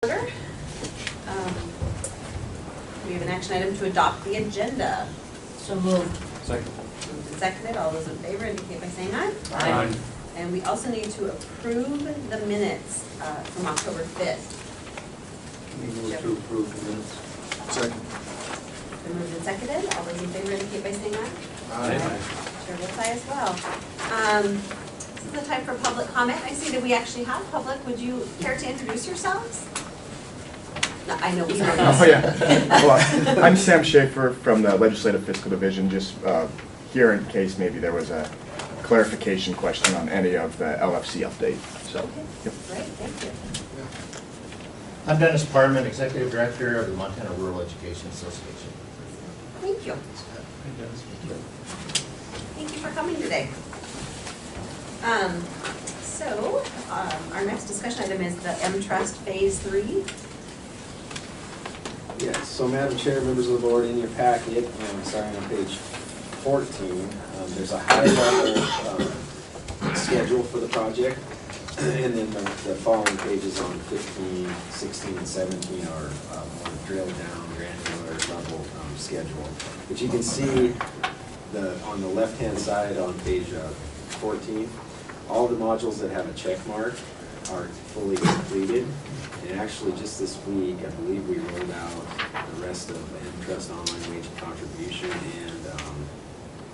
Order. We have an action item to adopt the agenda. So moved. Second. Moved and seconded. All those in favor indicate by saying aye. Aye. And we also need to approve the minutes from October 5th. We move to approve the minutes. Second. Been moved and seconded. All those in favor indicate by saying aye. Aye. Chair votes aye as well. This is the time for public comment. I see that we actually have public. Would you care to introduce yourselves? No, I know. We have. Oh, yeah. Well, I'm Sam Schaefer from the Legislative Fiscal Division, just here in case maybe there was a clarification question on any of the LFC update. So, Okay, yep. great, thank you. I'm Dennis Parman, Executive Director of the Montana Rural Education Association. Thank you. Thank you for coming today. Our next discussion item is the M-Trust Phase 3. Yes, so Madam Chair, members of the board, in your packet, starting on page 14, there's a high-level schedule for the project, and then the following pages on 15, 16, and 17 are more drilled down, granular level schedule. But you can see on the left-hand side on page 14, all the modules that have a check mark are fully completed. And actually, just this week, I believe we rolled out the rest of M-Trust online wage contribution and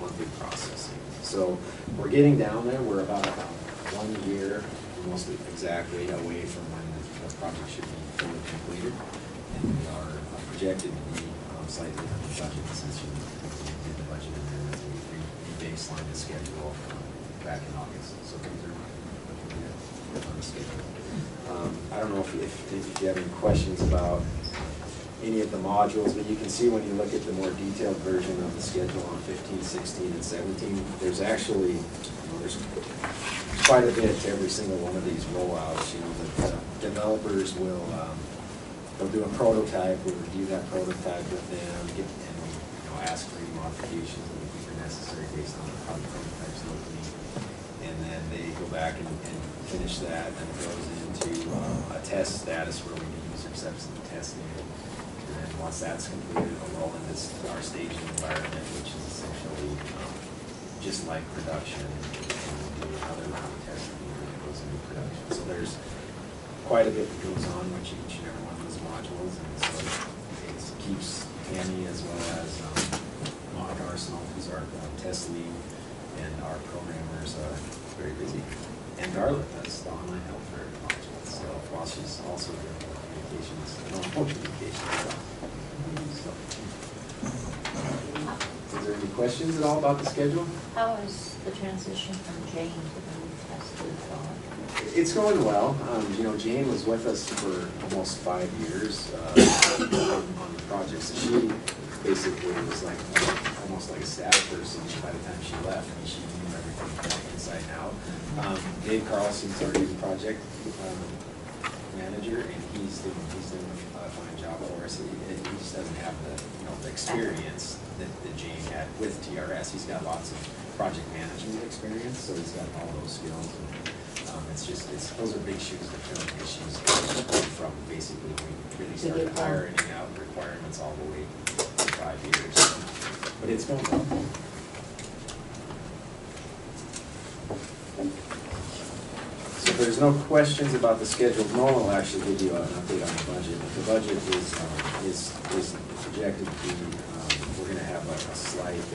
monthly processing. So we're getting down there. We're about 1 year, almost exactly, away from when the project should be fully completed. And we are projected to be slightly under budget since you did the budget amendment. We baseline the schedule back in August. So things are looking good on the schedule. I don't know if you have any questions about any of the modules, but you can see when you look at the more detailed version of the schedule on 15, 16, and 17, there's actually, there's quite a bit to every single one of these rollouts. The developers will they'll do a prototype, we'll review that prototype with them, and ask for any modifications that we think are necessary based on how the prototype's looking. And then they go back and finish that, and it goes into a test status where we do user acceptance testing. And then once that's completed, it'll roll into our staging environment, which is essentially just like production. And we'll do another round of testing, and then it goes into production. So there's quite a bit that goes on with each and every one of those modules, and so it keeps Tammy as well as Monica Arsenal, who's our test lead, and our programmers very busy. And Darla does the online help for modules, so while she's also doing communications, non-phone communications. So, is there any questions at all about the schedule? How is the transition from Jane to the new test going? It's going well. Jane was with us for almost 5 years on the project, so she basically was like almost like a staff person by the time she left. I mean, she knew everything inside and out. Dave Carlson's our new project manager, and he's doing a fine job for us. He just doesn't have the experience that Jane had with TRS. He's got lots of project management experience, so he's got all those skills. And those are big shoes to fill, because she's from basically we really started hiring out requirements all the way to 5 years. But it's going well. So if there's no questions about the schedule, Nolan will actually give you an update on the budget. But the budget is projected to be, we're going to have a slight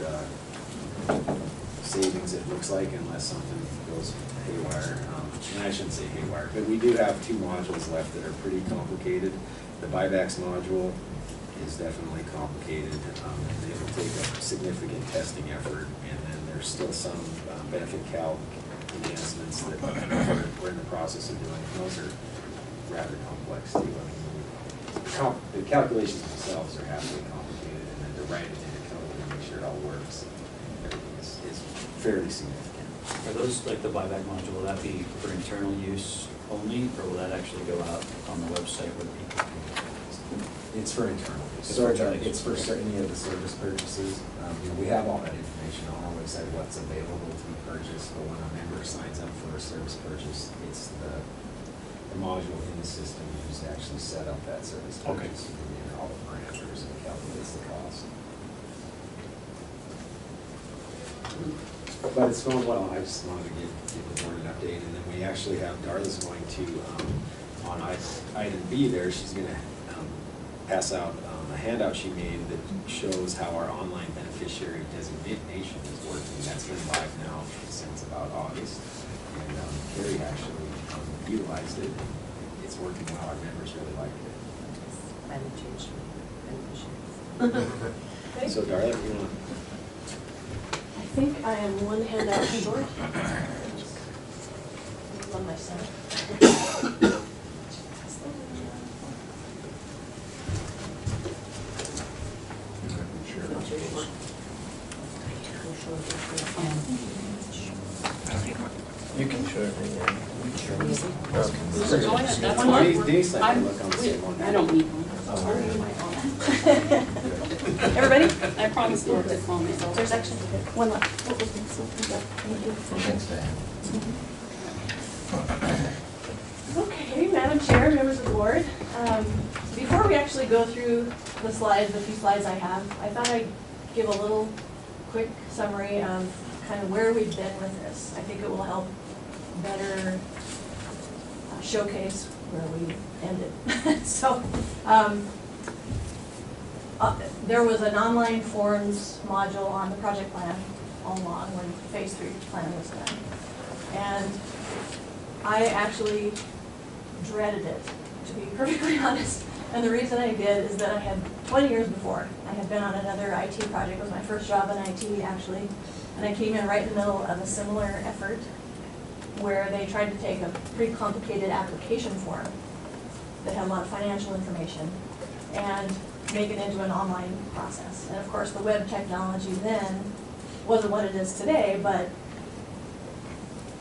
savings, it looks like, unless something goes haywire. And I shouldn't say haywire, but we do have 2 modules left that are pretty complicated. The buybacks module is definitely complicated. It will take a significant testing effort, and then there's still some benefit calc enhancements that we're in the process of doing. Those are rather complex too. I mean, the calculations themselves are halfway complicated, and then to write it into code and make sure it all works, everything is fairly significant. Are those, like the buyback module, will that be for internal use only, or will that actually go out on the website with people? It's for internal use. So it's for any of the service purchases. We have all that information on our website, what's available to be purchased, but when a member signs up for a service purchase, it's the module in the system used to actually set up that service Okay. purchase. And enter all the parameters and it calculates the cost. But it's going well. I just wanted to give the board an update, and then we actually have, Darla's going to, on item B there, she's gonna pass out a handout she made that shows how our online beneficiary designation is working. That's been live now since about August, and Carrie actually utilized it. It's working well. Our members really like it. I haven't changed my beneficiaries. So Darla, if you want I think I am one handout short. On my side. You can show everyone. Denise, I can look on the same one. I don't need one. Everybody? I promised not to comment. There's actually one left. Thank you. Thanks, Dan. Okay, Madam Chair, members of the board. Before we actually go through the slides, the few slides I have, I thought I'd give a little quick summary of kind of where we've been with this. I think it will help better showcase where we ended. So, there was an online forms module on the project plan all along when phase 3 plan was done. And I actually dreaded it, to be perfectly honest. And the reason I did is that I had 20 years before, I had been on another IT project. It was my first job in IT, actually. And I came in right in the middle of a similar effort where they tried to take a pretty complicated application form that had a lot of financial information and make it into an online process. And of course, the web technology then wasn't what it is today, but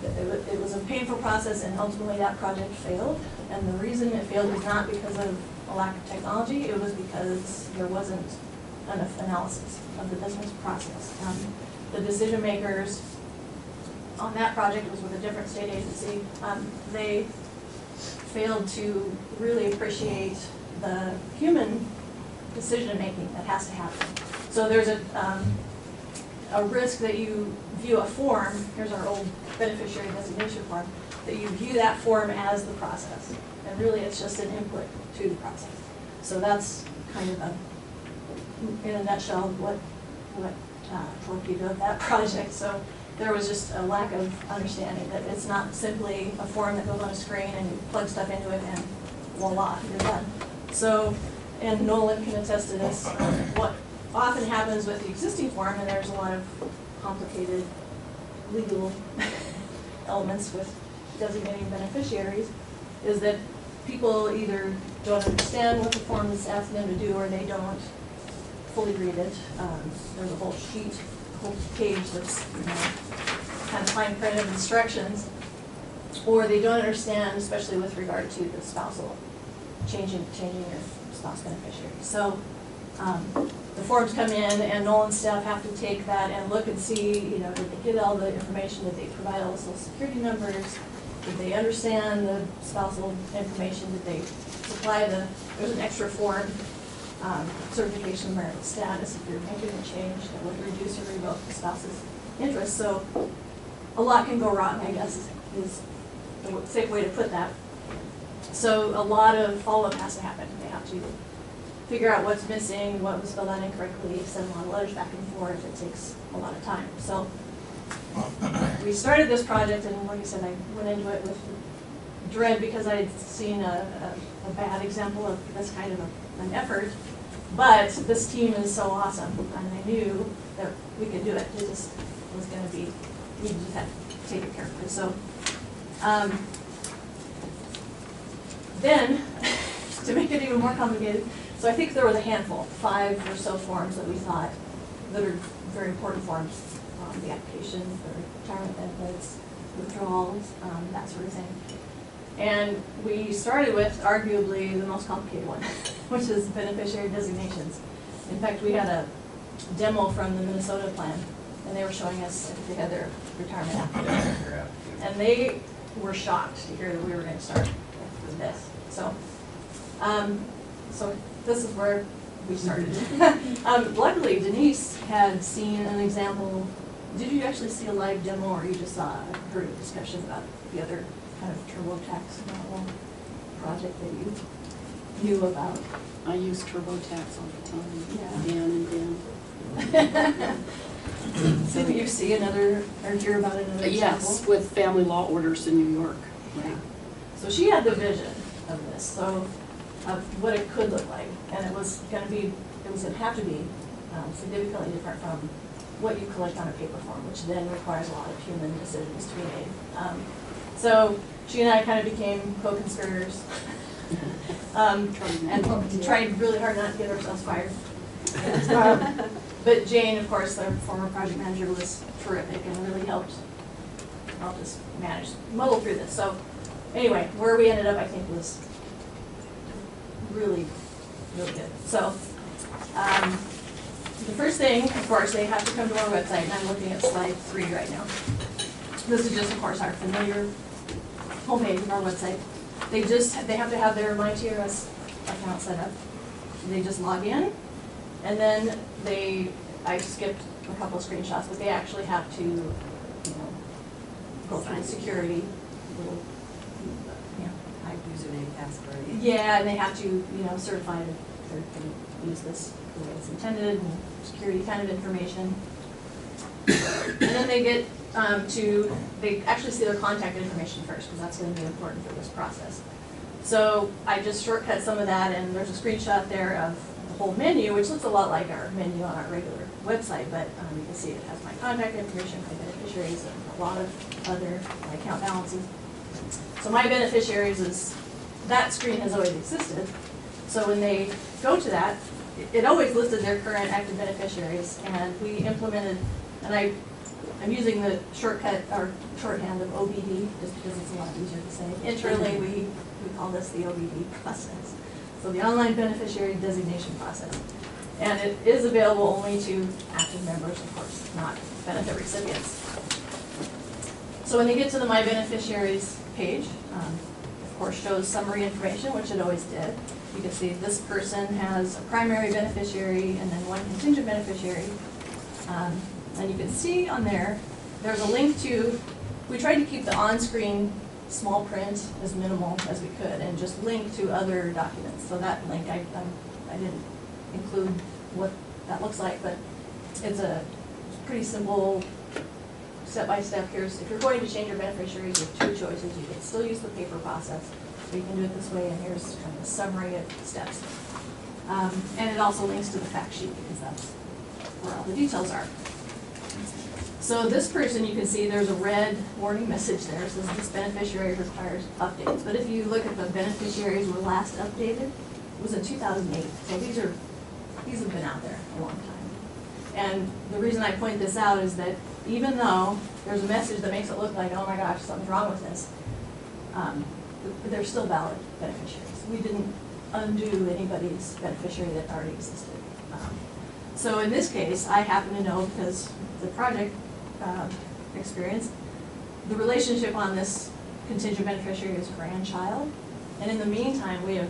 it was a painful process, and ultimately that project failed. And the reason it failed was not because of a lack of technology, it was because there wasn't enough analysis of the business process. The decision makers on that project was with a different state agency. They failed to really appreciate the human decision-making that has to happen. So there's a risk that you view a form, here's our old beneficiary designation form, that you view that form as the process. And really it's just an input to the process. So that's kind of in a nutshell what torpedoed that project. So there was just a lack of understanding that it's not simply a form that goes on a screen and you plug stuff into it and voila, you're done. So, and Nolan can attest to this, what often happens with the existing form, and there's a lot of complicated legal elements with designating beneficiaries, is that people either don't understand what the form is asking them to do, or they don't fully read it. There's a whole sheet, a whole page that's kind of fine print of instructions, or they don't understand, especially with regard to the spousal, changing your spouse beneficiary. So the forms come in, and Nolan's staff have to take that and look and see, did they get all the information, did they provide all the social security numbers, did they understand the spousal information, did they supply there's an extra form, certification of marital status, if you're making a change that would reduce or revoke the spouse's interest. So a lot can go wrong, I guess, is the safe way to put that. So a lot of follow-up has to happen. They have to figure out what's missing, what was filled out incorrectly, send a lot of letters back and forth. It takes a lot of time. So we started this project, and like I said, I went into it with dread because I had seen a bad example of this kind of an effort. But this team is so awesome, and I knew that we could do it. It just was going to be, we just had to take it carefully. So then, to make it even more complicated, so I think there was a handful, 5 or so forms that we thought that are very important forms. The application, the retirement benefits, withdrawals, that sort of thing. And we started with arguably the most complicated one, which is beneficiary designations. In fact, we had a demo from the Minnesota plan, and they were showing us if they had their retirement application. And they were shocked to hear that we were going to start with this. So, so this is where we started. Luckily, Denise had seen an example. Did you actually see a live demo, or you just heard a discussion about the other kind of TurboTax model project that you knew about? I use TurboTax all the time. Yeah. Dan and Dan. Did you see another, or hear about another example? Yes, with family law orders in New York. Yeah. So she had the vision of this, so of what it could look like, and it was going to have to be significantly different from what you collect on a paper form, which then requires a lot of human decisions to be made. So she and I kind of became co-conspirators, and tried really hard not to get ourselves fired. But Jane, of course, the former project manager, was terrific and really helped us muddle through this. So anyway, where we ended up, I think, was really, really good. So the first thing, of course, they have to come to our website, and I'm looking at slide 3 right now. This is just, of course, our familiar homepage of our website. They have to have their MyTRS account set up. They just log in, and then I skipped a couple of screenshots, but they actually have to, go through the security little, Username, password. yeah, and they have to, certify that they're going to use this the way it's intended, and security kind of information. And then they get they actually see their contact information first, because that's going to be important for this process. So I just shortcut some of that, and there's a screenshot there of the whole menu, which looks a lot like our menu on our regular website, but you can see it has my contact information, my beneficiaries, and a lot of other my account balances. So my beneficiaries that screen has always existed. So when they go to that, it always listed their current active beneficiaries, and we implemented, and I'm using the shortcut or shorthand of OBD just because it's a lot easier to say. Internally, we call this the OBD process. So the online beneficiary designation process. And it is available only to active members, of course, not benefit recipients. So when they get to the My Beneficiaries page, of course, shows summary information, which it always did. You can see this person has a primary beneficiary and then one contingent beneficiary. And you can see on there, there's a link to, we tried to keep the on-screen small print as minimal as we could and just link to other documents. So that link, I didn't include what that looks like, but it's a pretty simple step-by-step. Here's, if you're going to change your beneficiaries, you have 2 choices. You can still use the paper process, or you can do it this way, and here's kind of a summary of steps. And it also links to the fact sheet, because that's where all the details are. So this person, you can see there's a red warning message there. It says this beneficiary requires updates. But if you look at the beneficiaries were last updated, it was in 2008. So these have been out there a long time. And the reason I point this out is that even though there's a message that makes it look like, oh my gosh, something's wrong with this, they're still valid beneficiaries. We didn't undo anybody's beneficiary that already existed. So in this case, I happen to know, because the project experience, the relationship on this contingent beneficiary is grandchild, and in the meantime, we have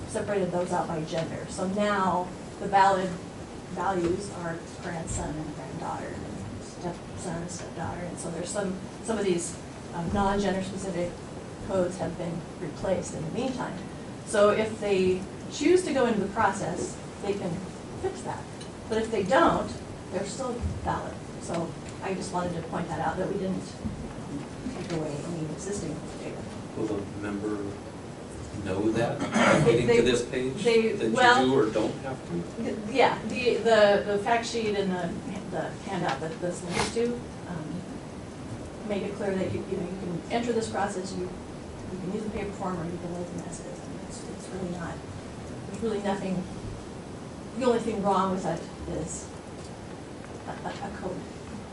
separated those out by gender. So now the valid values are grandson and granddaughter, and stepson and stepdaughter, and so there's some of these non-gender specific codes have been replaced in the meantime. So if they choose to go into the process, they can fix that. But if they don't, they're still valid. So I just wanted to point that out, that we didn't take away any existing data. Will the member know that, getting to this page, that you do or don't have to? Yeah, the fact sheet and the handout that this links to make it clear that you can enter this process, you can use the paper form, or you can leave them as is. I mean, it's really not, there's really nothing, the only thing wrong with it is a code,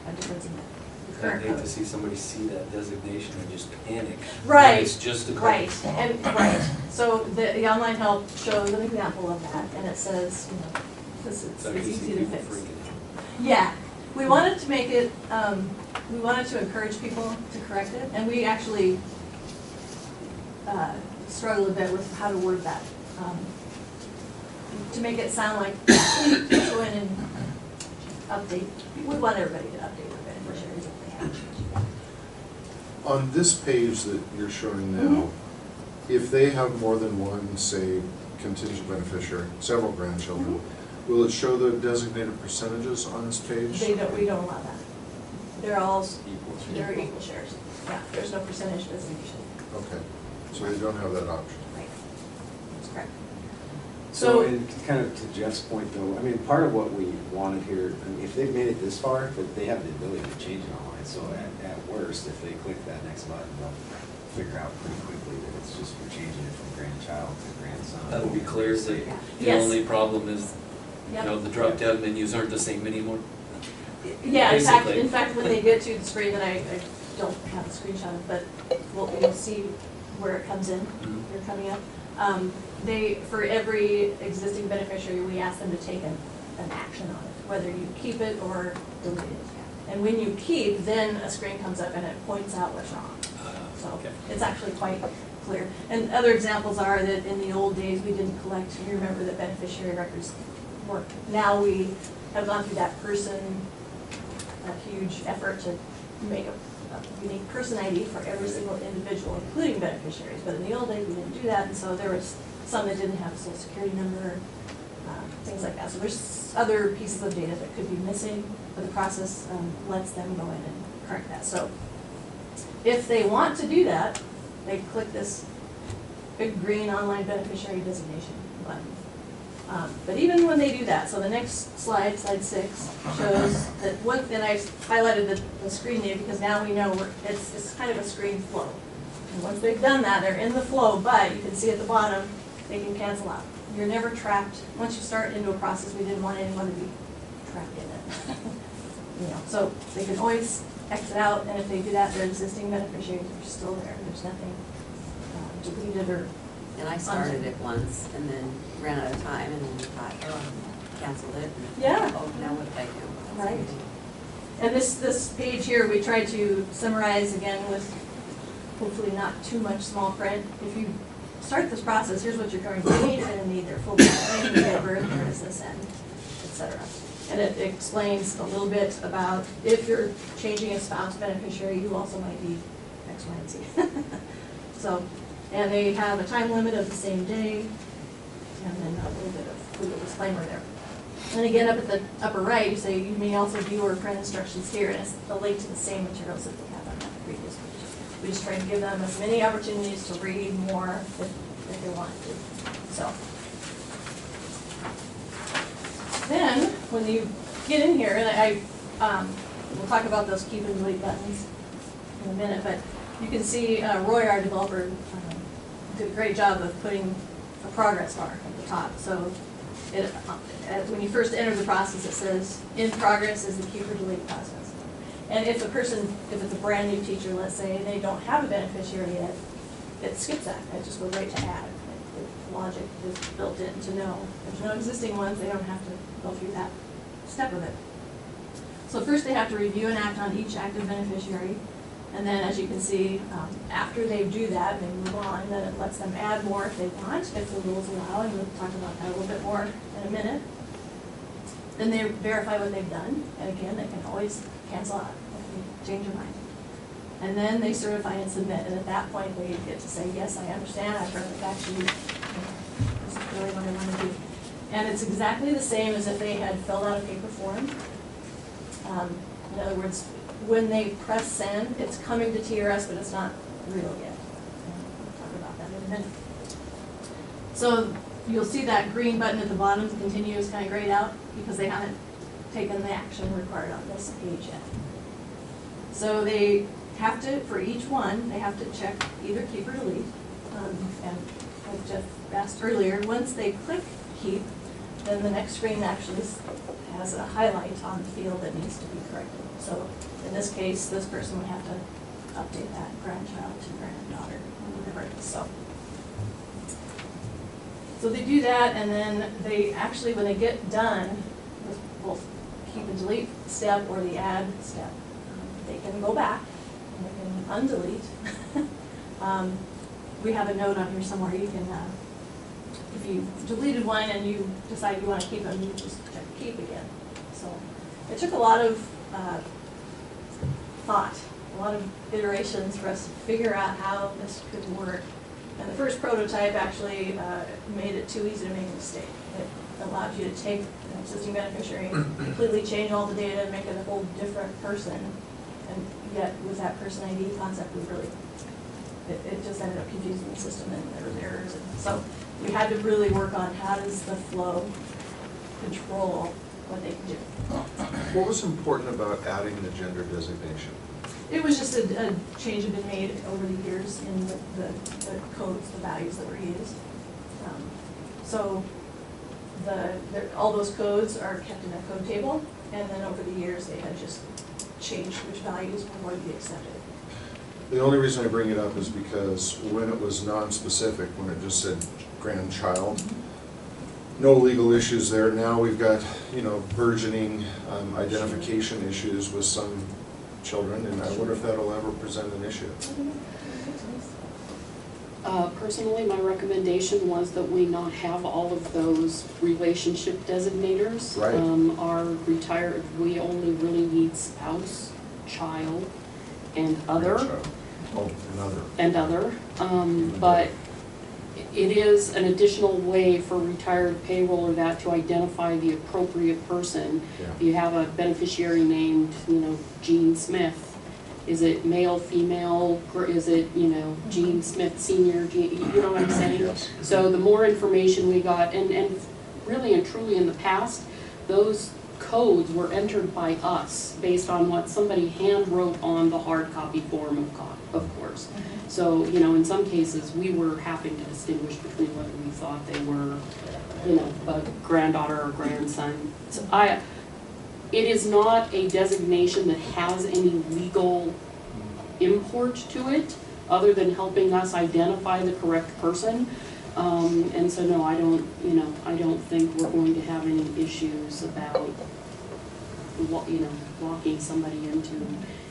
a difference in the current I'd code. hate to see somebody see that designation and just panic. Right. When it's just a code. Right. So the online help shows an example of that, and it says, because So it's you see easy to people fix. freaking out. Yeah, we wanted to make it, we wanted to encourage people to correct it, and we actually struggled a bit with how to word that. To make it sound like, please go in and update. We want everybody to update their beneficiaries if they have changed. On this page that you're showing now, if they have more than one, say, contingent beneficiary, several grandchildren, will it show the designated percentages on this page? We don't allow that. They're all, Equal share. they're equal shares. Yeah, there's no percentage designation. Okay, so they don't have that option. Right. That's correct. So, and kind of to Jeff's point though, I mean, part of what we wanted here, I mean, if they've made it this far, that they have the ability to change it online. So at worst, if they click that next button, they'll figure out pretty quickly that it's just you're changing it from grandchild to grandson. That'll be clear, the Yes. only problem is, you Yep. know, the drop-down menus aren't the same anymore. Yeah, Basically. in fact, when they get to the screen that I don't have a screenshot of, but you'll see where it comes in, they're coming up. For every existing beneficiary, we ask them to take an action on it, whether you keep it or delete it. And when you keep, then a screen comes up and it points out what's wrong. So Okay. it's actually quite clear. And other examples are that in the old days, we didn't collect, you remember that beneficiary records worked. Now we have gone through that person, a huge effort to make a unique person ID for every single individual, including beneficiaries. But in the old days, we didn't do that, and so there was some that didn't have a social security number, things like that. So there's other pieces of data that could be missing, but the process lets them go in and correct that. So if they want to do that, they click this big green online beneficiary designation button. But even when they do that, so the next slide, slide 6, shows that and I highlighted the screen there because now we know it's kind of a screen flow. And once they've done that, they're in the flow, but you can see at the bottom, they can cancel out. You're never trapped. Once you start into a process, we didn't want anyone to be trapped in it. So they can always exit out, and if they do that, their existing beneficiaries are still there. There's nothing deleted or. And I started it once and then ran out of time and then thought, oh, canceled it. And, Yeah. oh, now what did I do? Right. And this page here, we tried to summarize again with hopefully not too much small print. If you start this process, here's what you're going to need. You're going to need their full name, date of birth, where does this end, etc. And it explains a little bit about if you're changing a spouse beneficiary, you also might need X, Y, and Z. So, and they have a time limit of the same day, and then a little bit of legal disclaimer there. And again, up at the upper right, you say you may also view or print instructions here, and it's a link to the same materials that they have on that previous page. We just try to give them as many opportunities to read more if they want to. So. Then, when you get in here, and we'll talk about those keep and delete buttons in a minute, but you can see Roy, our developer, did a great job of putting a progress bar at the top. So when you first enter the process, it says, in progress is the keep or delete process. And if it's a brand new teacher, let's say, and they don't have a beneficiary yet, it skips that. It just goes right to add. The logic is built in to know. There's no existing ones, they don't have to go through that step of it. So first they have to review and act on each active beneficiary. And then, as you can see, after they do that and they move on, then it lets them add more if they want, if the rules allow, and we'll talk about that a little bit more in a minute. Then they verify what they've done, and again, they can always cancel out if they change their mind. And then they certify and submit, and at that point, they get to say, yes, I understand, I've heard it back to you, this is really what I want to do. And it's exactly the same as if they had filled out a paper form. In other words, when they press send, it's coming to TRS, but it's not real yet. We'll talk about that in a minute. So you'll see that green button at the bottom, continue is kind of grayed out because they haven't taken the action required on this page yet. So they have to, for each one, they have to check either keep or delete. And like Jeff asked earlier, once they click keep, then the next screen actually has a highlight on the field that needs to be corrected. So in this case, this person would have to update that grandchild to granddaughter, or whatever it is. So they do that, and then they actually, when they get done with both keep and delete step or the add step, they can go back and they can undelete. we have a note on here somewhere, you can, if you deleted one and you decide you want to keep them, you just check keep again. So it took a lot of thought, a lot of iterations for us to figure out how this could work. And the first prototype actually made it too easy to make a mistake. It allowed you to take an existing beneficiary, completely change all the data, and make it a whole different person. And yet with that person ID concept, we really, it just ended up confusing the system and there were errors. And so we had to really work on how does the flow control what they can do. What was important about adding the gender designation? It was just a change had been made over the years in the codes, the values that were used. So all those codes are kept in a code table, and then over the years they had just changed which values were going to be accepted. The only reason I bring it up is because when it was non-specific, when it just said grandchild, no legal issues there. Now we've got, you know, burgeoning identification issues with some children, and I wonder if that'll ever present an issue. Personally, my recommendation was that we not have all of those relationship designators. Right. Our retired, we only really need spouse, child, and other. Grandchild. Oh, another. And other, but it is an additional way for retired payroll or that to identify the appropriate person. Yeah. If you have a beneficiary named, you know, Gene Smith, is it male, female, is it, you know, Gene Smith Senior, you know what I'm saying? Yes. So the more information we got, and really and truly in the past, those codes were entered by us based on what somebody hand wrote on the hard copy form of course. So, you know, in some cases, we were having to distinguish between whether we thought they were, you know, a granddaughter or grandson. So it is not a designation that has any legal import to it, other than helping us identify the correct person. And so, no, I don't think we're going to have any issues about, you know, locking somebody into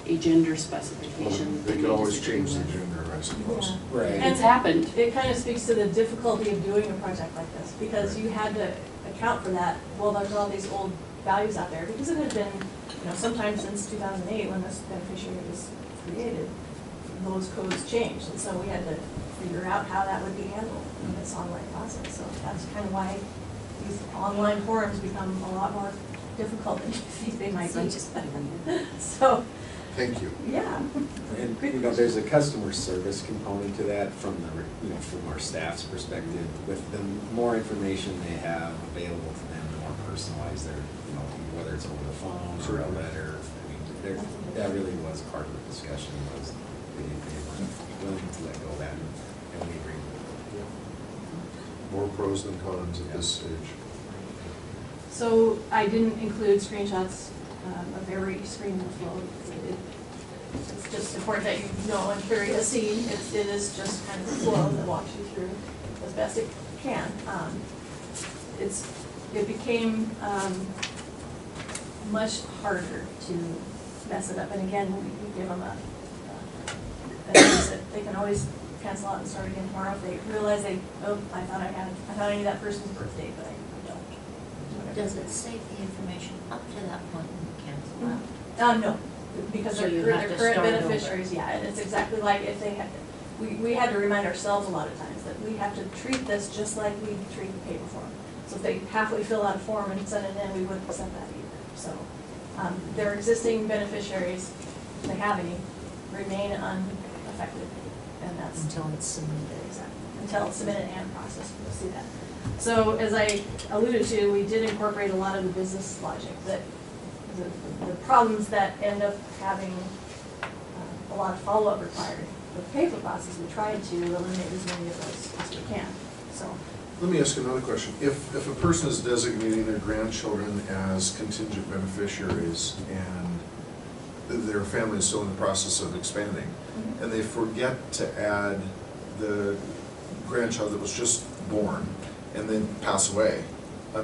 a gender specification. They could always change the gender, I suppose. Yeah. Right. And It's happened. it kind of speaks to the difficulty of doing a project like this, because you had to account for that. Well, there's all these old values out there, because it had been, you know, sometime since 2008 when this beneficiary was created, those codes changed, and so we had to figure out how that would be handled in this online process. So that's kind of why these online forums become a lot more difficult than you think they might be. So, Thank you. yeah. And, you know, there's a customer service component to that from the, you know, from our staff's perspective. With the more information they have available to them, the more personalized they're, you know, whether it's over the phone or a letter. I mean, that really was part of the discussion, was they were willing to let go of that, and we agreed with it. More pros than cons at this stage. So I didn't include screenshots of every screen flow. It's just important that you know and Carrie has seen, it is just kind of a flow that walks you through as best it can. It became much harder to mess it up, and again, we give them a notice that they can always cancel out and start again tomorrow if they realize I thought I knew that person's birthday, but I don't. Does it save the information up to that point when you cancel out? No, because So they're you current have to start over. beneficiaries, yeah, and it's exactly like if they had, we had to remind ourselves a lot of times that we have to treat this just like we treat the paper form. So if they halfway fill out a form and send it in, we wouldn't accept that either. So, their existing beneficiaries, if they have any, remain unaffected, and that's. Until it's submitted. Exactly, until it's submitted and processed, we'll see that. So as I alluded to, we did incorporate a lot of the business logic, that the problems that end up having a lot of follow-up required with the paper process, we tried to eliminate as many of those as we can, so. Let me ask another question. If a person is designating their grandchildren as contingent beneficiaries and their family is still in the process of expanding, and they forget to add the grandchild that was just born and then pass away,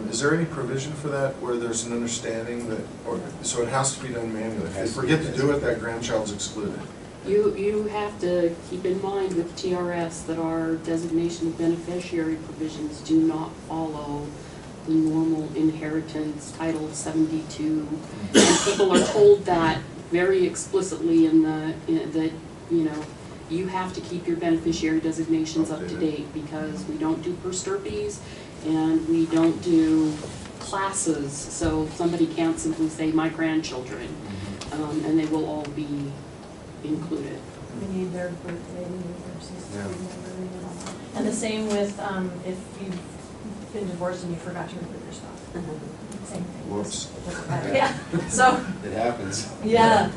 is there any provision for that where there's an understanding that, or so it has to be done manually? If they forget to do it, that grandchild's excluded? You have to keep in mind with TRS that our designation of beneficiary provisions do not follow the normal inheritance Title 72. And people are told that very explicitly that, you know, you have to keep your beneficiary designations up to date because we don't do per stirpes and we don't do classes. So somebody can't simply say my grandchildren, and they will all be included. We need their birthday, we need their sister, number, we need all that. And the same with, if you've been divorced and you forgot to include your spouse. Same thing. Whoops. Doesn't matter. Yeah, so, It happens. yeah.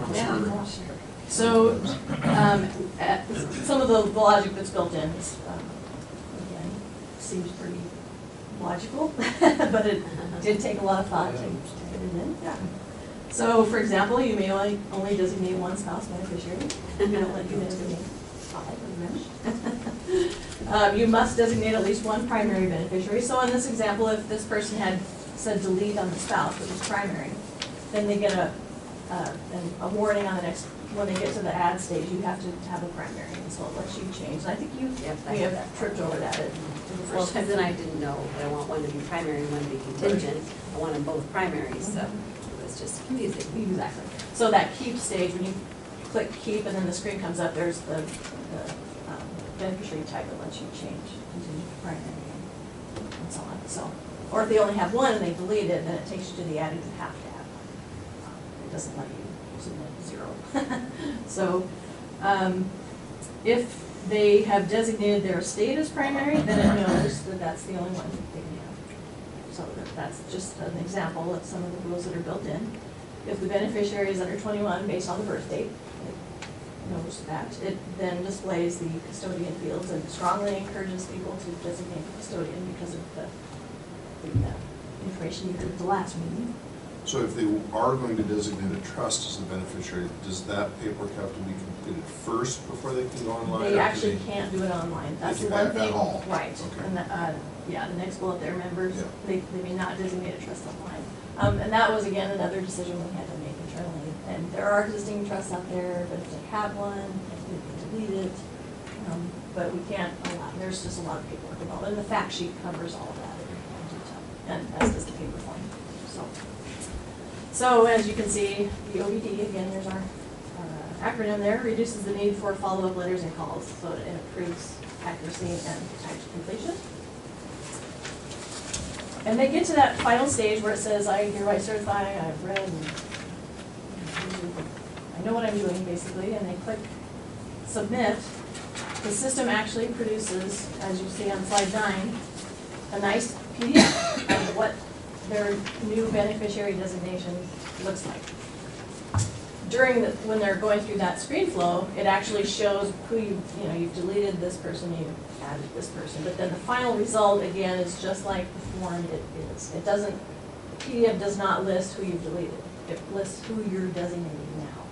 So, some of the logic that's built in is, again, seems pretty logical, but it did take a lot of thought to get it in, yeah. So, for example, you may only designate one spouse beneficiary. You don't let you designate 5. You must designate at least one primary beneficiary. So in this example, if this person had said delete on the spouse, which is primary, then they get a warning on the next, when they get to the add stage, you have to have a primary, and so it lets you change. And I think we have tripped over that in the Well, first because then I didn't know that I want one to be primary and one to be contingent. I want them both primaries, so it was just confusing. Exactly. So that keep stage, when you click keep and then the screen comes up, there's the beneficiary type that lets you change contingent to primary and so on. So, or if they only have one and they delete it, then it takes you to the added you have to have. It doesn't let you submit 0. So, if they have designated their estate as primary, then it knows that that's the only one they can have. So that's just an example of some of the rules that are built in. If the beneficiary is under 21 based on the birth date, it knows that. It then displays the custodian fields and strongly encourages people to designate the custodian because of the information you heard at the last meeting. So if they are going to designate a trust as the beneficiary, does that paperwork have to be completed first before they can go online? They actually can't do it online. That's the one thing. At all? Right. Okay. And yeah, the next bullet there, members, Yeah. they may not designate a trust online. And that was, again, another decision we had to make internally. And there are existing trusts out there, but if they have one, they can delete it. But we can't allow, there's just a lot of paperwork involved. And the fact sheet covers all of that in detail, and as does the paper form. So as you can see, the OBD, again, there's our acronym there, reduces the need for follow-up letters and calls, so it improves accuracy and time to completion. And they get to that final stage where it says, I hereby certify, I've read, and I know what I'm doing, basically, and they click submit. The system actually produces, as you see on slide 9, a nice PDF of what their new beneficiary designation looks like. When they're going through that screen flow, it actually shows who you've deleted this person, you've added this person, but then the final result, again, is just like the form it is. It doesn't, the PDF does not list who you've deleted. It lists who you're designating now.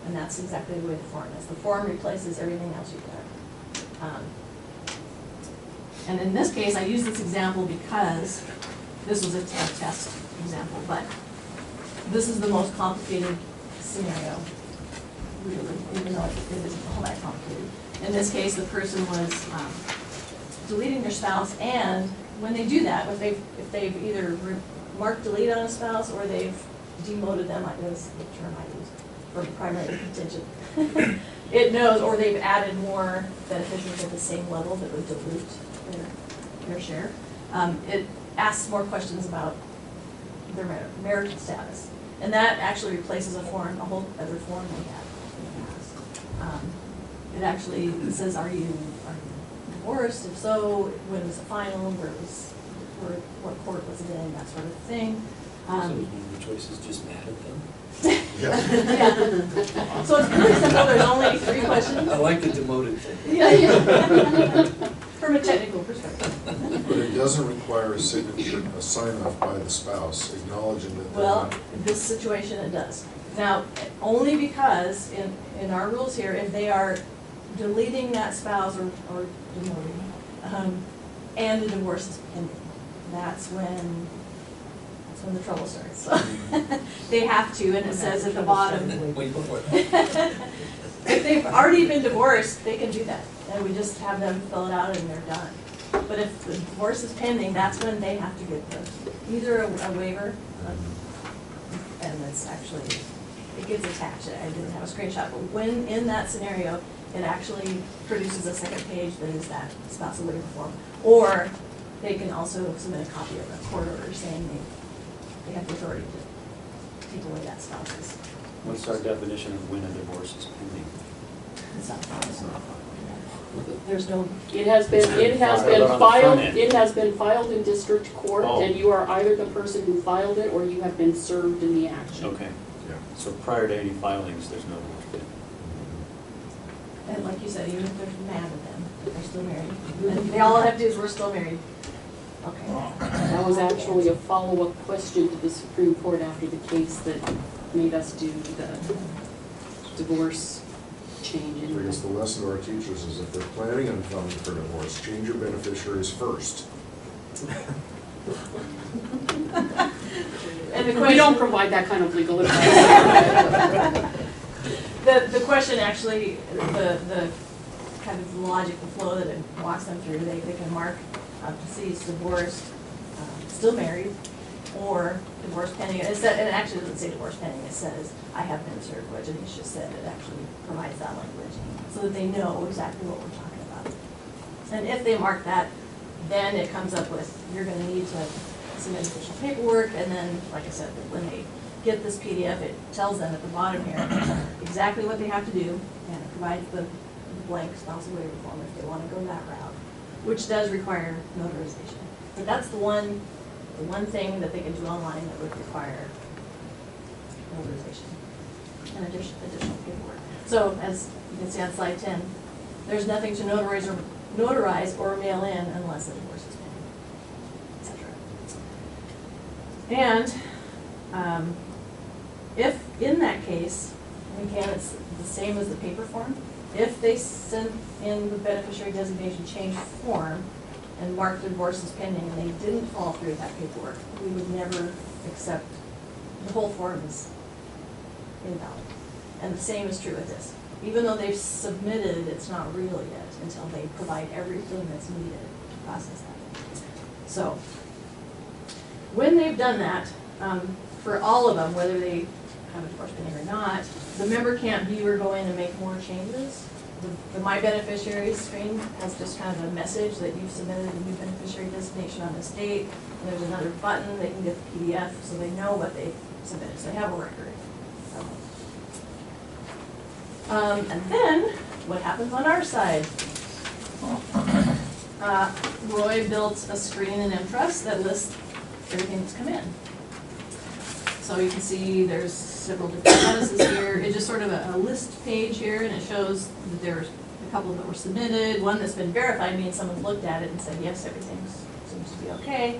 And that's exactly the way the form is. The form replaces everything else you've done. And in this case, I use this example because this was a test example, but this is the most complicated scenario, really, even though it isn't all that complicated. In this case, the person was deleting their spouse, and when they do that, if they've either marked delete on a spouse or they've demoted them, I guess the term I use, for primary contingent, it knows, or they've added more beneficiaries at the same level that would dilute their share. It asks more questions about their marital status. And that actually replaces a whole other form we had in the past. It actually says, are you divorced? If so, when was the final? What court was it in? That sort of thing. So one of the choices just mad at them? Yeah. So it's pretty simple. There's only 3 questions. I like the demoted thing. Yeah. From a technical perspective. But it doesn't require a signature, a sign-off by the spouse acknowledging that they're Well, not. in this situation it does. Now, only because in our rules here, if they are deleting that spouse or demoting, and the divorce is pending, that's when that's when the trouble starts, so. They have to, and it says at the bottom, Wait before. if they've already been divorced, they can do that, and we just have them fill it out and they're done. But if the divorce is pending, that's when they have to get either a waiver, and it's actually, it gets attached, I didn't have a screenshot, but when in that scenario, it actually produces a second page that is that spousal waiver form. Or they can also submit a copy of a court order saying they have the authority to take away that spouse's. What's our definition of when a divorce is pending? It's not filed. There's no, It has been But on the filed, front end. it has been filed in district court, Oh. and you are either the person who filed it or you have been served in the action. Okay, Yeah. so prior to any filings, there's no divorce pending. and like you said, even if they're mad at them, they're still married. And they all have to do is, we're still married. Okay. That was actually a follow-up question to the Supreme Court after the case that made us do the divorce change in. I guess the lesson to our teachers is if they're planning on filing for divorce, change your beneficiaries first. And the We question, don't provide that kind of legal advice. the question actually, the kind of logic, the flow that it walks them through, they can mark deceased, divorced, still married, or divorce pending. It actually doesn't say divorce pending, it says, I have been served, which Denise just said, it actually provides that language, so that they know exactly what we're talking about. And if they mark that, then it comes up with, you're gonna need to submit official paperwork, and then, like I said, when they get this PDF, it tells them at the bottom here exactly what they have to do, and it provides the blank spousal waiver form if they wanna go that route, which does require notarization. But that's the one thing that they can do online that would require notarization and additional paperwork. So as you can see on slide 10, there's nothing to notarize or mail in unless the divorce is pending, etc. And if in that case, and again, it's the same as the paper form, if they sent in the beneficiary designation change form and marked the divorce as pending and they didn't follow through with that paperwork, we would never accept, the whole form is invalid. And the same is true with this. Even though they've submitted, it's not real yet until they provide everything that's needed to process that. So, when they've done that, for all of them, whether they have a divorce pending or not, the member can't view or go in and make more changes. The My Beneficiaries screen has just kind of a message that you've submitted a new beneficiary designation on this date. And there's another button, they can get the PDF so they know what they submitted, so they have a record. And then, what happens on our side? Roy built a screen in M-Trust that lists everything that's come in. So you can see there's several different statuses here. It's just sort of a list page here, and it shows that there's a couple that were submitted. One that's been verified means someone looked at it and said, yes, everything seems to be okay.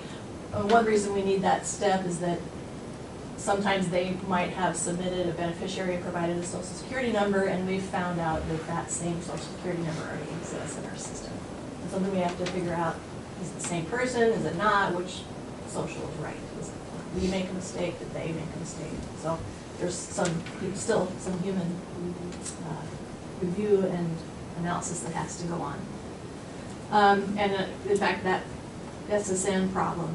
One reason we need that step is that sometimes they might have submitted a beneficiary and provided a social security number, and we've found out that that same social security number already exists in our system. And something we have to figure out, is it the same person, is it not, which social is right? Is it, we make a mistake, did they make a mistake? So there's still some human review and analysis that has to go on. And in fact, that SSN problem,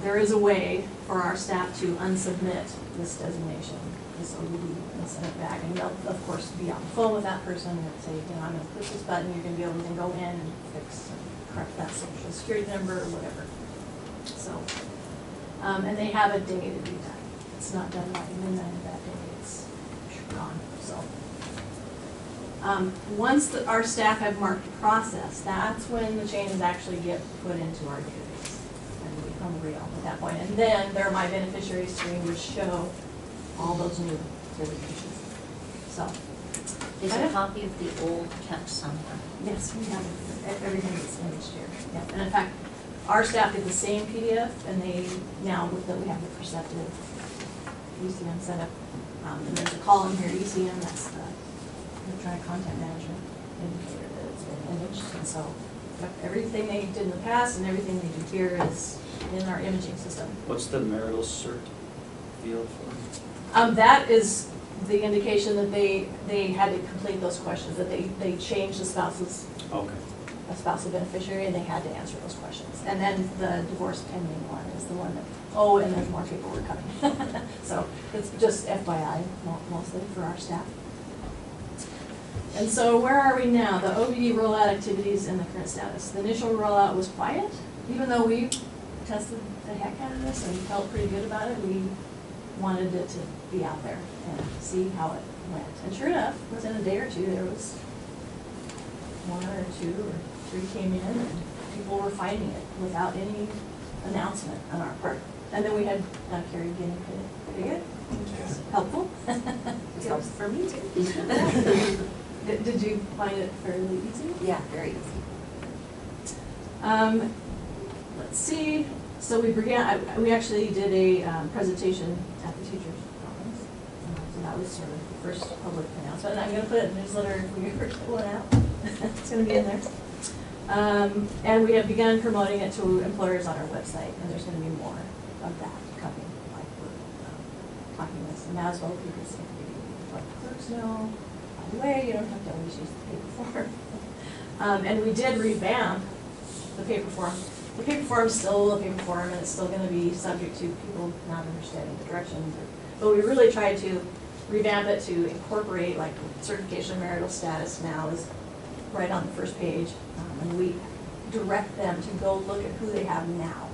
there is a way for our staff to unsubmit this designation, this OBD, and send it back. And they'll, of course, be on the phone with that person and say, you know, I'm going to push this button, you're going to be able to then go in and fix and correct that social security number or whatever. So, and they have a day to do that. It's not done by midnight of that day, it's gone, so. Once our staff have marked process, that's when the changes actually get put into our database and become real at that point. And then their My Beneficiary screen would show all those new designations. So. Is a copy of the old kept somewhere? Yes, we have everything that's imaged here. Yeah. And in fact, our staff did the same PDF, and they, now that we have the Perceptive ECM set up, and there's a column here, ECM, that's the Electronic Content Management indicator that it's been imaged, and so Everything they did in the past and everything they do here is in our imaging system. What's the marital cert field for? That is the indication that they had to complete those questions, that they changed the spouse's, Okay. a spousal beneficiary, and they had to answer those questions. And then the divorce pending one is the one that, oh, and there's more paperwork coming. So it's just FYI mostly for our staff. And so where are we now? The OBD rollout activities and the current status. The initial rollout was quiet, even though we tested the heck out of this and felt pretty good about it. We wanted it to be out there and see how it went. And sure enough, within a day or two, there was one or two or three came in and people were finding it without any announcement on our part. And then we had Carrie Guinea pig. Pretty good. Helpful. It helps for me too. Did you find it fairly easy? Yeah, very easy. Let's see, so we began, we actually did a presentation at the teachers' conference. So that was sort of the first public announcement, and I'm gonna put it in the newsletter if we ever get one out. It's gonna be in there. And we have begun promoting it to employers on our website, and there's gonna be more of that coming, like we're talking this, and as well, people say, let the clerks know, by the way, you don't have to always use the paper form. And we did revamp the paper form. The paper form is still a paper form, and it's still gonna be subject to people not understanding the directions. But we really tried to revamp it to incorporate, like, certification of marital status now is right on the first page. And we direct them to go look at who they have now.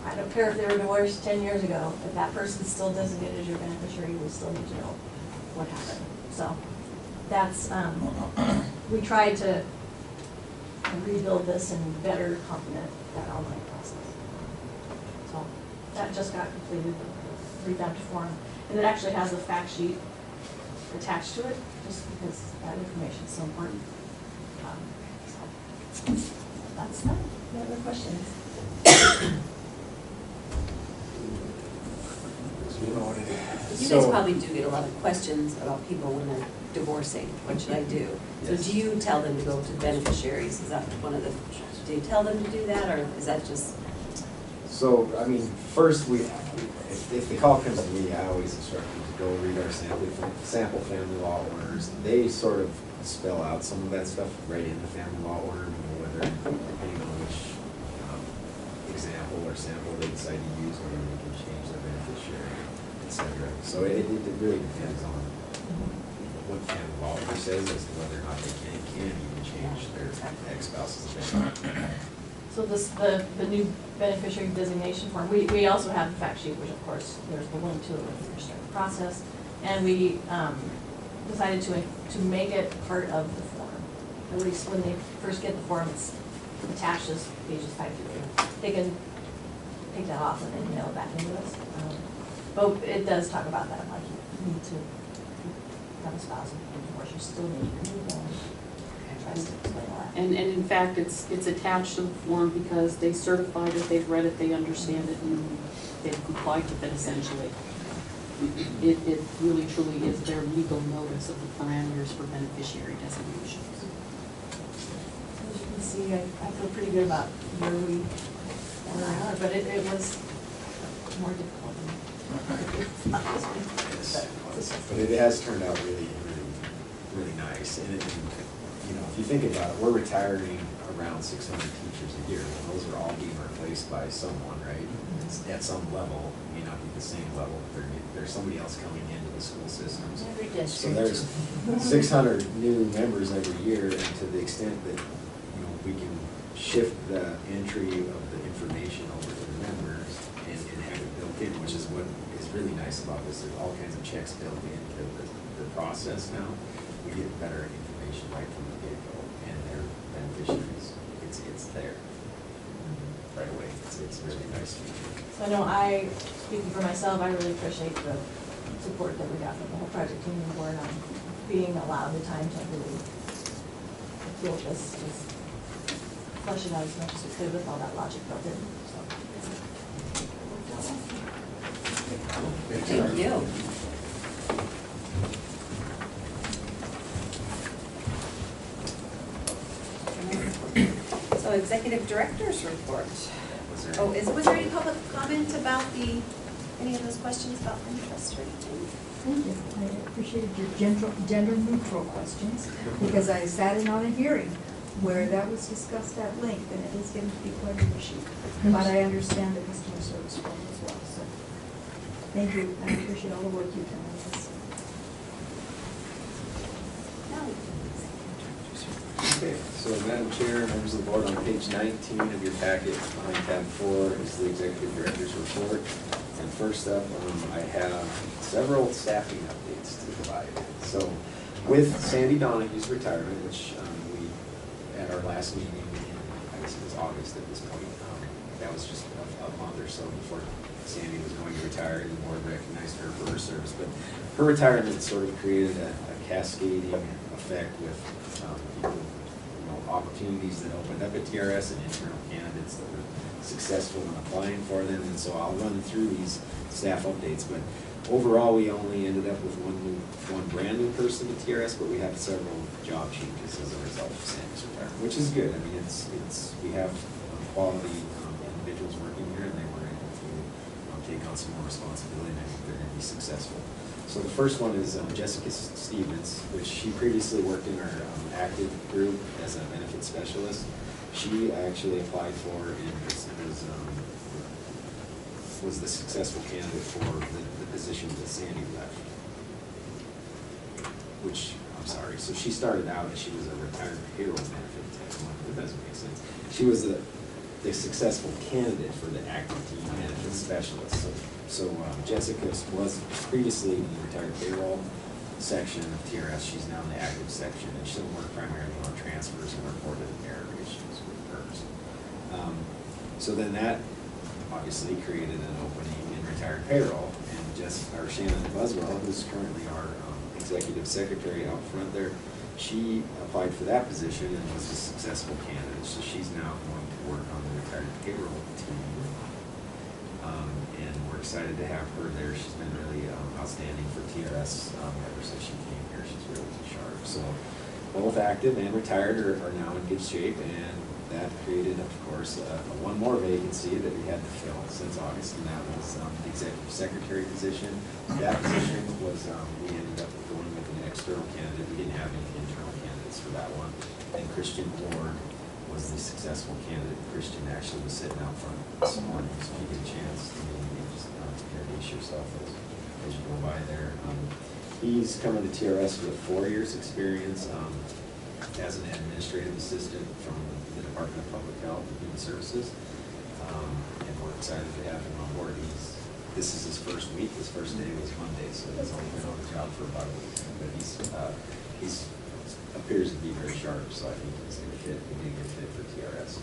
I don't care if they were divorced 10 years ago, if that person's still designated as your beneficiary, we still need to know what happened. So that's, we tried to rebuild this and better complement that online process. So that just got completed, the revamped form. And it actually has a fact sheet attached to it, just because that information is so important. So that's that. Any other questions? You guys probably do get a lot of questions about people when they're divorcing. What should I do? So Yes. do you tell them to go to beneficiaries? Is that one of the, do you tell them to do that, or is that just? So, I mean, first, if the call comes to me, I always instruct them to go read our sample family law orders. They sort of spell out some of that stuff right in the family law order, whether, depending on which example or sample they decide to use, whether they can change their beneficiary, et cetera. So it really depends on what the family law order says as to whether or not they can even change their ex-spouse's beneficiary. So this, the new beneficiary designation form, we also have the fact sheet, which of course, there's the link to it when you start the process. And we decided to make it part of the form. At least when they first get the form, it's attached as pages 5 through 8. They can take that off and then mail it back into us. But it does talk about that, like you need to have a spouse and divorce, you still need to remove them. Tries to explain all that. And in fact, it's attached to the form because they certify that they've read it, they understand it, and they've complied with it essentially. It really truly is their legal notice of the parameters for beneficiary designations. As you can see, I feel pretty good about where we are, but it was more difficult than But it has turned out really nice. And you know, if you think about it, we're retiring around 600 teachers a year. And those are all being replaced by someone, right? At some level, it may not be the same level, but there's somebody else coming into the school systems. Every So district. there's 600 new members every year, and to the extent that, you know, we can shift the entry of the information over to the members and have it built in, which is what is really nice about this. There's all kinds of checks built into the process now. We get better information right from the get-go, and their beneficiaries, it's there right away. It's really nice feature. So I know speaking for myself, I really appreciate the support that we got from the whole project team and board on being allowed the time to really build this, just flesh it out as much as we could with all that logic built in, so. Thank you. executive director's report. Was there- Oh, was there any public comment about any of those questions about interest or anything? Thank you. I appreciated your gender neutral questions, because I sat in on a hearing where that was discussed at length, and it is getting to be quite an issue. But I understand the customer service problem as well, so thank you. I appreciate all the work you've done on this. Okay, so Madam Chair, members of the board, on page 19 of your packet, behind tab 4 is the executive director's report. And first up, I have several staffing updates to provide. So with Sandy Donahue's retirement, which we, at our last meeting, I guess it was August at this point, that was just a month or so before Sandy was going to retire, and the board recognized her for her service. But her retirement sort of created a cascading effect with people, opportunities that opened up at TRS and internal candidates that were successful in applying for them. And so I'll run through these staff updates, but overall we only ended up with one brand new person at TRS, but we have several job changes as a result of Sandy's retirement, which is good. I mean, we have quality individuals working here, and they were able to take on some more responsibility, and I think they're going to be successful. So the first one is Jessica Stevens, which she previously worked in our active group as a benefits specialist. She actually applied for and was the successful candidate for the position that Sandy left. Which, I'm sorry, so she started out as she was a retired payroll benefit tech. That doesn't make sense. She was the successful candidate for the active team benefits specialist. So Jessica was previously in the retired payroll section of TRS. She's now in the active section, and she'll work primarily on transfers and reported error issues with hers. So then that obviously created an opening in retired payroll, and Shannon Buswell, who's currently our executive secretary out front there, she applied for that position and was a successful candidate. So she's now going to work on the retired payroll team. And we're excited to have her there. She's been really outstanding for TRS ever since she came here. She's really sharp. So both active and retired are now in good shape, and that created, of course, one more vacancy that we had to fill since August, and that was the executive secretary position. That position was, we ended up going with an external candidate. We didn't have any internal candidates for that one. And Christian Ward was the successful candidate. Christian actually was sitting out front this morning, so you get a chance to maybe just introduce yourself as you go by there. He's coming to TRS with 4 years experience as an administrative assistant from the Department of Public Health and Human Services. And we're excited to have him on board. This is his first week. His first day was Monday, so he's only been on the job for about a week. But he appears to be very sharp, so I think he's going to be a good fit for TRS.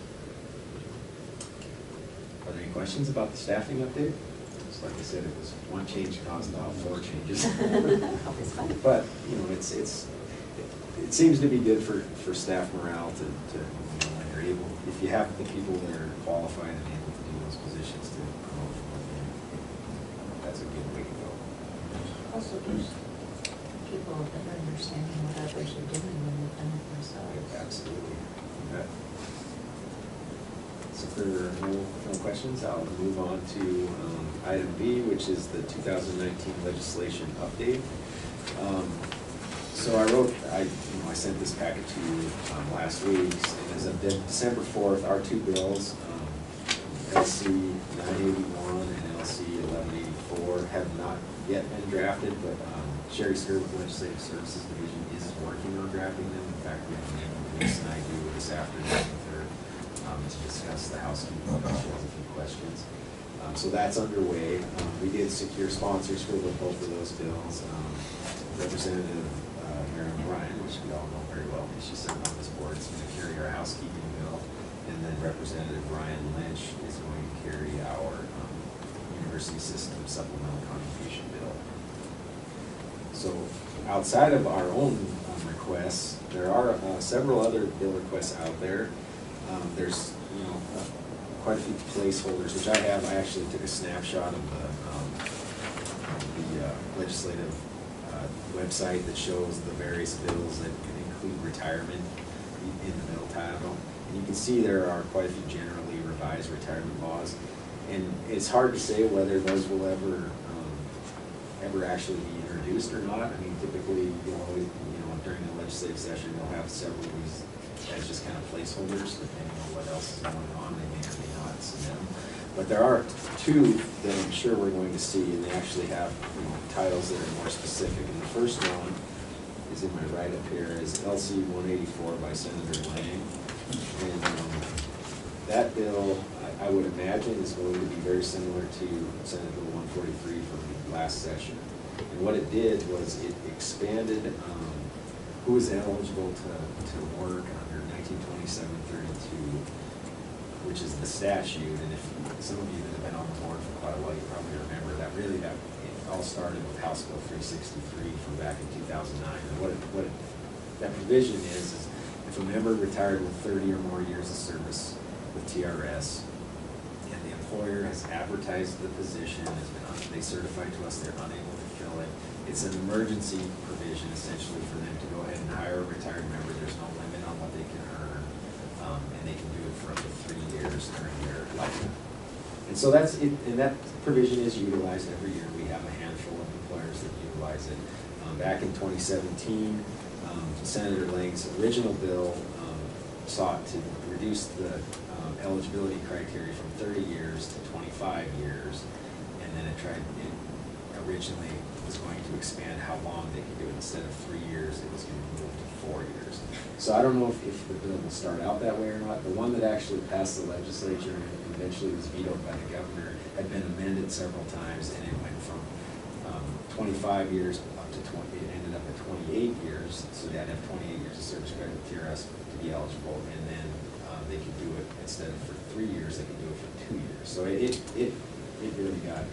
Are there any questions about the staffing update? Just like I said, it was one change caused about 4 changes. But it seems to be good for staff morale to when you're able, if you have the people that are qualified and able to do those positions to promote from within, that's a good way to go. Also gives people a better understanding what others are doing when they've done it themselves. Absolutely. Okay. So if there are no questions, I'll move on to item B, which is the 2019 legislation update. So I sent this packet to you last week, and as of December 4th, our 2 bills, LC 981 and LC 1184, have not yet been drafted, but Sherry Skirt with Legislative Services Division is working on drafting them. In fact, we have a meeting with Lisa and I do this afternoon with her to discuss the housekeeping. She has a few questions. So that's underway. We did secure sponsors for both of those bills. Representative Miriam Ryan, which we all know very well, she's sitting on this board, is going to carry our housekeeping bill, and then Representative Ryan Lynch is going to carry our university system supplemental contribution bill. So outside of our own requests, there are several other bill requests out there. There's quite a few placeholders, which I have. I actually took a snapshot of the legislative website that shows the various bills that can include retirement in the bill title. And you can see there are quite a few generally revised retirement laws. And it's hard to say whether those will ever actually be introduced or not. I mean, typically, during the legislative session, you'll have several of these as just kind of placeholders, depending on what else is going on, they may or may not submit them. But there are two that I'm sure we're going to see, and they actually have, titles that are more specific. And the first one is in my write-up here, is LC 184 by Senator Lang. And that bill, I would imagine, is going to be very similar to Senate Bill 143 from the last session. And what it did was it expanded who is eligible to work under 1927-32, which is the statute. And if some of you that have been on the board for quite a while, you probably remember that it all started with House Bill 363 from back in 2009. And what that provision is if a member retired with 30 or more years of service with TRS, and the employer has advertised the position, they certify to us they're unable to fill it. It's an emergency provision essentially for them to go ahead and hire a retired member. There's no limit on what they can earn, and they can do it for up to 3 years during their lifetime. And so that's it, and that provision is utilized every year. We have a handful of employers that utilize it. Back in 2017, Senator Lang's original bill sought to reduce the eligibility criteria from 30 years to 25 years, and then it originally was going to expand how long they could do it. Instead of 3 years, it was going to move to 4 years. So I don't know if the bill will start out that way or not. The one that actually passed the legislature and eventually was vetoed by the governor had been amended several times, and it went from 25 years up to 20. It ended up at 28 years, so they had to have 28 years of service credit with TRS to be eligible, and then they could do it instead of for 3 years, they could do it for 2 years. So it really got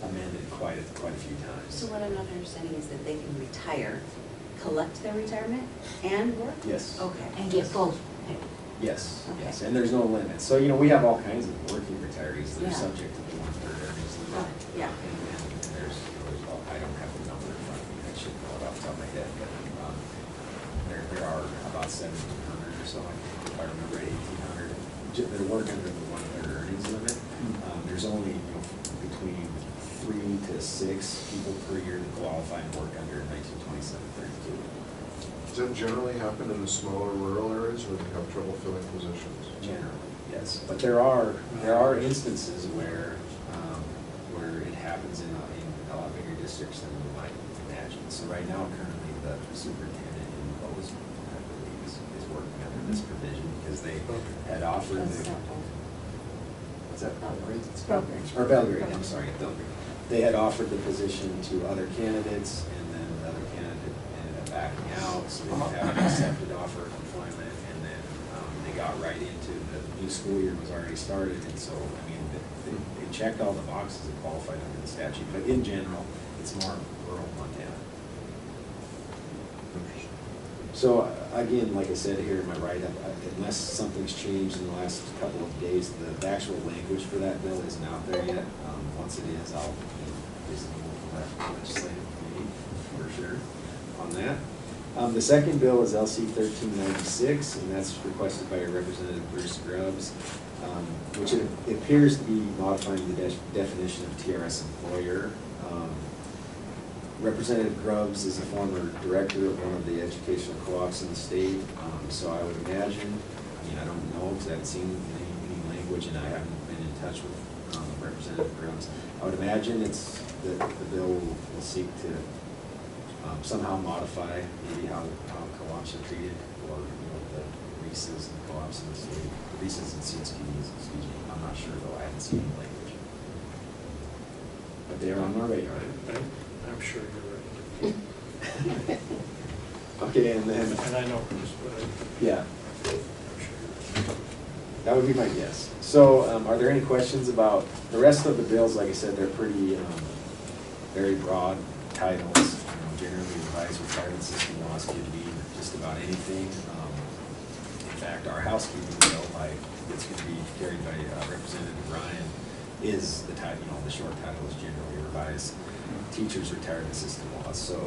amended quite a few times. So what I'm not understanding is that they can retire, collect their retirement, and work? Yes. Okay. And get both pay. Yes, Okay. yes, and there's no limit. So, we have all kinds of working retirees that are Yeah. subject to the 1/3 earnings limit. Right, yeah. And there's, I don't have the number in front of me, I should know it off the top of my head, but there are about 1,700 or so, I think, if I remember, 1,800 that work under the 1/3 earnings limit. There's only, between 3 to 6 people per year that qualify and work under 1927-32. Does that generally happen in the smaller rural areas where they have trouble filling positions? Generally, yes, but there are instances where it happens in a lot bigger districts than we might imagine. So right now, currently, the superintendent in Bozeman, I believe, is working under this provision because they had offered That's the. simple. What's that? It's Belgrade. Or Belgrade, I'm sorry, Belgrade. They had offered the position to other candidates, and then the other candidate ended up backing out, so they didn't have an accepted offer of employment, and then they got right into the new school year was already started, and so, they checked all the boxes and qualified under the statute, but in general, it's more rural Montana. So again, like I said here in my write-up, unless something's changed in the last couple of days, the actual language for that bill isn't out there yet. Once it is, I'll visit the legislative committee for sure on that. The second bill is LC 1396, and that's requested by Representative Bruce Grubbs, which it appears to be modifying the definition of TRS employer. Representative Grubbs is a former director of one of the educational co-ops in the state, so I would imagine, I don't know because I haven't seen any language and I haven't been in touch with Representative Grubbs. I would imagine it's that the bill will seek to somehow modify maybe how co-ops are treated, or the REISs and co-ops in the state, REISs and CSPs, excuse me. I'm not sure though, I haven't seen any language. But they are on my radar. I'm sure you're right. Okay, and then. And I know Bruce, but Yeah, I'm sure you're right. that would be my guess. So are there any questions about the rest of the bills? Like I said, they're pretty, very broad titles. Generally revised retirement system laws can be just about anything. In fact, our housekeeping bill, that's going to be carried by Representative Ryan, is the title, the short title is generally revised teachers retirement system laws. So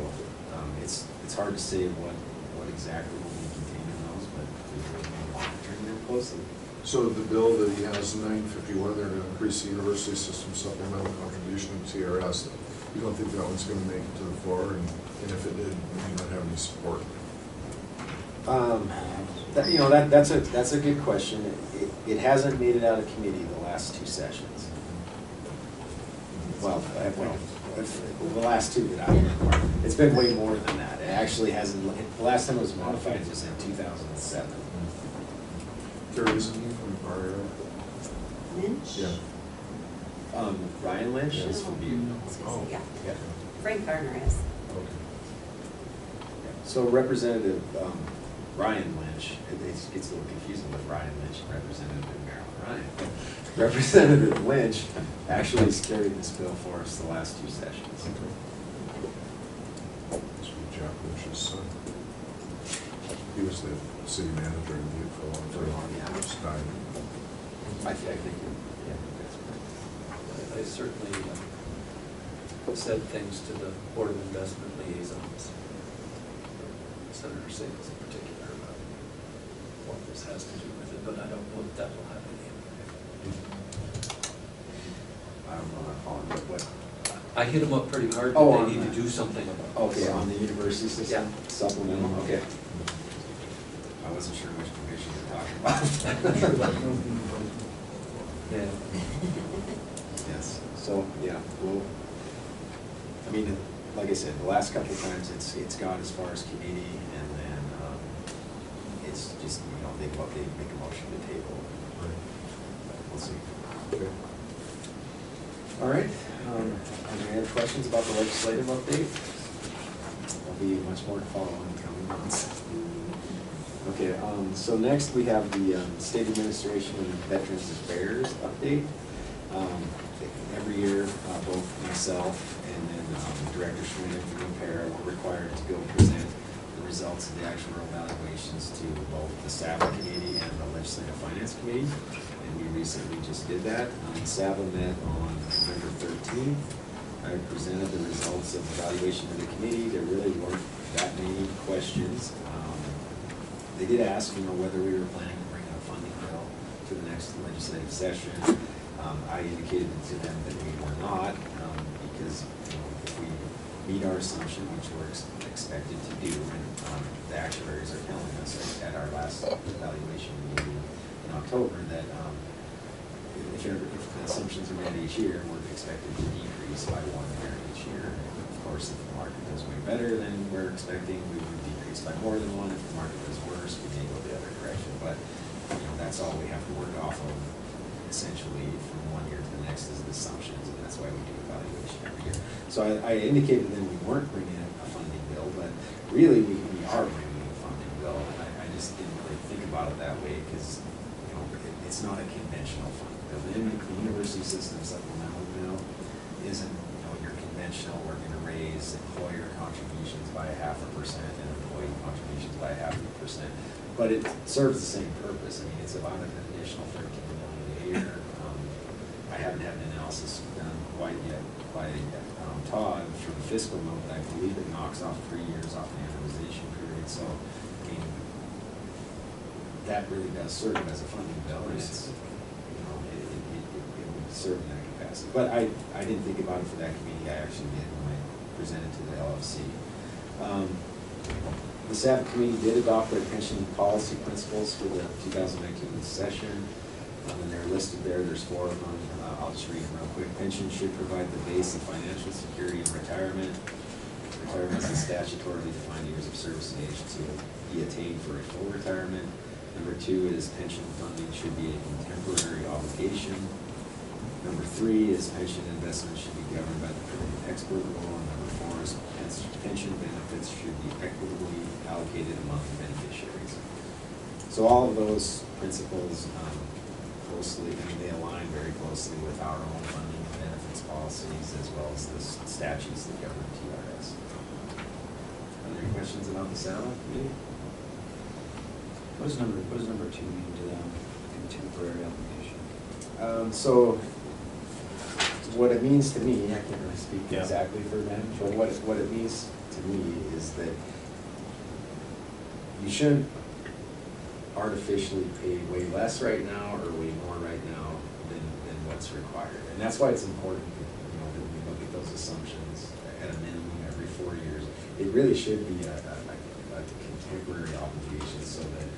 it's hard to say what exactly will be contained in those, but we will monitor. monitoring them closely. So the bill that he has, 951, they're gonna increase the university system supplemental contribution to TRS. You don't think that one's gonna make it to the floor, and if it did, you don't have any support? That's a good question. It hasn't made it out of committee the last two sessions. Well, the last two that I've been part of. It's been way more than that. It actually hasn't, the last time it was modified was in 2007. There isn't any from our area? Lynch? Yeah. Ryan Lynch is from Butte. Oh. Yeah, Yeah. Frank Garner is. Okay. So Representative Ryan Lynch, it gets a little confusing with Ryan Lynch and Representative Marilyn Ryan. But Representative Lynch actually has carried this bill for us the last two sessions. This was Jack Lynch's son. He was the city manager in Butte for a long time. Yeah. He just died. I think, yeah, that's right. I certainly said things to the Board of Investment liaisons, Senator Sales in particular, about what this has to do with it, but I don't know if that will have any impact. I don't know what. I hit them up pretty hard Oh, that on they need that. to do something about it. Okay, on the university system? Yeah. Supplemental, okay. I wasn't sure which commission you're talking about. Yeah. Yes, so, yeah, well, I mean, like I said, the last couple of times it's gone as far as committee, and then it's just, they make a motion to table. We'll see. Okay. All right, are there any other questions about the legislative update? There'll be much more to follow in the coming months. Okay, so next we have the State Administration and Veterans Affairs update. Every year, both myself and then Director Schmidt and Impera were required to go present the results of the actual evaluations to both the SAVA Committee and the Legislative Finance Committee. And we recently just did that. SAVA met on November 13th. I presented the results of the evaluation to the committee. There really weren't that many questions. They did ask, whether we were planning to bring a funding bill to the next legislative session. I indicated to them that we were not, because if we meet our assumption, which we're expected to do, and the actuaries are telling us at our last evaluation meeting in October that if the assumptions are met each year, we're expected to decrease by 1 year each year. And of course, if the market does way better than we're expecting, we would decrease by more than 1. If the market does worse, we may go the other direction. But that's all we have to work off of. Essentially, from 1 year to the next is the assumptions, and that's why we do evaluation every year. So I indicated then we weren't bringing a funding bill, but really we are bringing a funding bill. And I just didn't really think about it that way because it's not a conventional funding bill. The university system supplemental bill isn't your conventional. We're going to raise employer contributions by 0.5% and employee contributions by 0.5%. But it serves the same purpose. I mean, it's about an additional $13 million a year. I haven't had an analysis done quite yet by Todd for the fiscal note, but I believe it knocks off 3 years off the amortization period. So, I mean, that really does serve as a funding bill, and it's, it would serve in that capacity. But I didn't think about it for that committee. I actually did when I presented to the LFC. The SAP committee did adopt their pension policy principles for the 2019 session. And they're listed there. There's 4 of them. I'll just read them real quick. Pension should provide the base of financial security in retirement. Retirement is a statutorily defined years of service and age to be attained for a full retirement. Number 2 is pension funding should be a contemporary obligation. Number 3 is pension investment should be governed by the prudent expert rule. And number 4 is pension benefits should be equitably allocated among beneficiaries. So all of those principles closely, they align very closely with our own funding and benefits policies as well as the statutes that govern TRS. Are there any questions about the SALA committee? What does number 2 mean to them, contemporary application? So what it means to me, I can't really speak Yeah. exactly for them, but what it means to me is that you shouldn't artificially pay way less right now or way more right now than what's required. And that's why it's important, you know, that we look at those assumptions at a minimum every 4 years. It really should be a contemporary obligation so that,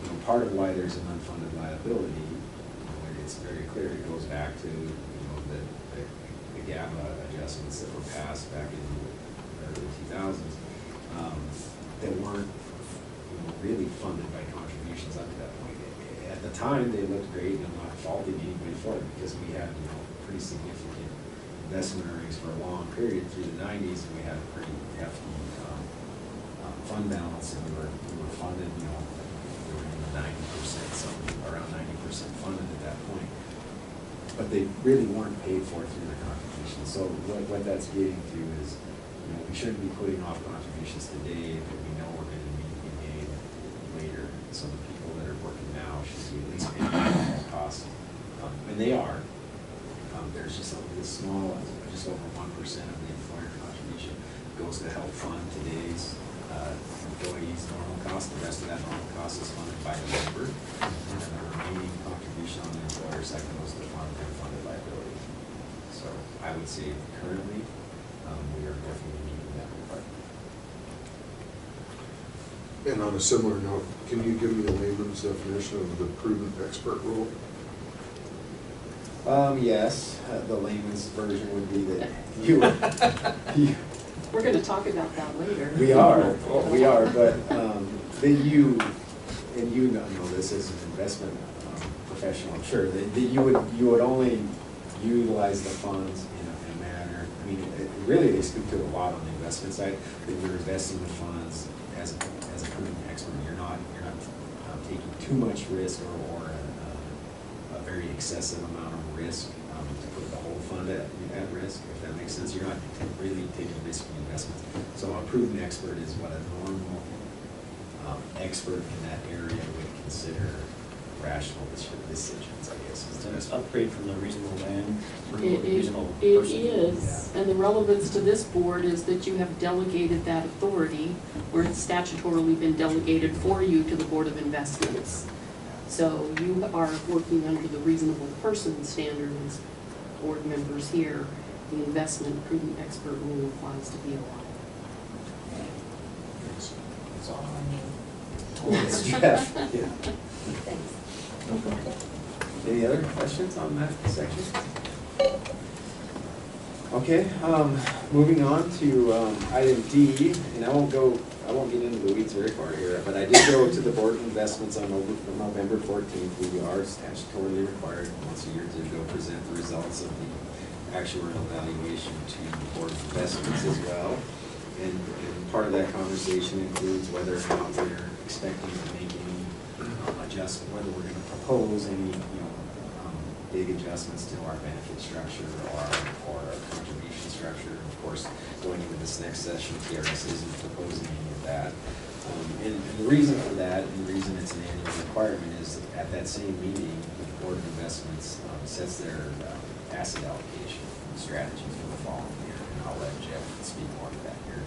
you know, part of why there's an unfunded liability, you know, it's very clear, it goes back to, you know, the GABA adjustments that were passed back in the early 2000s that weren't, you know, really funded by contributions up to that point. At the time, they looked great, and I'm not faulting anybody for it because we had, you know, pretty significant investment earnings for a long period through the 90s, and we had a pretty hefty fund balance, and we were funded, you know, we were in the 90%, something around 90% funded at that point. But they really weren't paid for through the contributions. So what that's getting to is, you know, we shouldn't be putting off contributions today that we know we're going to need to be made later. So the people that are working now should be at least paying the cost, and they are. There's just this small, just over 1% of the employer contribution goes to help fund today's employees' normal cost. The rest of that normal cost is funded by the member, and then the remaining contribution on the employer side goes to fund their funded liability. So I would say currently, we are definitely meeting that requirement. And on a similar note, can you give me a layman's definition of the prudent expert rule? Yes, the layman's version would be that you We're gonna talk about that later. we are, but that you, and you know this as an investment professional, I'm sure, that you would only utilize the funds in a manner, I mean, really they speak to a lot on the investment side, that you're investing the funds as a prudent expert. You're not taking too much risk or a very excessive amount of risk to put the whole fund at risk, if that makes sense. You're not really taking risky investments. So a prudent expert is what a normal expert in that area would consider rational decisions, I guess. It's an upgrade from the reasonable man, It reasonable person. is, and the relevance to this board is that you have delegated that authority, where it's statutorily been delegated for you to the Board of Investments. So you are working under the reasonable person standards, board members here. The investment prudent expert rule applies to be allowed. That's all I need. Yes, Jeff. Yeah. Thanks. Any other questions on that section? Okay, moving on to item D, and I won't get into the weeds very far here, but I did go to the Board of Investments on November 14th. We are statutorily required once a year to go present the results of the actuarial evaluation to the Board of Investments as well. And part of that conversation includes whether or not we're expecting to make any adjustment, whether we're going to propose any, big adjustments to our benefit structure or our contribution structure. Of course, going into this next session, TRS isn't proposing any of that. And the reason for that, and the reason it's an annual requirement, is at that same meeting, the Board of Investments sets their asset allocation strategy for the following year. And I'll let Jeff speak more to that here.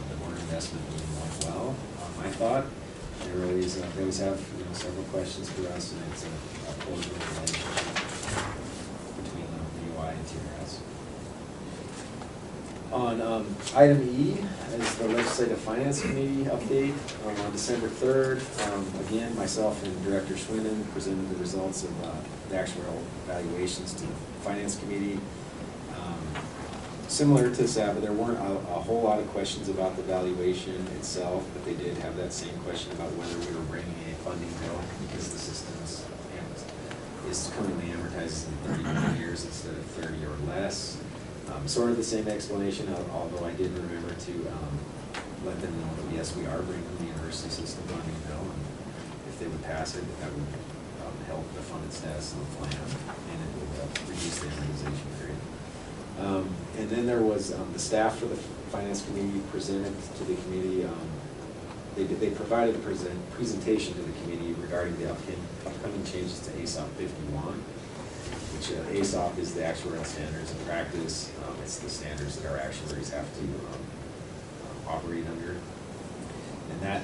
The Board of Investment meeting went well. I thought they always have several questions for us, and it's a cordial relationship between BOI and TRS. On item E is the Legislative Finance Committee update. On December 3rd, again, myself and Director Schwinden presented the results of the actuarial evaluations to the Finance Committee. Similar to SABA, there weren't a whole lot of questions about the valuation itself, but they did have that same question about whether we were bringing a funding bill because the system is currently amortized in 30 years instead of 30 or less. Sort of the same explanation, although I did remember to let them know that yes, we are bringing the university system funding bill, and if they would pass it, that would help the funded status of the plan, and it would reduce the amortization period. And then there was the staff for the Finance Committee presented to the committee. They provided a presentation to the committee regarding the upcoming changes to ASOP 51, which ASOP is the actuarial standards of practice. It's the standards that our actuaries have to operate under. And that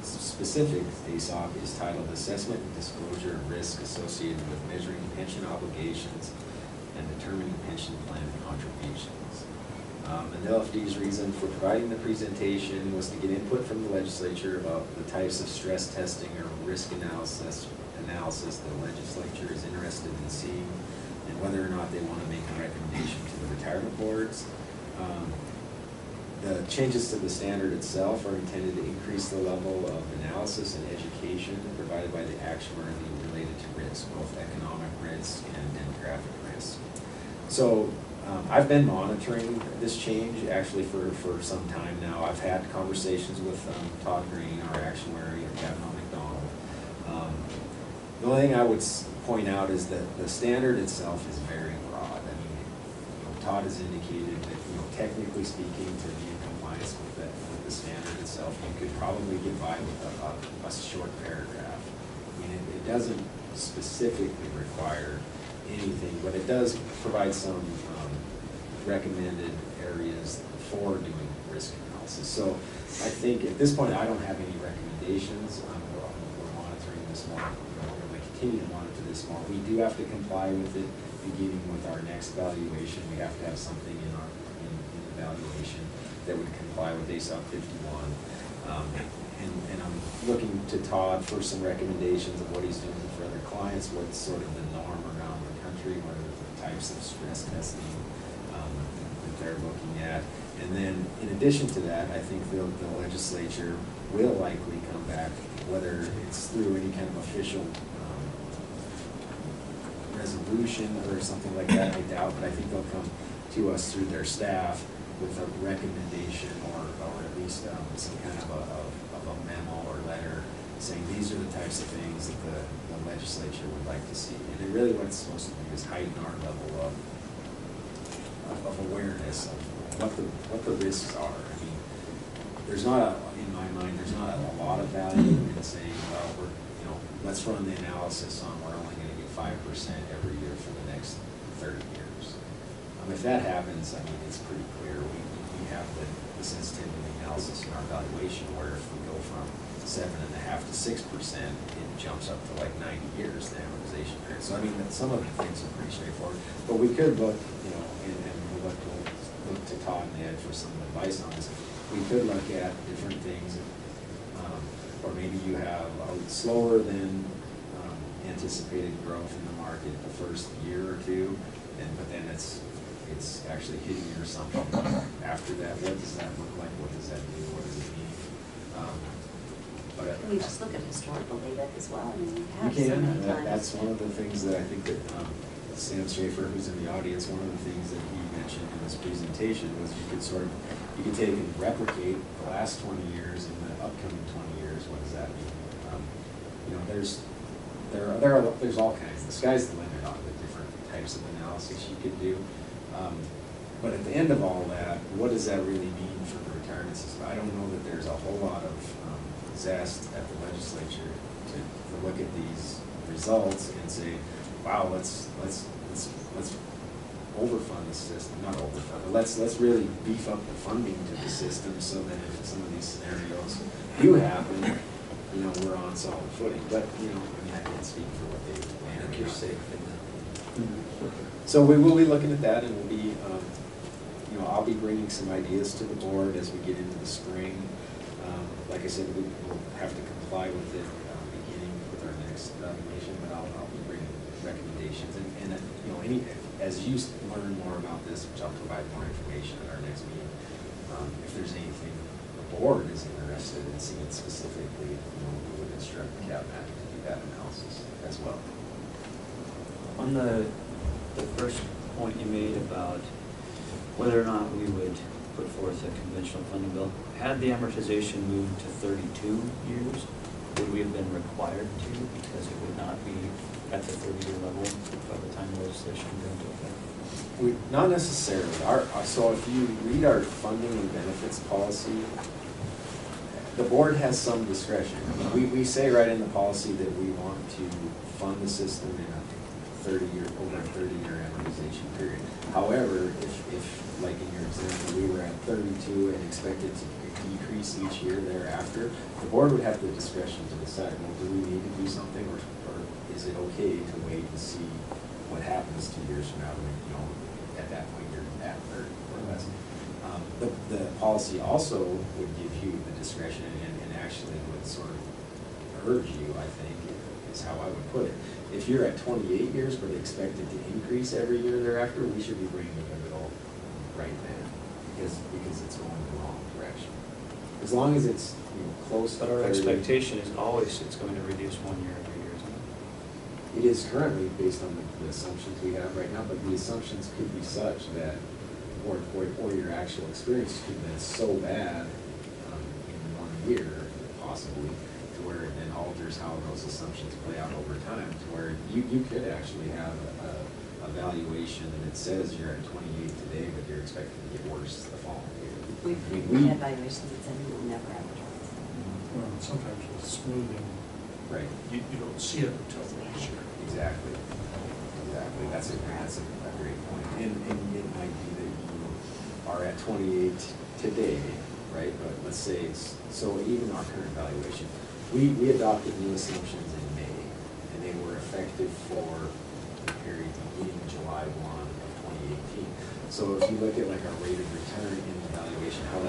specific ASOP is titled Assessment and Disclosure of Risk Associated with Measuring Pension Obligations and Determining Pension Plan Contributions. And the LFD's reason for providing the presentation was to get input from the legislature about the types of stress testing or risk analysis the legislature is interested in seeing, and whether or not they want to make a recommendation to the retirement boards. The changes to the standard itself are intended to increase the level of analysis and education provided by the actuary related to risk, both economic risk and demographic risk. So I've been monitoring this change actually for some time now. I've had conversations with Todd Green, our actuary, and Kavanaugh McDonald. The only thing I would point out is that the standard itself is very broad. I mean, Todd has indicated that, technically speaking, to be in compliance with the standard itself, you could probably get by with a short paragraph. I mean, it doesn't specifically require anything, but it does provide some recommended areas for doing risk analysis. So I think at this point, I don't have any recommendations. We're monitoring this more. We're going to continue to monitor this more. We do have to comply with it, beginning with our next valuation. We have to have something in our evaluation that would comply with ASOP 51. And I'm looking to Todd for some recommendations of what he's doing for other clients, what's sort of the norm around the country, what are the types of stress testing that they're looking at. And then in addition to that, I think the legislature will likely come back, whether it's through any kind of official resolution or something like that, I doubt, but I think they'll come to us through their staff with a recommendation or at least some kind of a memo or letter saying these are the types of things that the legislature would like to see. And it really what it's supposed to do is heighten our level of awareness of what the risks are. I mean, there's not in my mind, there's not a lot of value in saying, well, let's run the analysis on we're only going to get 5% every year for the next 30 years. If that happens, I mean, it's pretty clear. We have the sensitivity analysis in our evaluation where if we go from 7.5% to 6%, it jumps up to like 90 years, the amortization period. So I mean, some of the things are pretty straightforward. But we could look, and we'll look to Todd and Ed for some advice on this. We could look at different things, or maybe you have a slower than anticipated growth in the market the first year or two, but then it's actually hitting your assumption after that. What does that look like? What does that do? What does it mean? Can we just look at historical data as well? I mean, we You have so can. many times. That's one of the things that I think that Sam Schaefer, who's in the audience, one of the things that he mentioned in his presentation was you could take and replicate the last 20 years and the upcoming 20 years. What does that mean? There's all kinds. The sky's the limit on the different types of analysis you could do. But at the end of all that, what does that really mean for the retirement system? I don't know that there's a whole lot of zest at the legislature to look at these results and say, wow, let's overfund the system, not overfund, but let's really beef up the funding to the system so that if some of these scenarios do happen, we're on solid footing. But I can't speak for what they plan. I think you're safe in that. So we will be looking at that, and we'll be, I'll be bringing some ideas to the board as we get into the spring. Like I said, we will have to comply with it beginning with our next evaluation, but I'll be bringing recommendations. And as you learn more about this, which I'll provide more information at our next meeting, if there's anything the board is interested in seeing specifically, we would instruct the cabinet to do that analysis as well. On the first point you made about whether or not we would put forth a conventional funding bill, had the amortization moved to 32 years, would we have been required to, because it would not be at the 30-year level by the time the legislation goes into effect? Not necessarily. So if you read our funding and benefits policy, the board has some discretion. We say right in the policy that we want to fund the system in a over a 30-year amortization period. However, if like in your example, we were at 32 and expected to decrease each year thereafter, the board would have the discretion to decide, well, do we need to do something, or is it okay to wait and see what happens 2 years from now, when, you know, at that point you're at 30 or less. The policy also would give you the discretion and actually would sort of urge you, I think, is how I would put it. If you're at 28 years but expected to increase every year thereafter, we should be bringing the bill right then, because it's going the wrong direction. As long as it's, you know, close to But our 30. expectation is always it's going to reduce 1 year every year, isn't it? It is currently based on the assumptions we have right now, but the assumptions could be such that, or your actual experience could have been so bad in 1 year, possibly, to where it then alters how those assumptions play out over time, to where you could actually have a valuation that says you're at 28 today, but you're expected to get worse the following year. We had valuations that said we will never advertise. Well, sometimes with smoothing, Right. you don't see it until next year. Exactly. That's a great point. And it might be that you are at 28 today, right? But let's say so even our current valuation, we adopted new assumptions in May, and they were effective for the period beginning July 1 of 2018. So if you look at like our rate of return in the valuation, how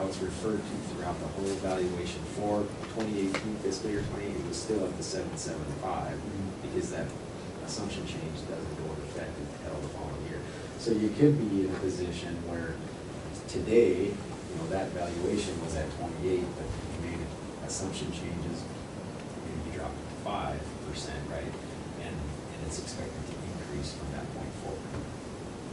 it's referred to throughout the whole valuation for 2018 fiscal year 28, it was still at the 775, because that assumption change doesn't go into effect until the following year. So you could be in a position where today, you know, that valuation was at 28, but you made assumption changes, maybe you dropped it to 5%, right? And it's expected to increase from that point forward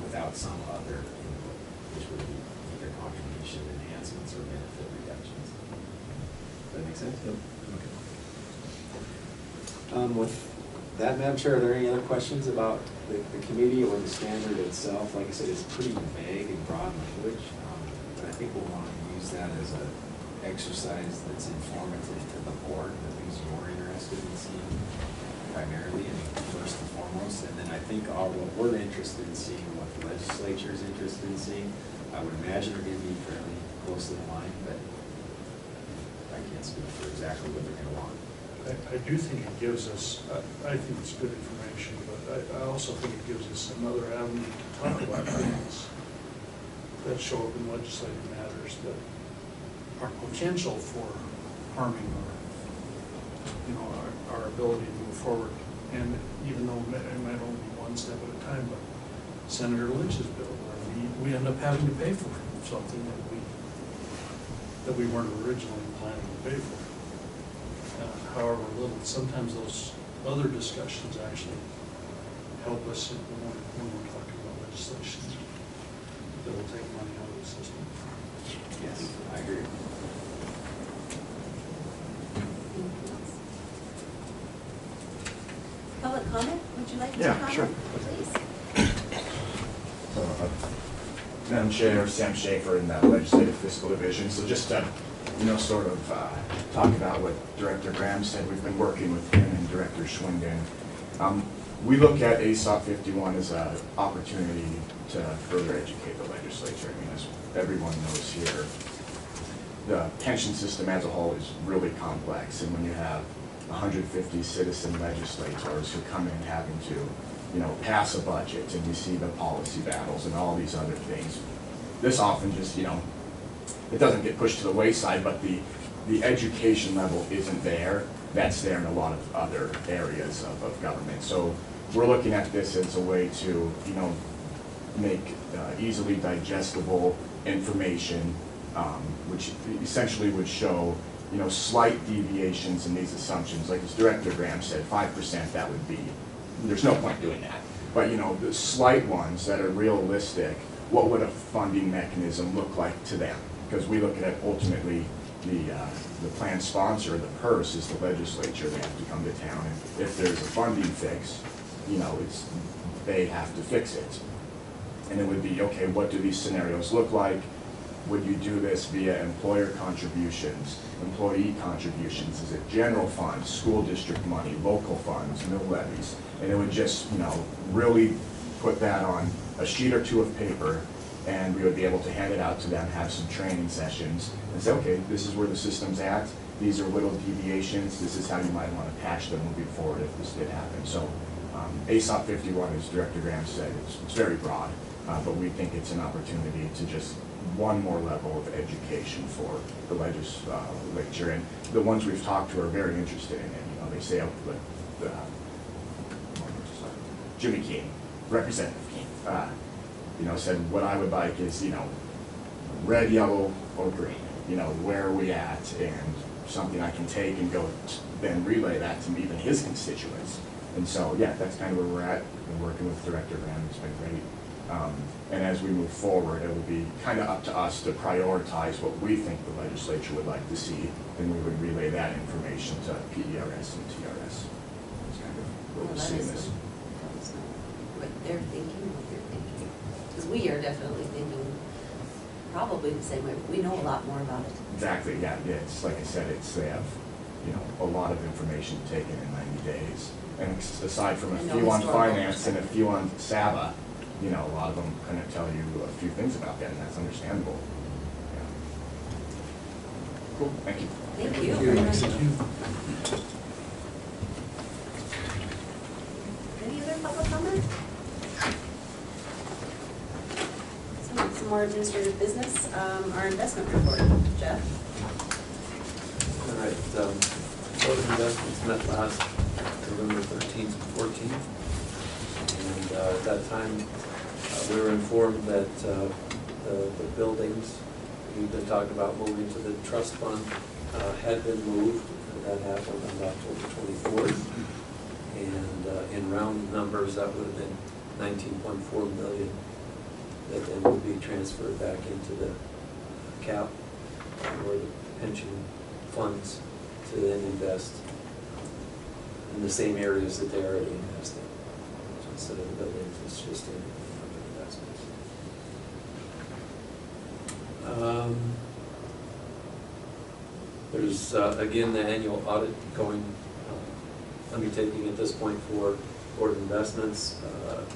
without some other input, which would be either contribution enhancements or benefit reductions. Does that make sense? Yep. Okay. With that, Madam Chair, are there any other questions about the committee or the standard itself? Like I said, it's pretty vague and broad language, but I think we'll want to use that as an exercise that's informative to the board, the things you're interested in seeing primarily and first and foremost. And then I think all what we're interested in seeing, what the legislature is interested in seeing, I would imagine are going to be fairly closely aligned, but I can't speak for exactly what they're going to want. I do think it gives us, I think it's good information, but I also think it gives us another avenue to talk about things that show up in legislative matters that are potential for harming our ability to move forward. And even though it might only be one step at a time, but Senator Lynch's bill, where we end up having to pay for something that we weren't originally planning to pay for. However little, sometimes those other discussions actually help us when we're talking about legislation that will take money out of the system. Yes, I agree. Public comment, would you like to Yeah, comment? sure. Please. Madam Chair, Sam Schaefer in the Legislative Fiscal Division. So just to, sort of talk about what Director Graham said, we've been working with him and Director Schwinden. We look at ASOP 51 as an opportunity to further educate the legislature. I mean, as everyone knows here, the pension system as a whole is really complex, and when you have 150 citizen legislators who come in having to pass a budget, and you see the policy battles and all these other things, this often just, it doesn't get pushed to the wayside, but the education level isn't there. That's there in a lot of other areas of government. So we're looking at this as a way to, make easily digestible information, which essentially would show, slight deviations in these assumptions. Like as Director Graham said, 5%, that would be, there's no point doing that. But, the slight ones that are realistic, what would a funding mechanism look like to them? Because we look at it ultimately, the plan sponsor, the purse, is the legislature. They have to come to town, and if there's a funding fix, they have to fix it. And it would be, okay, what do these scenarios look like? Would you do this via employer contributions, employee contributions? Is it general funds, school district money, local funds, mill levies? And it would just, really put that on a sheet or two of paper and we would be able to hand it out to them, have some training sessions, and say, okay, this is where the system's at, these are little deviations, this is how you might want to patch them moving forward if this did happen. So ASOP 51, as Director Graham said, it's very broad, but we think it's an opportunity to just one more level of education for the legislature, and the ones we've talked to are very interested in it. You know, they say, oh, Jimmy King, Representative King, you know, said what I would like is, you know, red, yellow, or green. You know, where are we at? And something I can take and go then relay that to even his constituents. And so, yeah, that's kind of where we're at. We're working with Director Graham. It's been great. And as we move forward, it will be kind of up to us to prioritize what we think the legislature would like to see, and we would relay that information to PERS and TRS. That's kind of where we're seeing this. What they're thinking, what you're thinking. Because we are definitely thinking probably the same way. We know a lot more about it. Exactly, yeah. It's like I said, they have, you know, a lot of information taken in 90 days. And aside from a few on finance and a few on SABA, you know, a lot of them kind of tell you a few things about that, and that's understandable. Yeah. Cool, thank you. Thank you. Any other public comment? Some more administrative business. Our investment report, Jeff. All right, Board of Investments met last November 13th and 14th. And at that time, we were informed that the buildings we've been talking about moving to the trust fund had been moved. That happened on October 24th. And in round numbers, that would have been $19.4 million that then would be transferred back into the cap or the pension funds to then invest in the same areas that they already invested. So instead of the buildings, it's just in investments. There's, again, the annual audit going, undertaking at this point for Board of Investments.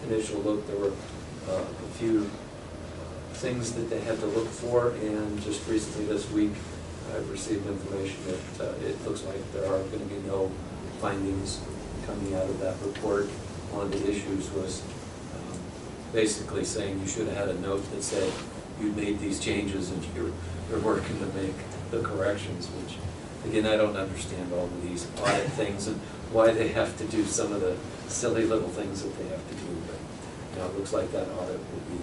Initial look, there were a few things that they had to look for, and just recently this week, I've received information that it looks like there are going to be no findings coming out of that report. One of the issues was basically saying you should have had a note that said you made these changes and you're working to make the corrections, which, again, I don't understand all of these audit things and why they have to do some of the silly little things that they have to do. But you know, it looks like that audit will be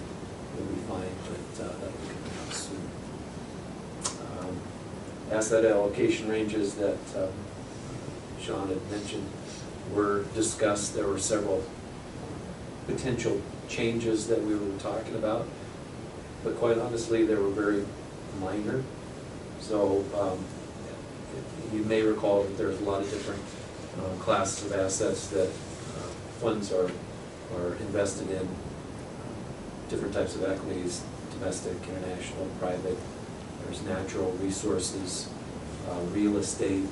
fine, but that will come out soon. Asset allocation ranges that Sean had mentioned were discussed. There were several potential changes that we were talking about, but quite honestly, they were very minor. So you may recall that there's a lot of different classes of assets that funds are invested in, different types of equities, domestic, international, private. There's natural resources, real estate,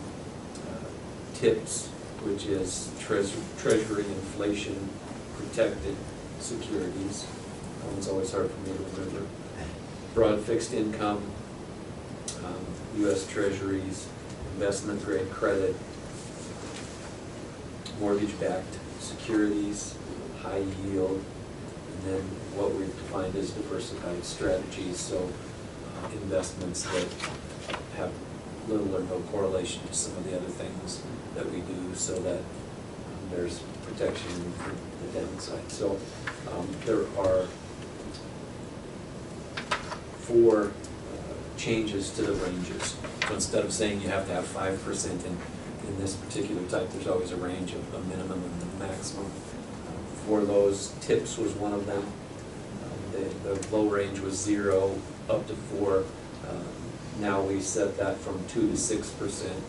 TIPS, which is Treasury inflation protected securities. That one's always hard for me to remember. Broad fixed income, U.S. Treasuries, investment grade credit, mortgage-backed securities, high yield, and then what we've defined as diversified strategies, so investments that have little or no correlation to some of the other things that we do, so that there's protection for the downside. So there are 4 changes to the ranges. So instead of saying you have to have 5% in this particular type, there's always a range of a minimum and a maximum. For those, TIPS was one of them. The low range was 0 up to 4. Now we set that from 2 to 6%.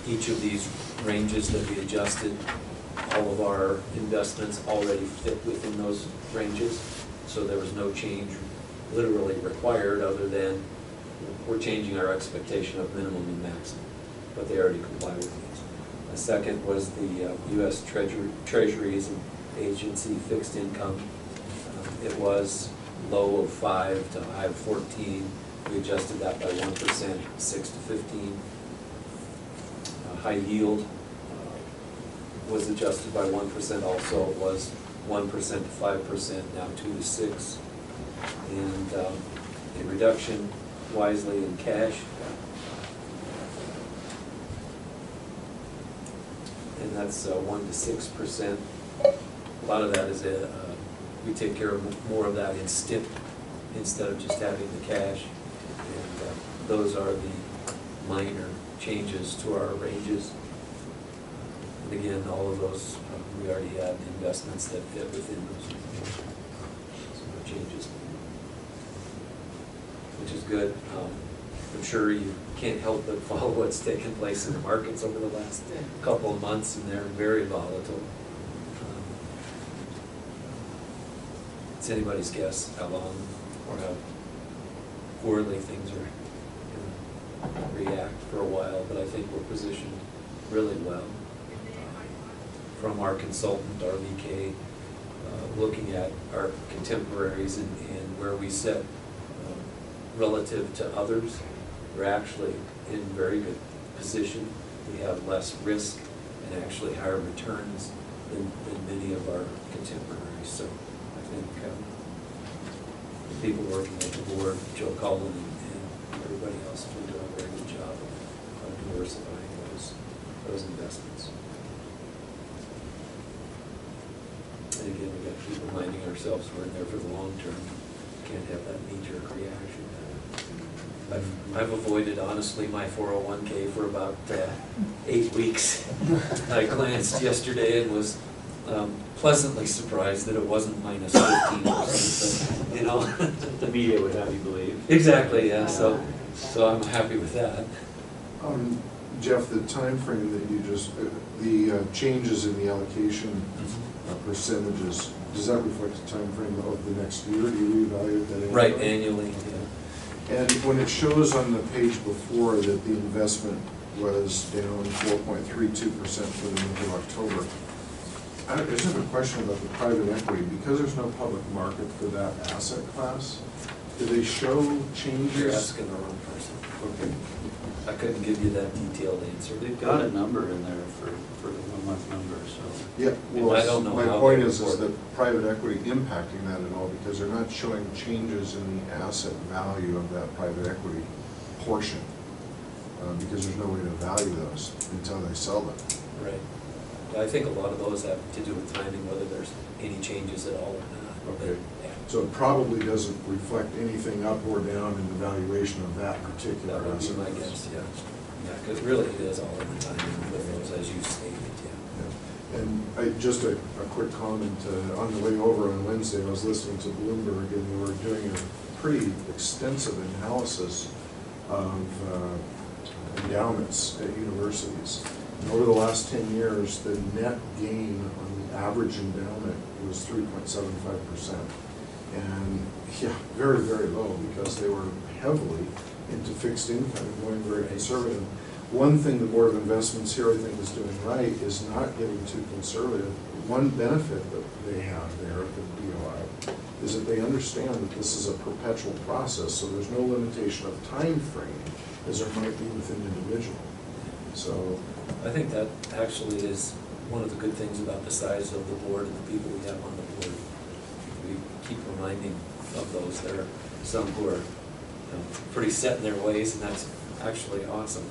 Each of these ranges that we adjusted, all of our investments already fit within those ranges. So there was no change literally required, other than we're changing our expectation of minimum and maximum, but they already comply with these. The second was the U.S. Treasuries and agency fixed income. It was low of 5 to high of 14. We adjusted that by 1%, 6 to 15. High yield was adjusted by 1% also. It was 1% to 5%, now 2 to 6. And a reduction wisely in cash. And that's 1 to 6%. A lot of that is we take care of more of that in STIP instead of just having the cash. And those are the minor changes to our ranges. And again, all of those, we already have investments that fit within those ranges. So no changes, which is good. I'm sure you can't help but follow what's taken place in the markets over the last couple of months, and they're very volatile. It's anybody's guess how long or how poorly things are going to react for a while, but I think we're positioned really well. From our consultant, our VK, looking at our contemporaries and where we sit relative to others, we're actually in very good position. We have less risk and actually higher returns than many of our contemporaries. So I think the people working at the board, Joe Cullen and everybody else, have been doing a very good job of diversifying those investments. And again, we got to keep reminding ourselves we're in there for the long term. Can't have that knee-jerk reaction. I've avoided, honestly, my 401k for about 8 weeks. I glanced yesterday and was pleasantly surprised that it wasn't minus 15%, but, you know. The media would have you believe. Exactly, yeah, so I'm happy with that. Jeff, the time frame that you just, the changes in the allocation percentages, does that reflect the time frame of the next year? Do you reevaluate that annually? Right, annually, yeah. And when it shows on the page before that the investment was down 4.32% for the month of October, I just have a question about the private equity. Because there's no public market for that asset class, do they show changes? You're asking the wrong person. Okay. I couldn't give you that detailed answer. They've got a number in there for the 1 month number, so. Yeah, well, I don't know my how point they is report that it. private equity impacting that at all, because they're not showing changes in the asset value of that private equity portion, because there's no way to value those until they sell them. Right. I think a lot of those have to do with timing, whether there's any changes at all or not. Okay. Yeah. So it probably doesn't reflect anything up or down in the valuation of that particular That would be asset. my guess, yeah. Yeah, because really it is all in the timing with those, as you stated, yeah. Yeah. And just a quick comment, on the way over on Wednesday, I was listening to Bloomberg, and they were doing a pretty extensive analysis of endowments at universities. And over the last 10 years, the net gain on the average endowment was 3.75%. And yeah, very, very low, because they were heavily into fixed income and going very conservative. One thing the Board of Investments here, I think, is doing right is not getting too conservative. One benefit that they have there at the BOI is that they understand that this is a perpetual process, so there's no limitation of time frame as there might be with an individual. So I think that actually is one of the good things about the size of the board and the people we have on the board. We keep reminding of those. There are some who are pretty set in their ways, and that's actually awesome,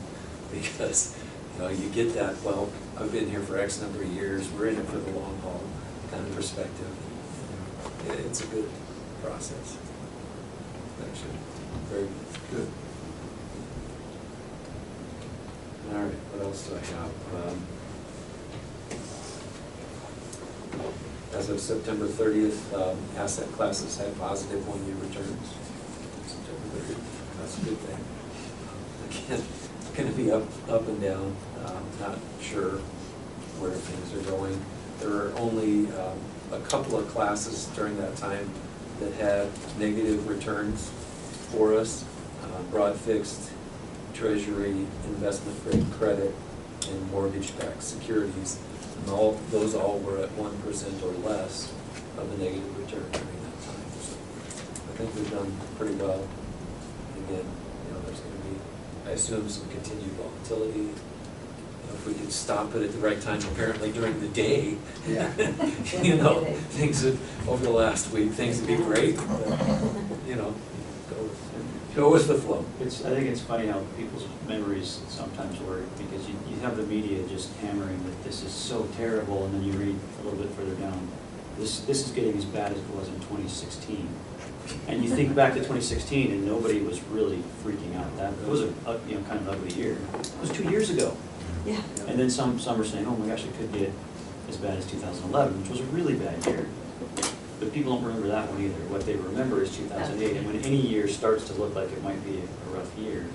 because you get that, well, I've been here for X number of years, we're in it for the long haul kind of perspective. It's a good process. Actually, very good. All right, what else do I have? As of September 30th, asset classes had positive 1-year returns. September 30th, that's a good thing. Again, it's going to be up and down. Not sure where things are going. There are only a couple of classes during that time that had negative returns for us. Broad fixed, treasury, investment grade credit, and mortgage-backed securities. And those all were at 1% or less of a negative return during that time. So think we've done pretty well. Again, there's gonna be, I assume, some continued volatility. If we could stop it at the right time, apparently during the day, Yeah. things would, over the last week, things would be great, but, go with the flow. I think it's funny how people's memories sometimes work, because you have the media just hammering that this is so terrible, and then you read a little bit further down, this is getting as bad as it was in 2016. And you think back to 2016, and nobody was really freaking out. That it was a kind of ugly year. It was 2 years ago. Yeah. And then some are saying, oh my gosh, it could get as bad as 2011, which was a really bad year. But people don't remember that one either. What they remember is 2008. And when any year starts to look like it might be a rough year,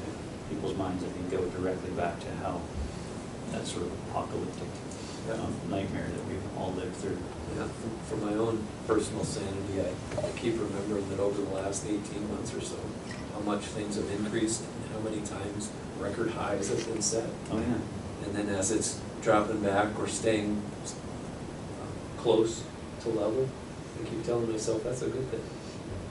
people's minds, I think, go directly back to how that sort of apocalyptic nightmare that we've all lived through. Yeah, for my own personal sanity, I keep remembering that over the last 18 months or so, how much things have increased and how many times record highs have been set. Oh, yeah. And then as it's dropping back or staying close to level, I keep telling myself that's a good thing.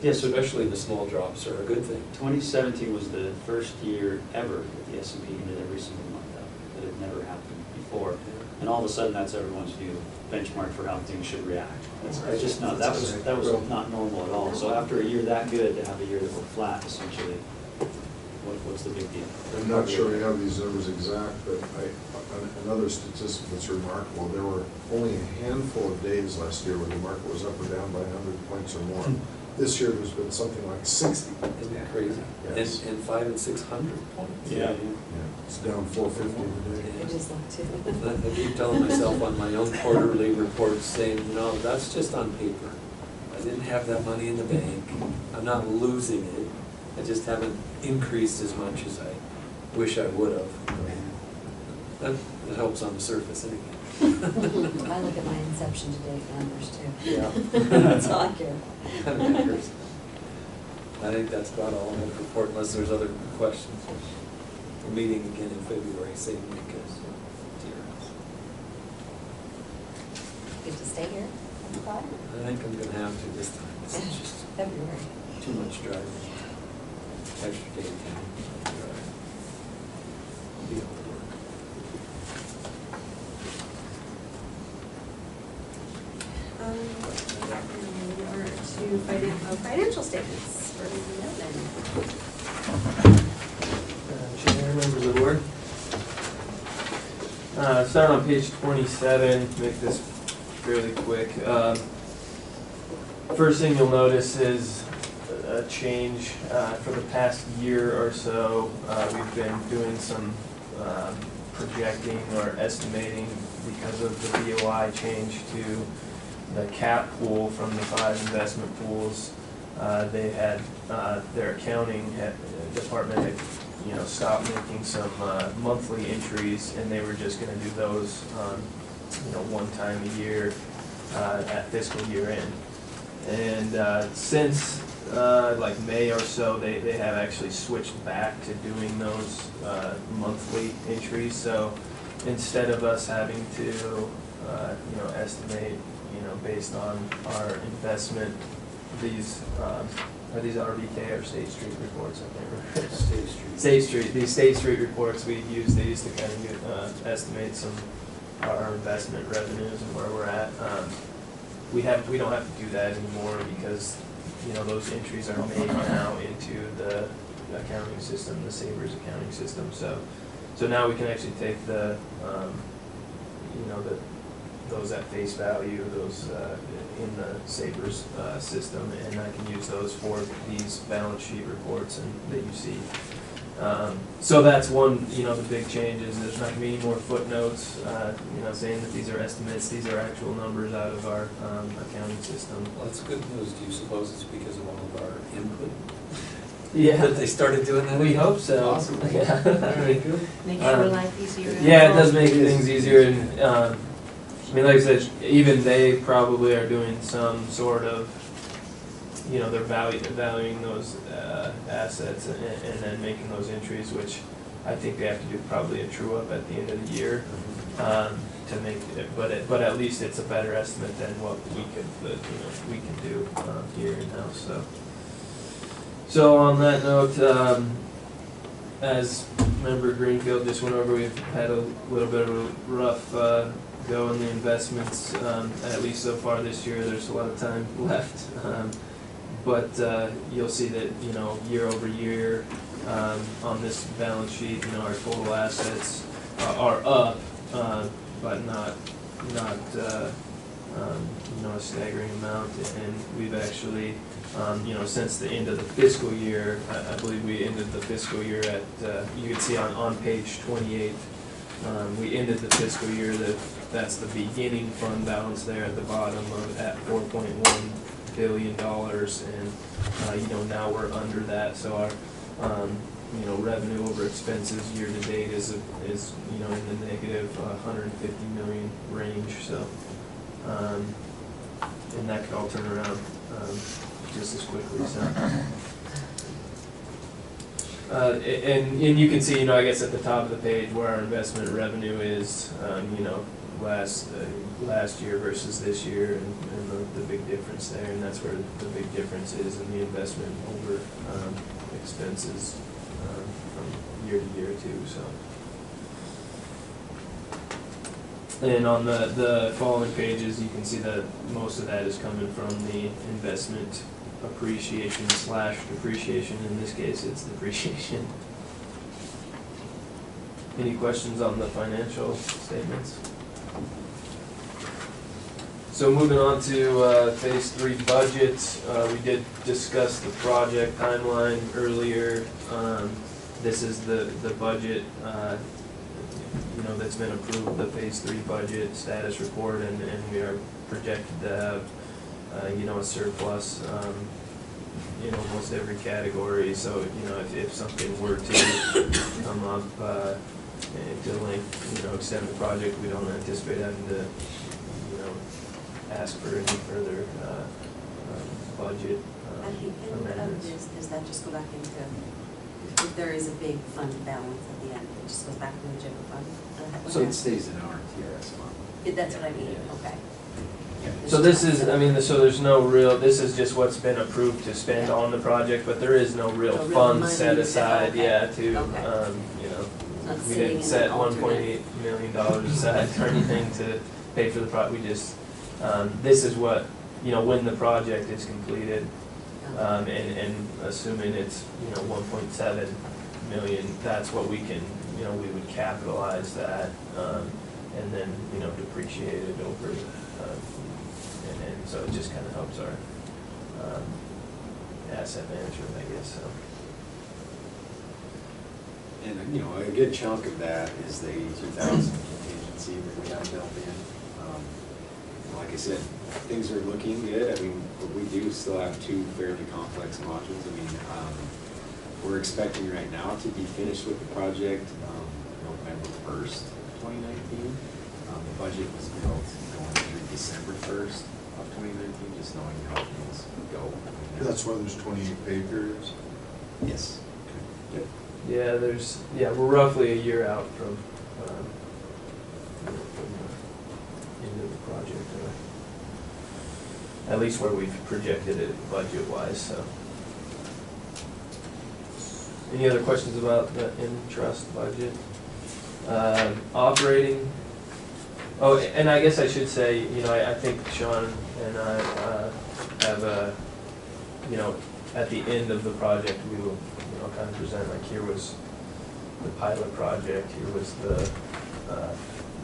Yes, so Especially the small drops are a good thing. 2017 was the first year ever that the S&P ended every single month up. That had never happened before. And all of a sudden, that's everyone's new benchmark for how things should react. That's just not, that was not normal at all. So after a year that good, to have a year that went flat, essentially, what's the big deal? I'm not sure we have these numbers exact, but another statistic that's remarkable, there were only a handful of days last year where the market was up or down by 100 points or more. This year there's been something like 60. Isn't that crazy? Yes. And 500 and 600 points. Yeah. It's down 450 today. I just looked too. I keep telling myself on my own quarterly reports saying, that's just on paper. I didn't have that money in the bank. I'm not losing it. I just haven't increased as much as I wish I would have. That helps on the surface anyway. I look at my inception to date numbers too. Yeah. That's all I care. That matters. I think that's about all I have to report unless there's other questions. We're meeting again in February, same week as TRS. Get to stay here? I think I'm gonna have to this time. It's just February. too much driving. Extra day of time. I'll be able to work. We are to financial statements for Milton. Chair, members of the board. Start on page 27, make this fairly quick. First thing you'll notice is a change for the past year or so. We've been doing some projecting or estimating because of the BOI change to the cap pool from the 5 investment pools. They had their accounting department had, stopped making some monthly entries, and they were just going to do those, one time a year at fiscal year end. And since like May or so, they have actually switched back to doing those monthly entries. So instead of us having to, estimate, based on our investment, these are these RBK or State Street reports? I can't remember. State Street. State Street. These State Street reports we use these to kind of estimate some our investment revenues and where we're at. We don't have to do that anymore because those entries are made now into the accounting system, the Sabres accounting system. So now we can actually take the those at face value, those in the Sabres system, and I can use those for these balance sheet reports that you see. So that's one, the big change is there's not going to be any more footnotes, saying that these are estimates. These are actual numbers out of our accounting system. Well, that's good news. Do you suppose it's because of all of our input? Yeah. That they started doing that? We hope so. Awesome. Yeah. Very good. Makes your life easier. Yeah, it does make things easier, and like I said, even they probably are doing some sort of, they're valuing those assets and then making those entries, which I think they have to do probably a true up at the end of the year to make it. But at least it's a better estimate than what we can do here in house. So So on that note, as Member Greenfield just went over, we've had a little bit of a rough go in the investments, at least so far this year. There's a lot of time left. But you'll see that, you know, year over year, on this balance sheet, you know, our total assets are up, but not you know, a staggering amount. And we've actually, you know, since the end of the fiscal year, I believe we ended the fiscal year at, you can see on page 28, we ended the fiscal year, that's the beginning fund balance there at the bottom of at $4.1 billion, and you know, now we're under that, so our you know, revenue over expenses year to date is you know, in the negative 150 million range, so and that could all turn around just as quickly, so. And you can see, you know, I guess at the top of the page where our investment revenue is, you know, last year versus this year, and the big difference there, and that's where the big difference is in the investment over expenses from year to year too, so. And on the following pages, you can see that most of that is coming from the investment appreciation / depreciation. In this case, it's depreciation. Any questions on the financial statements? So moving on to phase 3 budget, we did discuss the project timeline earlier. This is the budget, you know, that's been approved, the phase 3 budget status report, and we are projected to have, you know, a surplus in almost every category. So, you know, if something were to come up to you know, extend the project, we don't anticipate having to, you know, ask for any further budget At the end of amendments. this, does that just go back into, if there is a big fund balance at the end, it just goes back into the general fund? So it stays in our TRS fund. That's what I mean, okay. So this is, I mean, so there's no real, this is just what's been approved to spend on the project, but there is no real No real fund money set aside, okay. yeah, to, Okay. you know, Not we sitting didn't in set an alternate. $1.8 million aside or anything to pay for the project. We just, this is what, you know, when the project is completed, and assuming it's, you know, 1.7 million, that's what we can, you know, we would capitalize that, and then, you know, depreciate it over, and so it just kind of helps our asset management, I guess, so. And, you know, a good chunk of that is the 2,000 contingency that we have built in. Like I said, things are looking good. I mean, but we do still have 2 fairly complex modules. I mean, we're expecting right now to be finished with the project November 1st, 2019. The budget was built going through December 1st of 2019, just knowing how things go. That's why there's 28 pay periods? Yes. Okay. Yep. Yeah, we're roughly a year out from the end of the project, at least where we've projected it budget-wise, so. Any other questions about the in-trust budget? Operating, oh, and I guess I should say, you know, I think Sean and I have a, you know, at the end of the project, we will, you know, kind of present, like, here was the pilot project, here was the,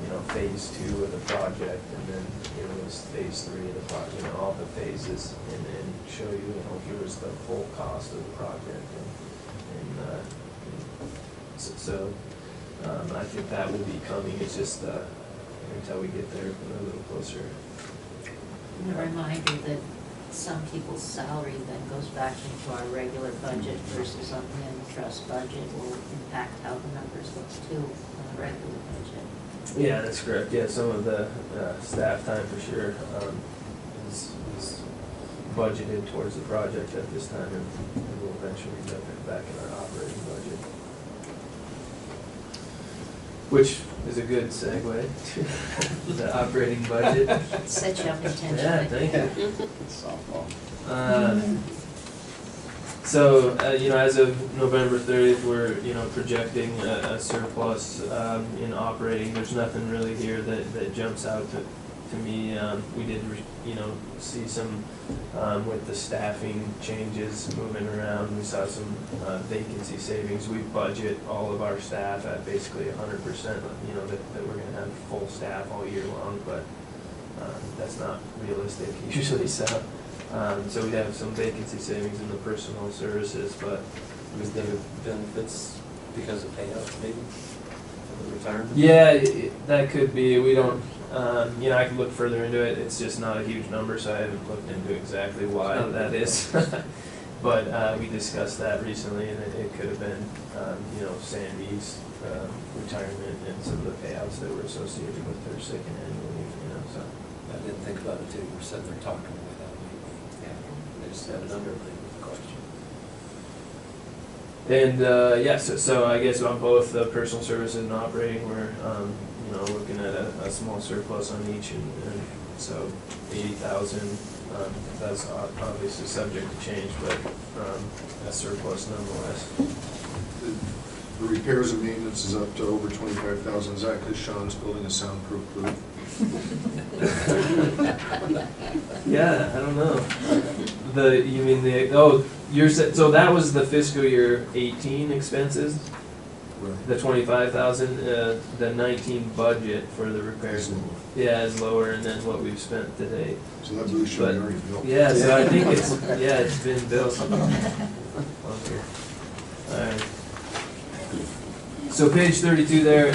you know, phase 2 of the project, and then here was phase 3 of the project, you know, all the phases, and show you, you know, here was the full cost of the project, and so I think that will be coming. It's just until we get there a little closer. And a reminder that some people's salary then goes back into our regular budget versus on the trust budget will impact how the numbers look too on the regular budget. Yeah, that's correct. Yeah, some of the staff time for sure is budgeted towards the project at this time, and we'll eventually dump it back in our operating budget. Which is a good segue to the operating budget. Set you up intentionally. Yeah, thank you. Softball. So, as of November 30th, we're, projecting a surplus in operating. There's nothing really here that jumps out to me. We did, see some, with the staffing changes moving around, we saw some vacancy savings. We budget all of our staff at basically 100%, that we're gonna have full staff all year long, but that's not realistic usually, so. So we have some vacancy savings in the personal services, but Was the benefits because of payout, maybe? Of the retirement? yeah, that could be. We don't, I can look further into it. It's just not a huge number, so I haven't looked into exactly why that is. But we discussed that recently, and it could have been, Sandy's retirement and some of the payouts that were associated with her sick and annual leave, so. I didn't think about it till you were sitting there talking without me. I just had an underlying question. And, so I guess on both the personal services and operating, we're, looking at a small surplus on each, and so 80,000, that's obviously subject to change, but, a surplus nonetheless. The repairs and maintenance is up to over 25,000. Is that because Sean's building a soundproof booth? Yeah, I don't know. So that was the fiscal year 18 expenses? Right. The 25,000, the 19 budget for the repairs. Is lower, and then what we've spent to date. So that booth should be already built. Yeah, so I think it's been built. Okay. Alright. So page 32 there,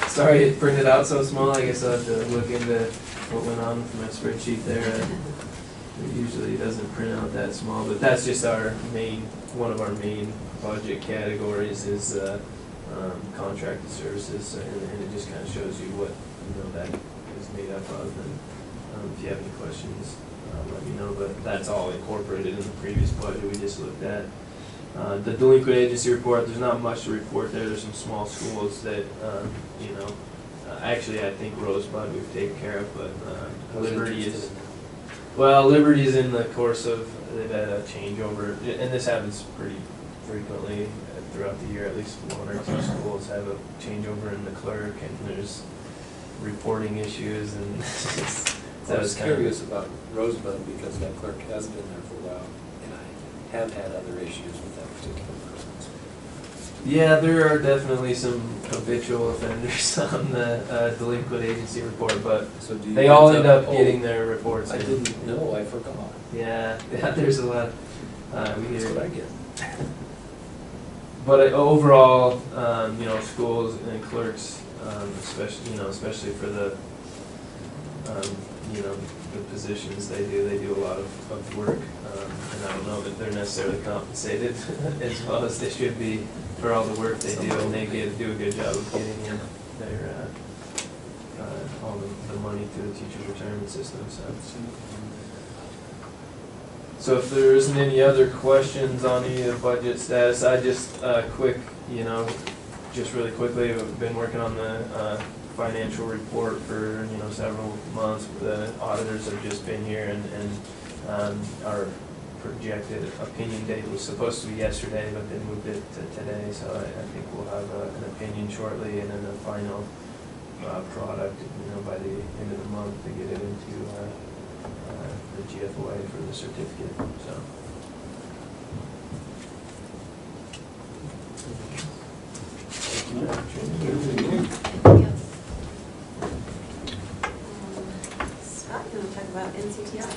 sorry it printed out so small, I guess I'll have to look into what went on with my spreadsheet there. It usually doesn't print out that small, but that's just one of our main budget categories is contracted services, and it just kind of shows you what, that is made up of, and if you have any questions, let me know, but that's all incorporated in the previous budget we just looked at. The delinquent agency report, there's not much to report there. There's some small schools that, actually I think Rosebud we've taken care of, but Liberty is, Liberty is in the course of, they've had a changeover, and this happens pretty frequently throughout the year. At least one or two schools have a changeover in the clerk, and there's reporting issues, and I was curious about Rosebud because that clerk has been there for a while, and I have had other issues with that particular person. Yeah, there are definitely some habitual offenders on the delinquent agency report, but So do you they all end up- up getting their reports I in. didn't know, I forgot. Yeah, there's a lot. We That's hear. what I get. But overall, schools and clerks, especially for the, the positions they do a lot of work. And I don't know that they're necessarily compensated as well as they should be for all the work they do, and they do a good job of getting in their, all the money through the teacher's retirement system, so. So if there isn't any other questions on any of the budget status, I just, just really quickly, I've been working on the financial report for, several months. The auditors have just been here, and our projected opinion date was supposed to be yesterday, but they moved it to today, so I think we'll have an opinion shortly, and then the final product, by the end of the month to get it into the GFOA for the certificate, so. Scott, you want to talk about NCTR?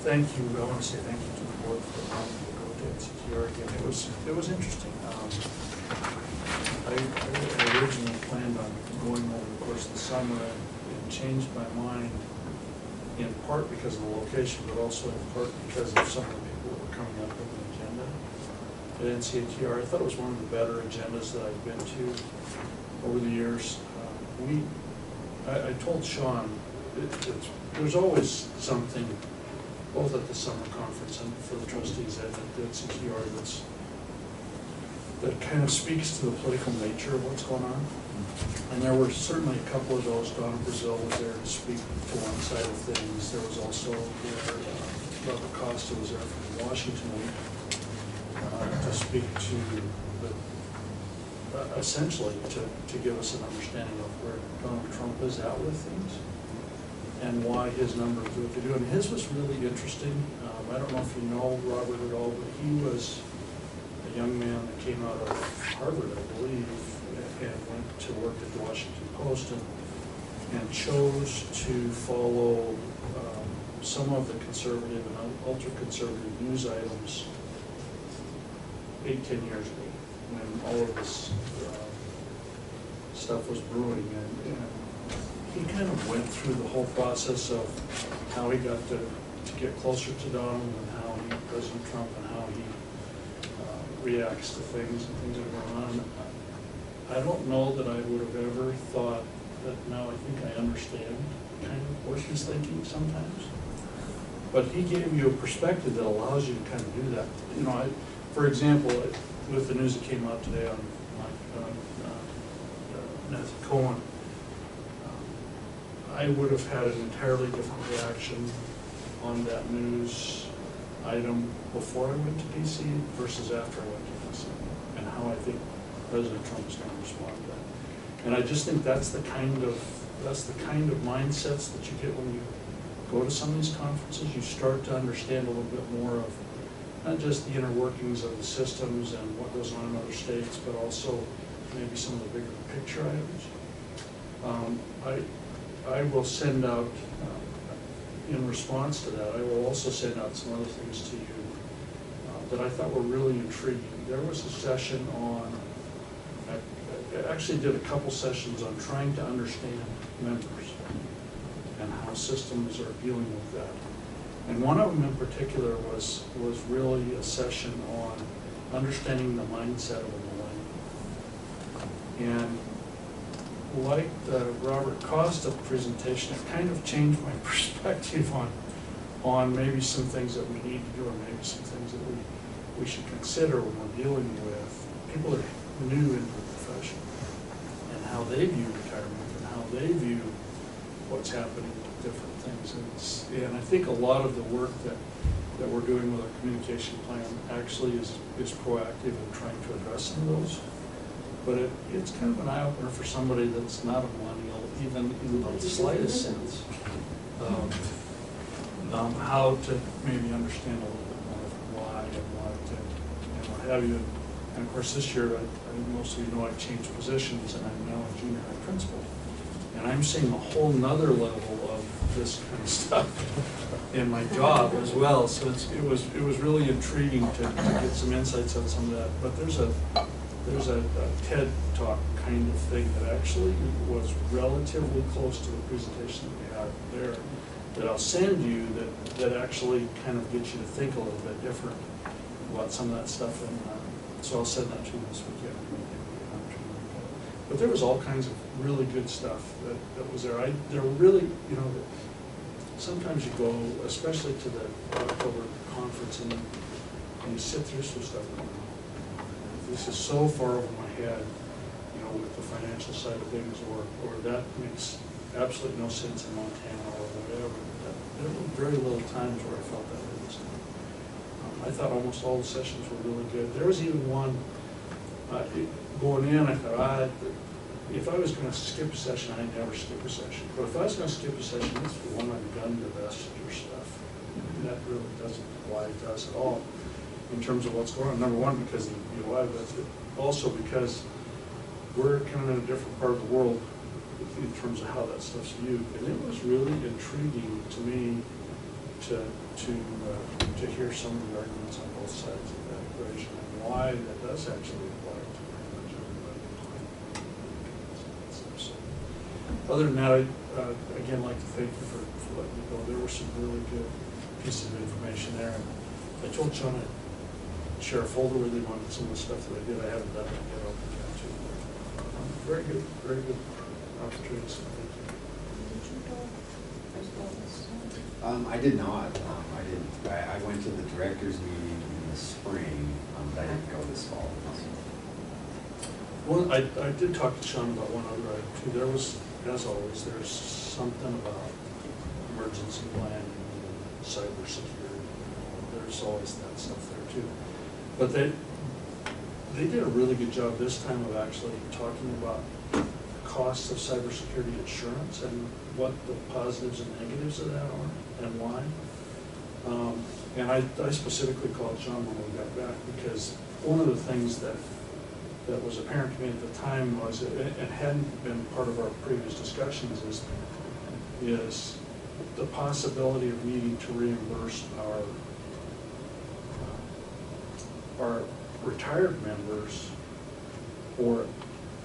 Thank you, I want to say thank you to the board for allowing me to go to NCTR again. It was interesting. I originally planned on going over the course of the summer, and changed my mind in part because of the location, but also in part because of some of the people that were coming up with the agenda at NCTR. I thought it was one of the better agendas that I've been to over the years. I told Sean, there's always something, both at the summer conference and for the trustees at NCTR, that kind of speaks to the political nature of what's going on. And there were certainly a couple of those. Donna Brazil was there to speak to one side of things. There was also Robert Costa was there from Washington Week. speak to essentially to give us an understanding of where Donald Trump is at with things and why his numbers do what they do. And his was really interesting. I don't know if you know Robert at all, but he was a young man that came out of Harvard, I believe, and went to work at the Washington Post and chose to follow some of the conservative and ultra-conservative news items 8-10 years ago, when all of this stuff was brewing. And he kind of went through the whole process of how he got to get closer to Donald and how President Trump and how he reacts to things and things that are going on. I don't know that I would have ever thought that now I think I understand kind of what he's thinking sometimes. But he gave you a perspective that allows you to kind of do that. You know, for example, with the news that came out today on Nancy Cohen, I would have had an entirely different reaction on that news item before I went to DC versus after I went to DC, and how I think President Trump is going to respond to that. And I just think that's the kind of mindsets that you get when you go to some of these conferences. You start to understand a little bit more of not just the inner workings of the systems and what goes on in other states, but also maybe some of the bigger picture items. I will send out, in response to that, I will also send out some other things to you that I thought were really intriguing. There was a session on, I actually did a couple sessions on trying to understand members and how systems are dealing with that. And one of them in particular was really a session on understanding the mindset of a millennial. And like the Robert Costa presentation, it kind of changed my perspective on maybe some things that we need to do, or maybe some things that we should consider when we're dealing with people that are new into the profession, and how they view retirement and how they view what's happening with different things. And I think a lot of the work that we're doing with our communication plan actually is proactive in trying to address some of those. But it's kind of an eye-opener for somebody that's not a millennial, even in the slightest sense, how to maybe understand a little bit more of why and what have you. And of course, this year, I think most of you know I've changed positions, and I'm now a junior high principal. And I'm seeing a whole nother level of this kind of stuff in my job as well. So it was really intriguing to get some insights on some of that. But there's a TED Talk kind of thing that actually was relatively close to the presentation that we had there, that I'll send you, that actually kind of gets you to think a little bit different about some of that stuff. And so I'll send that to you this weekend. But there was all kinds of really good stuff that was there. There were really, you know, sometimes you go, especially to the October conference, and you sit through some stuff. This is so far over my head, you know, with the financial side of things, or that makes absolutely no sense in Montana or whatever. There were very little times where I felt that way this time. I thought almost all the sessions were really good. There was even one, going in, I thought, if I was going to skip a session, I never skip a session. But if I was going to skip a session, it's the one on gun divestiture stuff. That really doesn't apply to us at all in terms of what's going on. Number one, because of the DOI, but also because we're kind of in a different part of the world in terms of how that stuff's viewed. And it was really intriguing to me to hear some of the arguments on both sides of that equation and why that does actually apply to pretty much everybody. So, other than that, I'd again like to thank you for letting me go. There were some really good pieces of information there. And I told Sean I'd share a folder with him on some of the stuff that I did. I haven't done that yet. I'll do that too. Very good opportunity. So thank you. I did not. I went to the directors meeting in the spring, but I didn't go this fall. Well, I did talk to Sean about one other item too. There was, as always, there's something about emergency planning and cybersecurity. There's always that stuff there too. But they did a really good job this time of actually talking about costs of cybersecurity insurance and what the positives and negatives of that are and why. And I specifically called John when we got back because one of the things that was apparent to me at the time was, it hadn't been part of our previous discussions, is the possibility of needing to reimburse our retired members or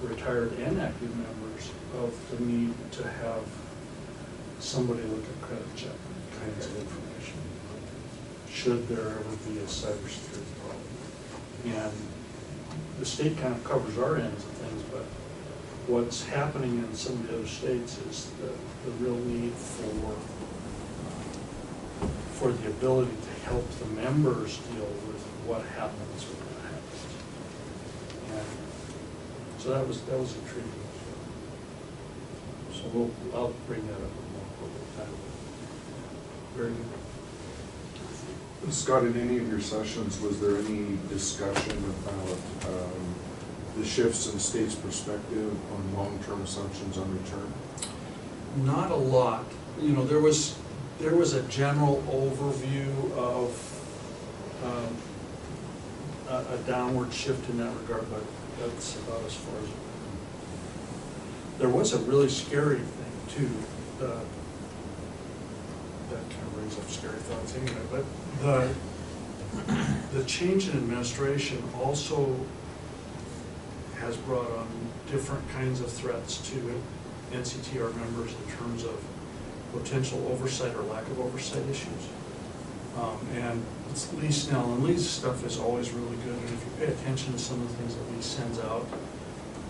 retired and active members of the need to have somebody look at credit check kinds of information, should there ever be a cybersecurity problem. And the state kind of covers our ends of things, but what's happening in some of the other states is the real need for the ability to help the members deal with what happens when that happens. And so that was intriguing. So I'll bring that up at more appropriate time. Very good. Scott, in any of your sessions, was there any discussion about the shifts in state's perspective on long-term assumptions on return? Not a lot. You know, there was a general overview of a downward shift in that regard, but that's about as far as it went. There was a really scary thing too. That kind of brings up scary thoughts anyway. But the change in administration also has brought on different kinds of threats to NCTR members in terms of potential oversight or lack of oversight issues. And it's Lee's stuff is always really good, and if you pay attention to some of the things that Lee sends out,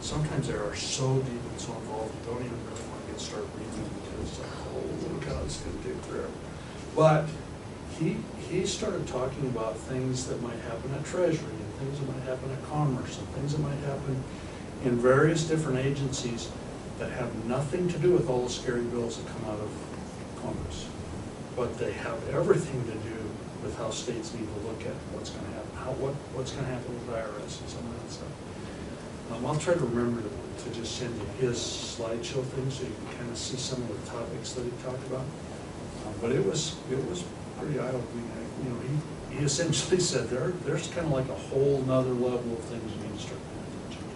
sometimes they are so deep and so involved, you don't even really want to get started reading them because it's like, oh God, it's going to take forever. But he started talking about things that might happen at Treasury, and things that might happen at Commerce, and things that might happen in various different agencies that have nothing to do with all the scary bills that come out of Congress. But they have everything to do with how states need to look at what's going to happen, what's going to happen with IRS and some of that stuff. I'll try to remember to just send you his slideshow thing so you can kind of see some of the topics that he talked about. But it was pretty eye-opening. You know, he essentially said there's kind of like a whole nother level of things you need to start paying attention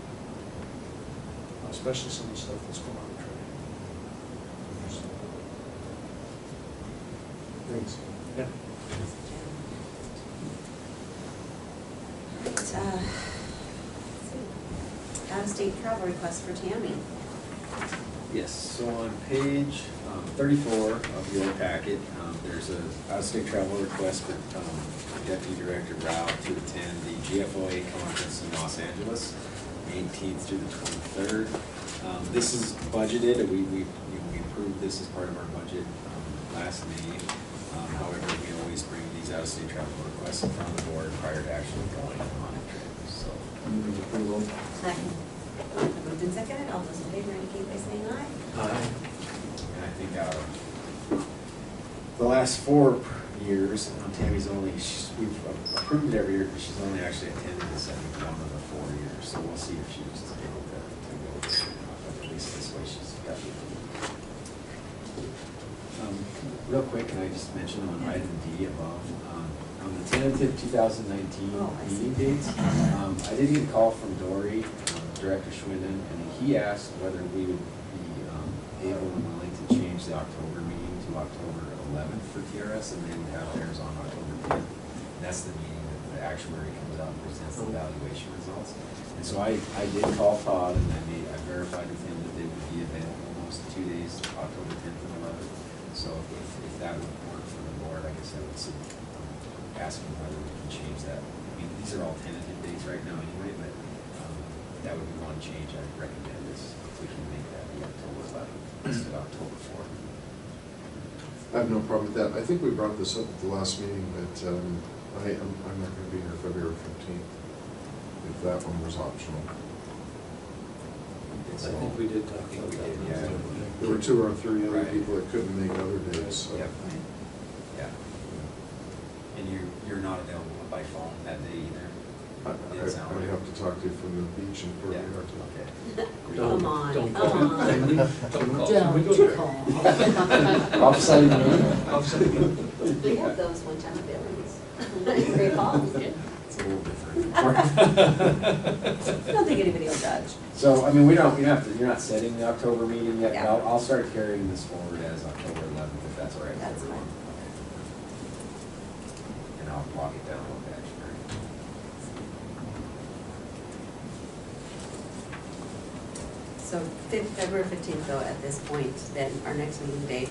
to, especially some of the stuff that's going on in trade. Thanks. Yeah. Out-of-state travel request for Tammy. Yes, so on page 34 of your packet, there's a out-of-state travel request for Deputy Director Rao to attend the GFOA conference in Los Angeles, 18th through the 23rd. This is budgeted, we approved this as part of our budget last meeting. However, we always bring these out-of-state travel requests in front of the board prior to actually going on a trip, so. Move approval. Second. Moved and seconded, all those in favor indicate by saying aye. Aye. And I think out of the last 4 years, Tammy's we've approved it every year, but she's only actually attended this, I think, 1 of the 4 years, so we'll see if she's able to go, at least this way she's got it. Real quick, can I just mention on item D above, on the tentative 2019 meeting dates, I did get a call from Dory, Director Schwinden, and he asked whether we would be able and willing to change the October meeting to October 11th for TRS, and then have theirs on October 10th. And that's the meeting that the actuary comes out and presents the valuation results. And so I did call Todd, and I verified with him that they would be available those 2 days, October 10th and 11th. So if that would work for the board, I guess I would ask him whether we can change that. I mean, these are all tentative dates right now anyway, but that would be one change I'd recommend is if we can make that the October 11th instead of October 4th. I have no problem with that. I think we brought this up at the last meeting, but I'm not going to be here February 15th, if that one was optional. I think we did talk about that. Yeah. There were 2 or 3 other Right. people that couldn't make other days, so. Yep. Yeah. And you're not available by phone that day either? I have to talk to you from the beach in Port Yeah, Huron. okay. Come on, Don't come call. on. Can we- Don't call. Can we go there? Offsite meeting? We had those one time at Billy's. Great Falls. It's a little different. I don't think anybody will judge. So, I mean, we don't have to, you're not setting the October meeting yet, but Yeah. I'll start carrying this forward as October 11th, if that's all right. That's fine. And I'll log it down on that. So February 15th though, at this point, then our next meeting date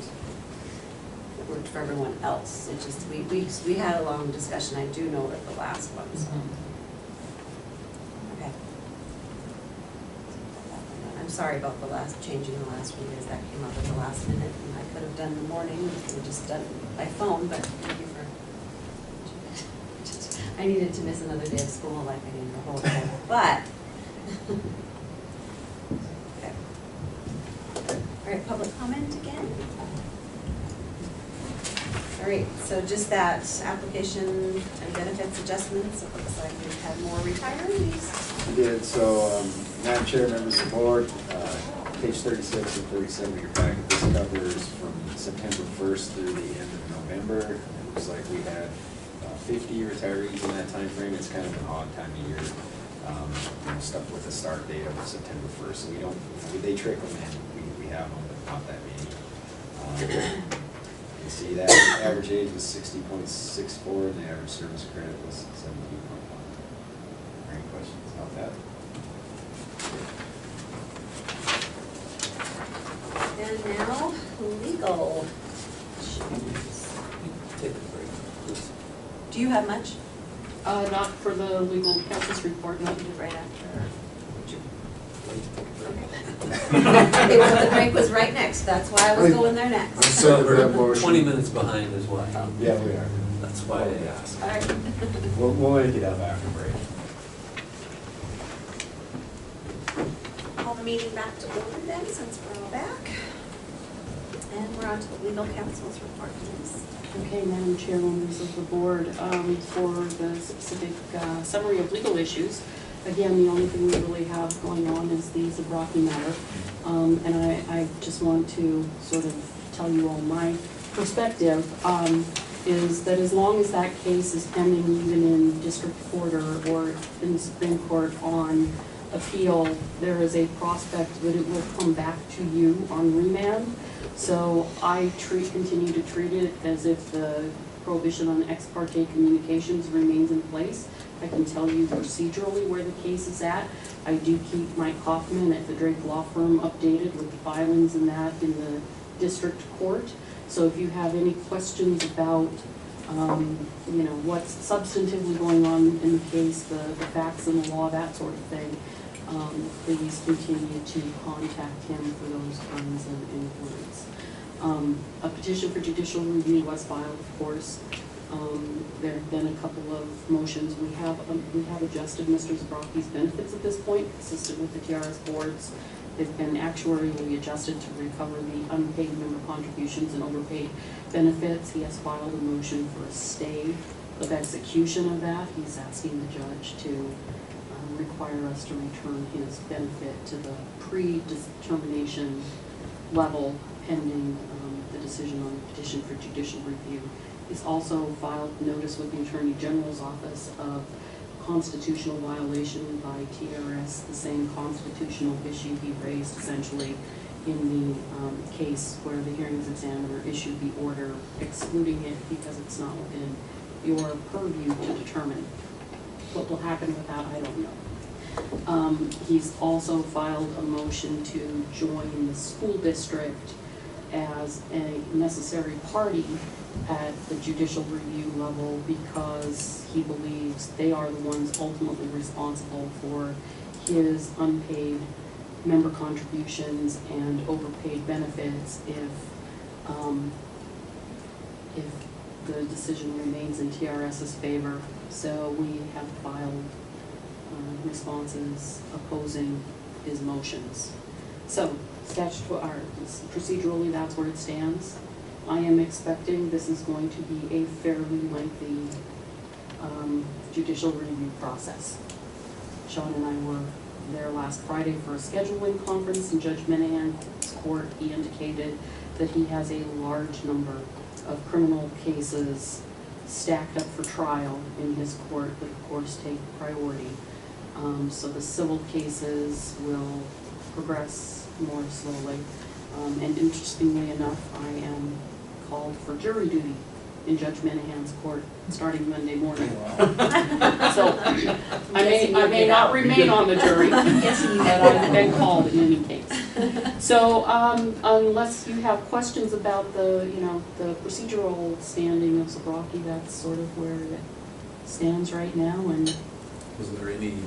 worked for everyone else. It just, we had a long discussion, I do know at the last one, so. Okay. I'm sorry about the last, changing the last one, because that came up at the last minute, and I could have done the morning, we could have just done it by phone, but thank you for. I needed to miss another day of school like I did the whole day, but. Okay. All right, public comment again? All right, so just that application and benefits adjustments, it looks like we've had more retirees. We did, so, Madam Chair, members of the board, page 36 and 37 of your packet, this covers from September 1st through the end of November. It looks like we had 50 retirees in that time frame. It's kind of an odd time of year, stuff with the start date of September 1st. So we don't, they trickle in, we have them, but not that many. You see that average age was 60.64 and the average service credit was 17.1. Any questions about that? And now, legal issues. Take a break, please. Do you have much? Not for the legal counsel's report, no. Right after. Wait. The break was right next, that's why I was going there I next. second that We're motion. 20 minutes behind is why. Yeah, we are. That's why I asked. All right. We'll make it up after break. Call the meeting back to order then, since we're all back. And we're on to the legal counsel's report, please. Okay, Madam Chair, members of the board, for the specific summary of legal issues, again, the only thing we really have going on is the Zabrocki matter. And I just want to sort of tell you all my perspective, is that as long as that case is pending even in district court or in the Supreme Court on appeal, there is a prospect that it will come back to you on remand. So I continue to treat it as if the prohibition on ex parte communications remains in place. I can tell you procedurally where the case is at. I do keep Mike Hoffman at the Drake Law Firm updated with the filings and that in the district court. So if you have any questions about, what's substantively going on in the case, the facts and the law, that sort of thing, please continue to contact him for those kinds of inquiries. A petition for judicial review was filed, of course. There have been a couple of motions. We have adjusted Mr. Zabrocki's benefits at this point, consistent with the TRS boards. They've been actuarially adjusted to recover the unpaid member contributions and overpaid benefits. He has filed a motion for a stay of execution of that. He's asking the judge to require us to return his benefit to the pre-determination level pending the decision on the petition for judicial review. He's also filed notice with the Attorney General's office of constitutional violation by TRS, the same constitutional issue he raised essentially in the case where the hearings examiner issued the order excluding it because it's not within your purview to determine. What will happen with that, I don't know. He's also filed a motion to join the school district as a necessary party at the judicial review level because he believes they are the ones ultimately responsible for his unpaid member contributions and overpaid benefits if the decision remains in TRS's favor. So we have filed responses opposing his motions. So procedurally, that's where it stands. I am expecting this is going to be a fairly lengthy judicial review process. Sean and I were there last Friday for a scheduling conference in Judge Minahan's court. He indicated that he has a large number of criminal cases stacked up for trial in his court that of course take priority. So the civil cases will progress more slowly. And interestingly enough, I am called for jury duty in Judge Minahan's court starting Monday morning. So I may not remain on the jury, but I've been called in any case. So unless you have questions about the, the procedural standing of Zabrocki, that's sort of where it stands right now. And Was there any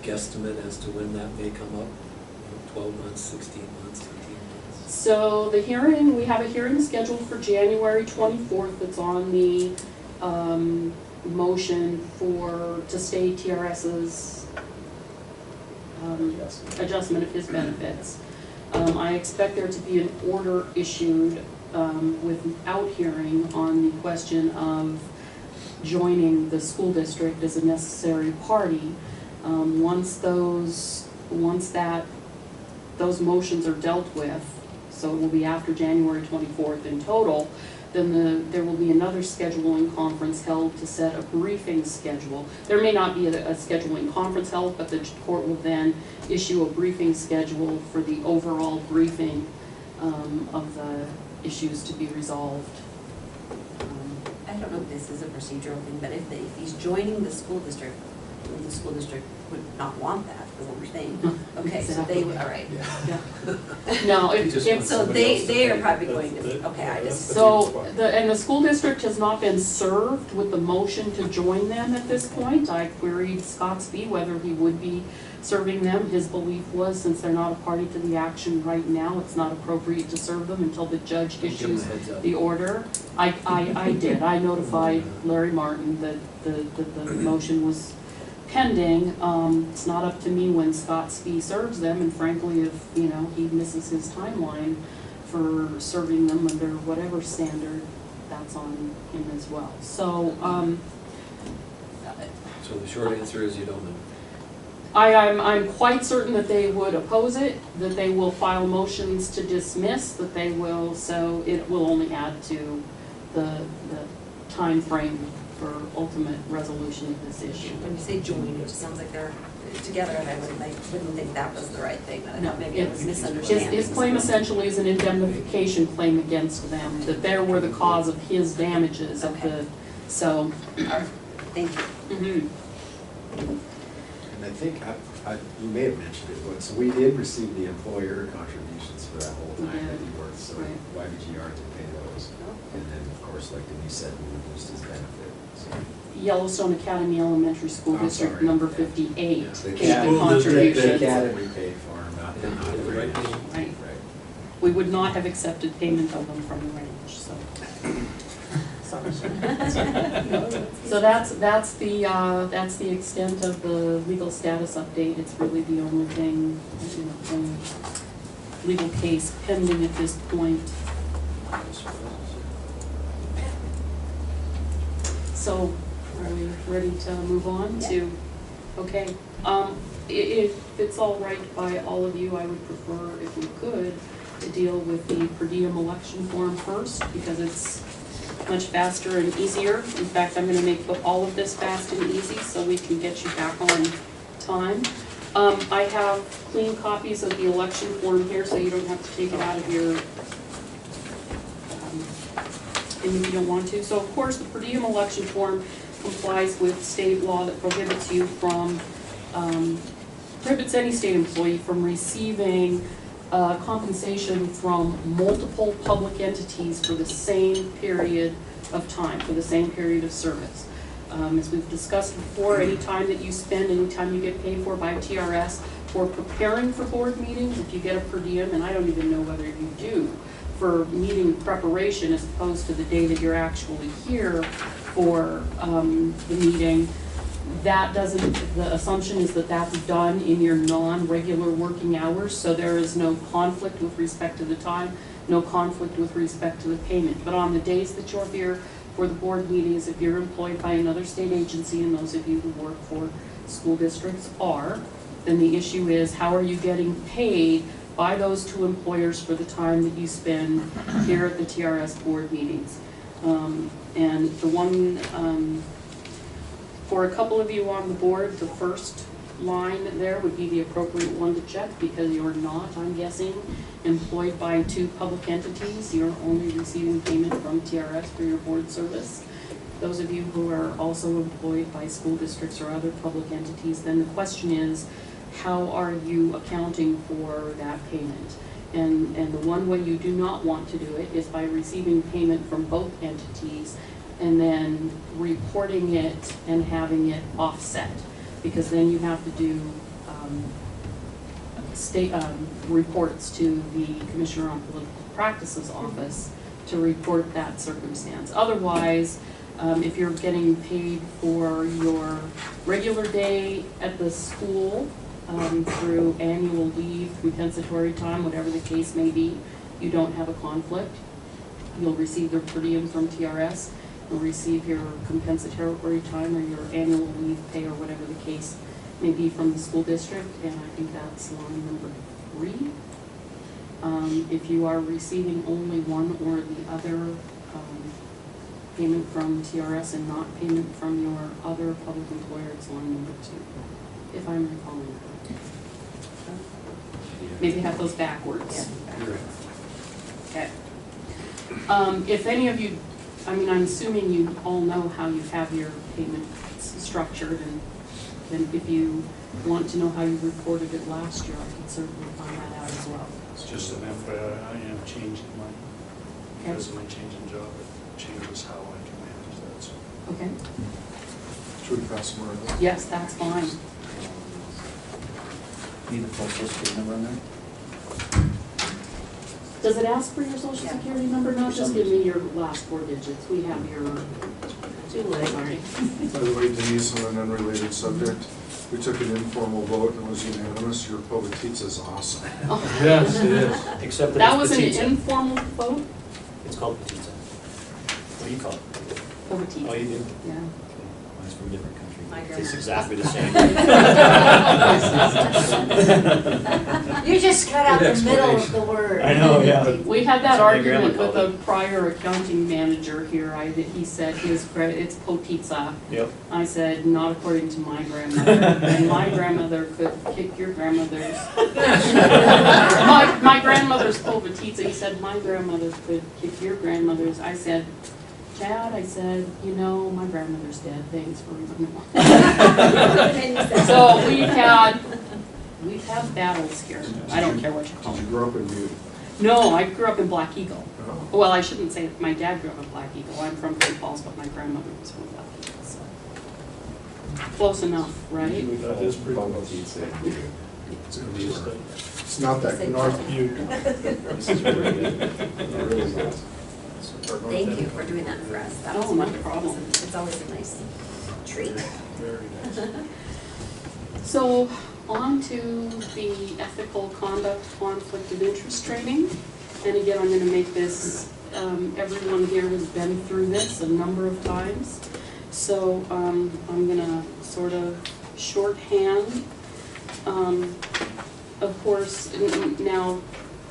guesstimate as to when that may come up? 12 months, 16 months, 18 months? so the hearing, we have a hearing scheduled for January 24th. It's on the motion to stay TRS's adjustment of his benefits. I expect there to be an order issued without hearing on the question of joining the school district as a necessary party. Once those motions are dealt with, so it will be after January 24th in total, then there will be another scheduling conference held to set a briefing schedule. There may not be a scheduling conference held, but the court will then issue a briefing schedule for the overall briefing of the issues to be resolved. I don't know if this is a procedural thing, but if he's joining the school district would not want that, is what we're saying. Okay, so they would, all right. Yeah. No, So they are probably going to be, okay, I just. So, the school district has not been served with the motion to join them at this point. I queried Scottsby whether he would be serving them. His belief was, since they're not a party to the action right now, it's not appropriate to serve them until the judge issues the order. I did. I notified Larry Martin that the motion was pending. It's not up to me when Scottsby serves them, and frankly, if he misses his timeline for serving them under whatever standard, that's on him as well. So the short answer is you don't know. I'm quite certain that they would oppose it, that they will file motions to dismiss, that they will, so it will only add to the time frame for ultimate resolution of this issue. When you say join, it just sounds like they're together, and I wouldn't think that was the right thing. I thought maybe it was misunderstanding. His claim essentially is an indemnification claim against them, that they were the cause of his damages of so. All right, thank you. And I think, you may have mentioned it, but so we did receive the employer contributions for that whole time that he worked, so YBGR did pay those. And then, of course, like Denise said, we reduced his benefit. So. Yellowstone Academy Elementary School District number 58 paid the contributions. The academy paid for him, not the range. Right. We would not have accepted payment of them from the range, so. Sorry. So that's the extent of the legal status update. It's really the only thing, legal case pending at this point. So, are we ready to move on to, okay. If it's all right by all of you, I would prefer, if we could, to deal with the per diem election form first, because it's much faster and easier. In fact, I'm gonna make all of this fast and easy so we can get you back on time. I have clean copies of the election form here, so you don't have to take it out of your, and if you don't want to. So of course, the per diem election form complies with state law that prohibits you from, prohibits any state employee from receiving compensation from multiple public entities for the same period of time, for the same period of service. As we've discussed before, any time that you spend, any time you get paid for by TRS for preparing for board meetings, if you get a per diem, and I don't even know whether you do, for meeting preparation as opposed to the day that you're actually here for the meeting, that doesn't, the assumption is that that's done in your non-regular working hours, so there is no conflict with respect to the time, no conflict with respect to the payment. But on the days that you're here for the board meetings, if you're employed by another state agency, and those of you who work for school districts are, then the issue is how are you getting paid by those two employers for the time that you spend here at the TRS board meetings. And the one, for a couple of you on the board, the first line there would be the appropriate one to check, because you're not, I'm guessing, employed by two public entities. You're only receiving payment from TRS for your board service. Those of you who are also employed by school districts or other public entities, then the question is, how are you accounting for that payment? And the one way you do not want to do it is by receiving payment from both entities and then reporting it and having it offset, because then you have to do state reports to the Commissioner on Political Practices office to report that circumstance. Otherwise, if you're getting paid for your regular day at the school through annual leave, compensatory time, whatever the case may be, you don't have a conflict. You'll receive their per diem from TRS. You'll receive your compensatory time or your annual leave pay or whatever the case may be from the school district, and I think that's line number 3. If you are receiving only one or the other payment from TRS and not payment from your other public employer, it's line number 2, if I'm recalling correctly. Maybe have those backwards. Okay. If any of you, I mean, I'm assuming you all know how you have your payments structured, and then if you want to know how you reported it last year, I can certainly find that out as well. It's just an FYI, I am changing my, because of my change in job, it changes how I can manage that, so. Okay. Should we pass them around? Yes, that's fine. Need the full social security number on there? Does it ask for your social security number? No, just give me your last 4 digits. We have your, sorry. By the way, Denise, on an unrelated subject, we took an informal vote and it was unanimous. Your public pizza is awesome. Yes, it is. Except that That it's was an petizza. informal vote? It's called petizza. What do you call it? Petizza. Oh, you do? Yeah. Mine's from a different country. My It tastes grandma. exactly the same. You just cut out the middle of the word. I know, yeah. We had that Sorry, argument Grandma with a prior accounting manager here. He said it's potizza. Yep. I said, not according to my grandmother. And my grandmother could kick your grandmother's. my grandmother's potizza. He said, my grandmother could kick your grandmother's. I said, Chad, I said, you know, my grandmother's dead. Thanks for reminding me. So we've had battles here. I don't care what you call Did you them. grow up in Butte? No, I grew up in Black Eagle. Oh. Well, I shouldn't say my dad grew up in Black Eagle. I'm from Great Falls, but my grandmother was from Black Eagle, so. Close enough, right? That is pretty Bubble close. pizza. It's gonna be It's not that North Butte. This is really good. It really is awesome. Thank you for doing that for us. That was Oh, no wonderful. problem. It's always a nice treat. Very nice. So, on to the ethical conduct conflict of interest training. And again, I'm gonna make this, everyone here has been through this a number of times. So, I'm gonna sort of shorthand. Of course, now,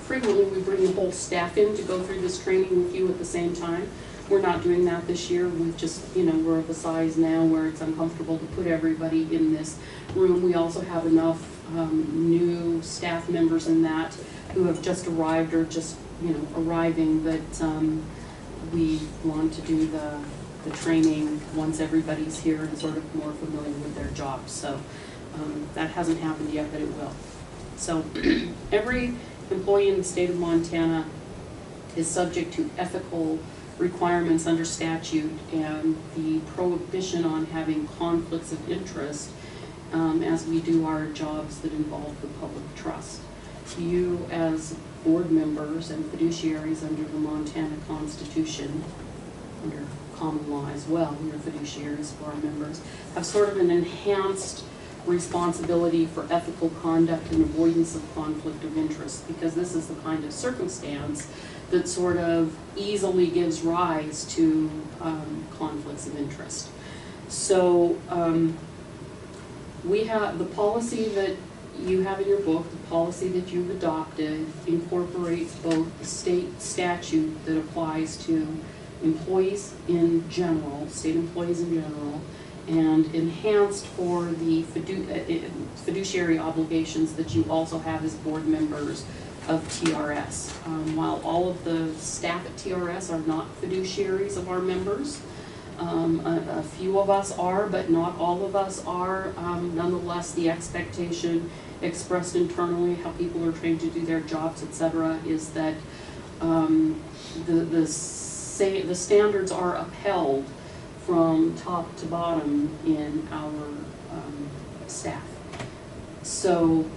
frequently we bring the whole staff in to go through this training with you at the same time. We're not doing that this year. We've just, we're of a size now where it's uncomfortable to put everybody in this room. We also have enough new staff members in that who have just arrived or just, arriving that we want to do the training once everybody's here and sort of more familiar with their jobs. So that hasn't happened yet, but it will. So every employee in the state of Montana is subject to ethical requirements under statute and the prohibition on having conflicts of interest as we do our jobs that involve the public trust. You as board members and fiduciaries under the Montana Constitution, under common law as well, you're fiduciaries for our members, have sort of an enhanced responsibility for ethical conduct and avoidance of conflict of interest, because this is the kind of circumstance that sort of easily gives rise to conflicts of interest. So we have the policy that you have in your book, the policy that you've adopted incorporates both the state statute that applies to employees in general, state employees in general, and enhanced for the fiduciary obligations that you also have as board members of TRS. While all of the staff at TRS are not fiduciaries of our members, a few of us are, but not all of us are. Nonetheless, the expectation expressed internally, how people are trained to do their jobs, etc., is that the standards are upheld from top to bottom in our staff. So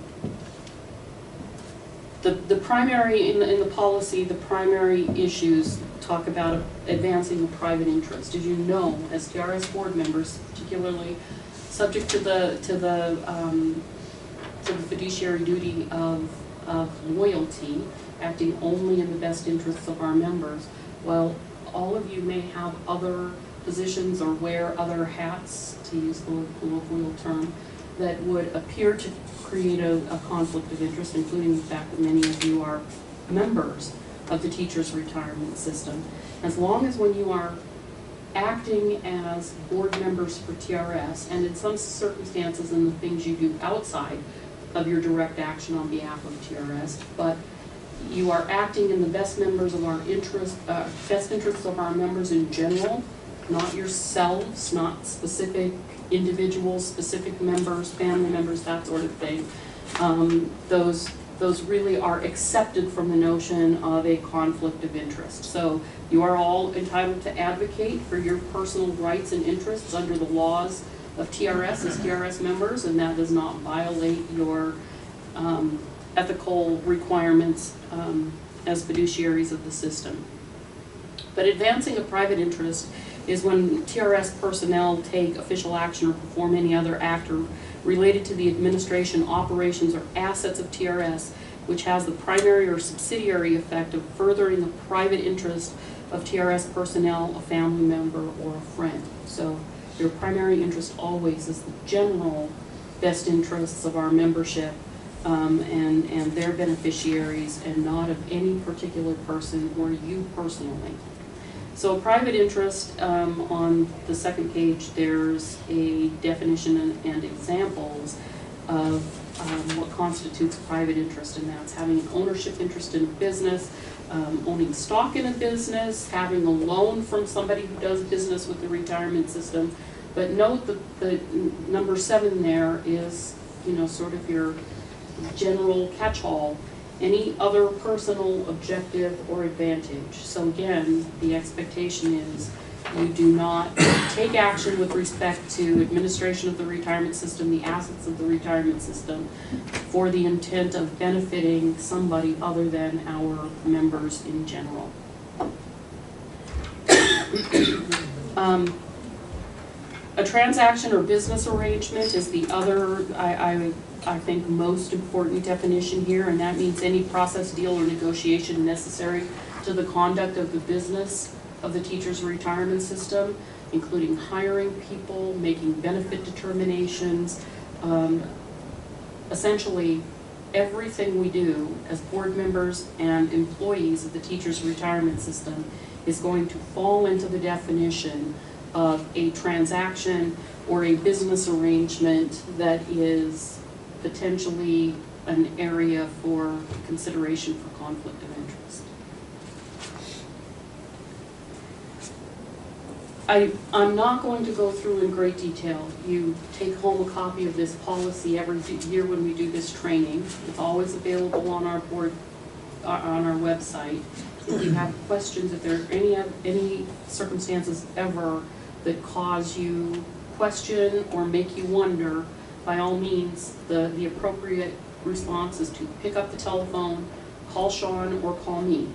the primary, in the policy, the primary issues talk about advancing the private interest. As you know, as TRS board members, particularly subject to the fiduciary duty of loyalty, acting only in the best interests of our members, while all of you may have other positions or wear other hats, to use the colloquial term, that would appear to create a conflict of interest, including the fact that many of you are members of the teachers' retirement system. As long as when you are acting as board members for TRS, and in some circumstances in the things you do outside of your direct action on behalf of TRS, but you are acting in the best members of our best interests of our members in general, not yourselves, not specific individuals, specific members, family members, that sort of thing. Those really are accepted from the notion of a conflict of interest. So you are all entitled to advocate for your personal rights and interests under the laws of TRS as TRS members, and that does not violate your ethical requirements as fiduciaries of the system. But advancing a private interest is when TRS personnel take official action or perform any other act related to the administration, operations, or assets of TRS, which has the primary or subsidiary effect of furthering the private interest of TRS personnel, a family member, or a friend. So your primary interest always is the general best interests of our membership and their beneficiaries, and not of any particular person or you personally. So private interest, on the second page, there's a definition and examples of what constitutes private interest, and that's having an ownership interest in a business, owning stock in a business, having a loan from somebody who does business with the retirement system. But note that the number 7 there is, sort of your general catch-all. Any other personal objective or advantage. So again, the expectation is you do not take action with respect to administration of the retirement system, the assets of the retirement system, for the intent of benefiting somebody other than our members in general. A transaction or business arrangement is the other, I think, most important definition here, and that means any process, deal, or negotiation necessary to the conduct of the business of the teacher's retirement system, including hiring people, making benefit determinations. Essentially, everything we do as board members and employees of the teacher's retirement system is going to fall into the definition of a transaction or a business arrangement that is potentially an area for consideration for conflict of interest. I'm not going to go through in great detail. You take home a copy of this policy every year when we do this training. It's always available on our board, on our website. If you have questions, if there are any circumstances ever that cause you question or make you wonder, by all means, the appropriate response is to pick up the telephone, call Sean or call me,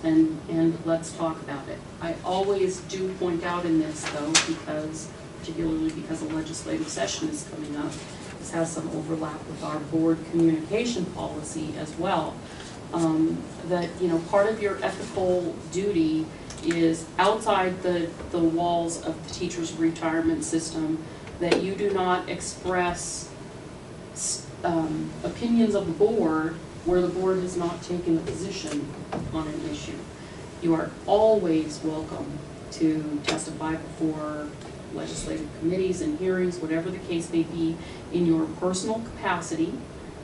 and let's talk about it. I always do point out in this, though, particularly because a legislative session is coming up, this has some overlap with our board communication policy as well. that, you know, part of your ethical duty is outside the walls of the teacher's retirement system, that you do not express opinions of the board where the board has not taken a position on an issue. You are always welcome to testify before legislative committees and hearings, whatever the case may be, in your personal capacity.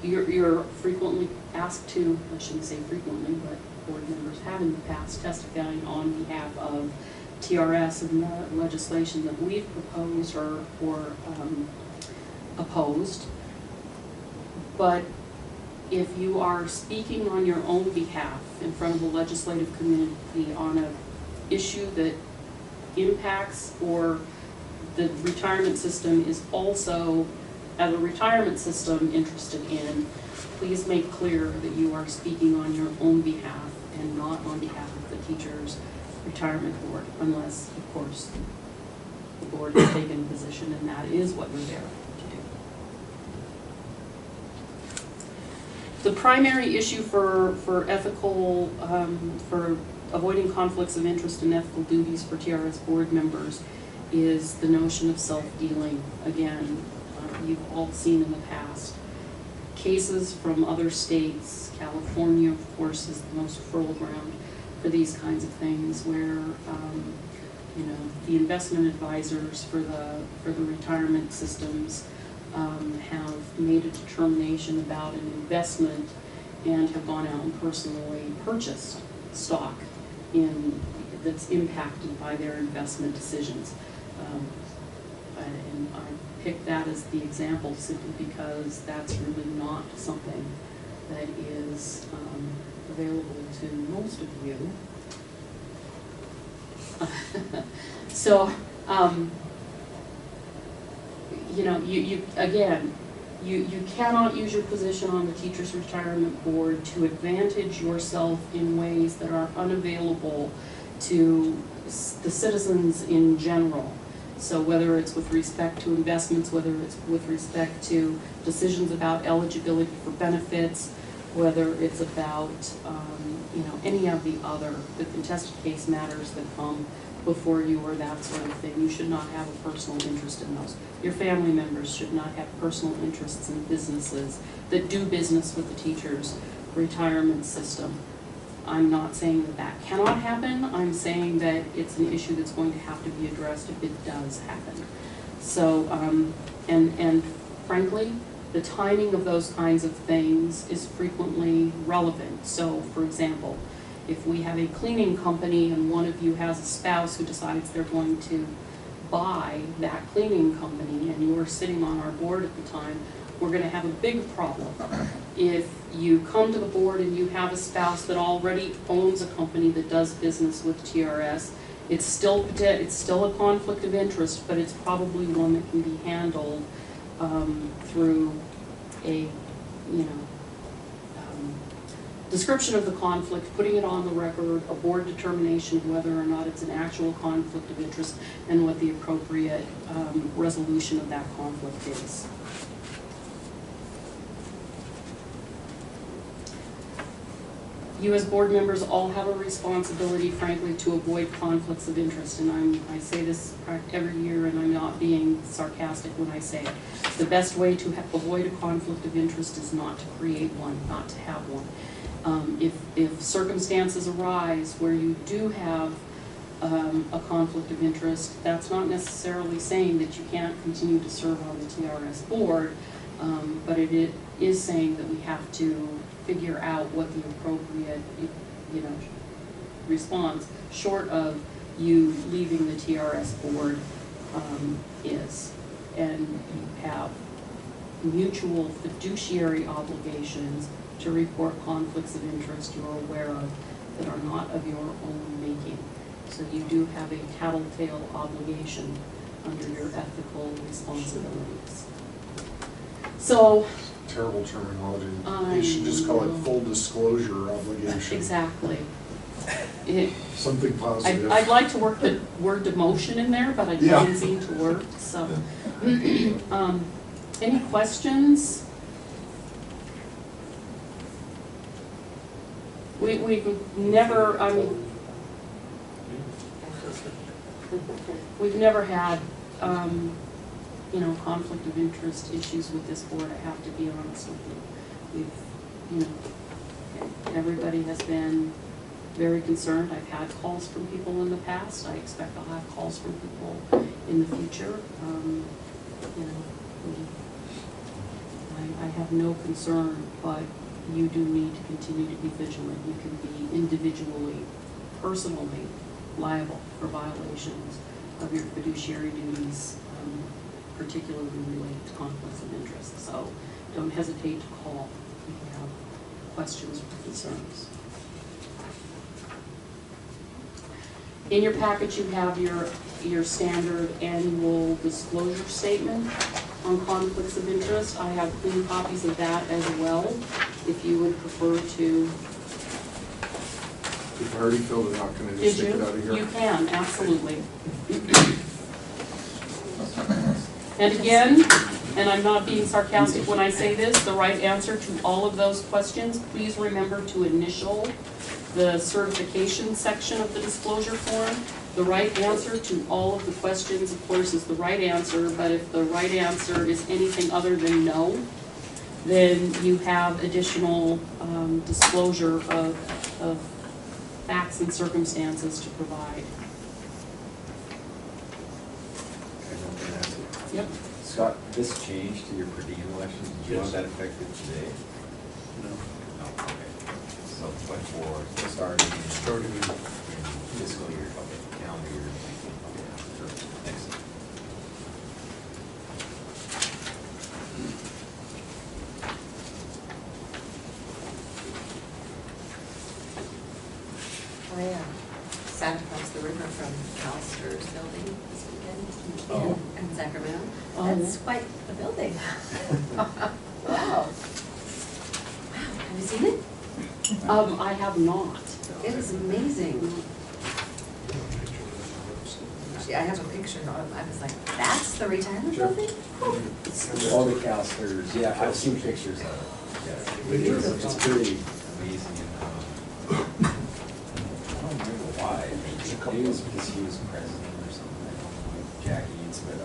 You're frequently asked to, I shouldn't say frequently, but board members have in the past testifying on behalf of TRS and the legislation that we've proposed or opposed. But if you are speaking on your own behalf in front of a legislative committee on an issue that impacts or the retirement system is also, as a retirement system, interested in, please make clear that you are speaking on your own behalf and not on behalf of the teacher's retirement board, unless, of course, the board has taken a position and that is what you're there to do. The primary issue for ethical, for avoiding conflicts of interest and ethical duties for TRS board members is the notion of self-dealing. Again, you've all seen in the past cases from other states. California, of course, is the most fertile ground for these kinds of things, where you know, the investment advisors for the retirement systems have made a determination about an investment and have gone out and personally purchased stock that's impacted by their investment decisions. And I picked that as the example simply because that's really not something that is available to most of you. So, you know, you again, you cannot use your position on the Teachers Retirement Board to advantage yourself in ways that are unavailable to the citizens in general. So whether it's with respect to investments, whether it's with respect to decisions about eligibility for benefits, whether it's about you know, any of the other, the contested case matters that come before you or that sort of thing, you should not have a personal interest in those. Your family members should not have personal interests in businesses that do business with the teachers' retirement system. I'm not saying that that cannot happen. I'm saying that it's an issue that's going to have to be addressed if it does happen. So, and frankly, the timing of those kinds of things is frequently relevant. So, for example, if we have a cleaning company and one of you has a spouse who decides they're going to buy that cleaning company and you are sitting on our board at the time, we're going to have a big problem. If you come to the board and you have a spouse that already owns a company that does business with TRS, it's still a conflict of interest, but it's probably one that can be handled through a, description of the conflict, putting it on the record, a board determination of whether or not it's an actual conflict of interest, and what the appropriate resolution of that conflict is. You as board members all have a responsibility, frankly, to avoid conflicts of interest, and I say this every year, and I'm not being sarcastic when I say it. The best way to avoid a conflict of interest is not to create one, not to have one. If circumstances arise where you do have a conflict of interest, that's not necessarily saying that you can't continue to serve on the TRS board, but it is saying that we have to figure out what the appropriate, response, short of you leaving the TRS board, is. And you have mutual fiduciary obligations to report conflicts of interest you're aware of that are not of your own making. So you do have a tattletale obligation under your ethical responsibilities. So, terrible terminology. You should just call it full disclosure obligation. Exactly. Something positive. I'd like to work the word demotion in there, but it doesn't seem to work. So, any questions? We've never, I mean, we've never had, you know, conflict of interest issues with this board, I have to be honest with you. We've, you know, everybody has been very concerned. I've had calls from people in the past. I expect I'll have calls from people in the future. You know, I have no concern, but you do need to continue to be vigilant. You can be individually, personally liable for violations of your fiduciary duties, particularly related to conflicts of interest. So don't hesitate to call if you have questions or concerns. In your package, you have your standard annual disclosure statement on conflicts of interest. I have clean copies of that as well, if you would prefer to. If I already filled it out, can I Did just take it out of you? here? You can, absolutely. And again, and I'm not being sarcastic when I say this, the right answer to all of those questions, please remember to initial the certification section of the disclosure form. The right answer to all of the questions, of course, is the right answer, but if the right answer is anything other than no, then you have additional disclosure of facts and circumstances to provide. Yep. Scott, this change to your per diem elections, did you want that effective today? No. No, okay. So, but for starting in fiscal year, okay, calendar year, okay, sure, excellent. I sat across the river from Calster's building this weekend Oh. in Sacramento. Oh, That's quite a building. Wow. Wow, have you seen it? I have not. It is amazing. Yeah, I have a picture of it. I was like, that's the retirement building? All the Calsters, yeah, I've seen pictures of it. Yeah, it's pretty amazing. And, I don't remember why. Maybe it was because he was president or something. I don't know, like Jack Eads, but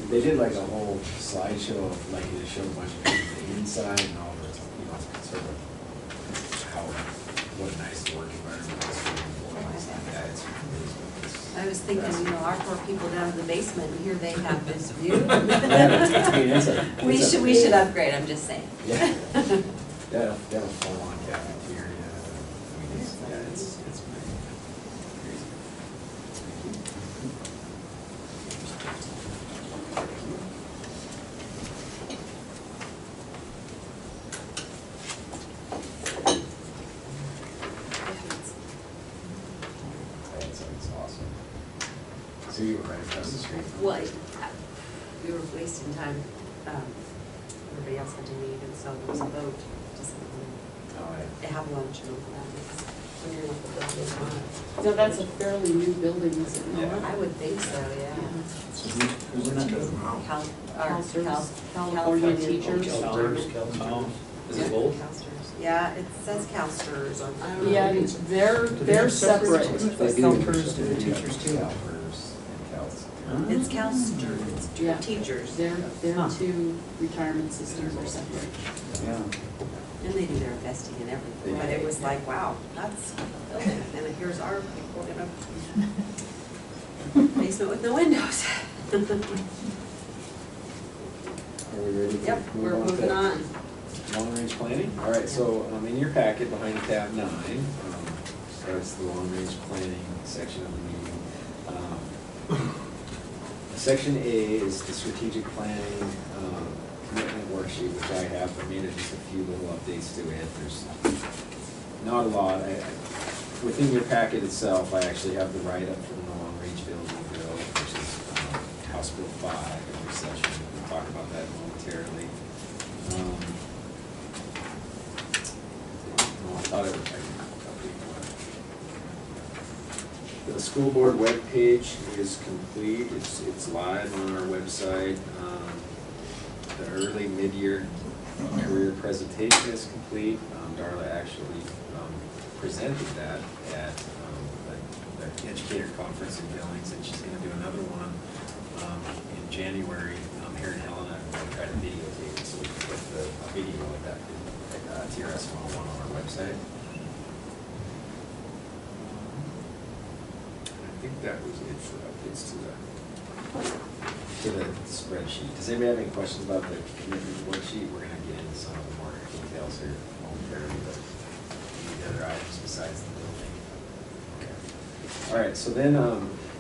they did like a whole slideshow of like it showed a bunch of people inside and all the, you know, sort of how what a nice work environment it is for employees. Yeah, it's I was thinking, you know, our poor people down in the basement, and here they have this view. We should upgrade, I'm just saying. Yeah. They have a full-on cafeteria. I mean, it's pretty crazy. It's awesome. So you were right across the street? Well, we were wasting time, everybody else had to leave, and so there was a boat, just, they have lunch and all that. It's wondering what the building is on. So that's a fairly new building, is it not? I would think so, yeah. Who's in that building? California teachers. Is it both? CalSTRS. Yeah, it says CalSTRS on, I don't know. Yeah, they're separate. CalPERS do the teachers too. CalPERS and CalSTRS. It's CalSTRS, it's Yeah. teachers. Their two retirement systems are separate. Yeah. And they do their investing and everything, but it was like, wow, that's a building, and here's our people in a basement with no windows. Are we ready to Yep, move we're on to moving on. long-range planning? All right, so in your packet behind tab 9, starts the long-range planning section of the meeting. Section A is the strategic planning commitment worksheet, which I have. I made just a few little updates to it. There's not a lot. Within your packet itself, I actually have the write-up from the long-range building bill, which is House Bill 5 every session. We'll talk about that momentarily. I thought I would update one. The school board webpage is complete. It's live on our website. The early mid-year career presentation is complete. Darla actually presented that at the educator conference in Billings, and she's gonna do another one in January here in Helena. I'm gonna try to videotape it so we can put a video of that TRS 101 on our website. I think that was it for updates to the spreadsheet. Does anybody have any questions about the commitment worksheet? We're gonna get into some of the more details here momentarily, but any other items besides the building? Okay. All right, so then,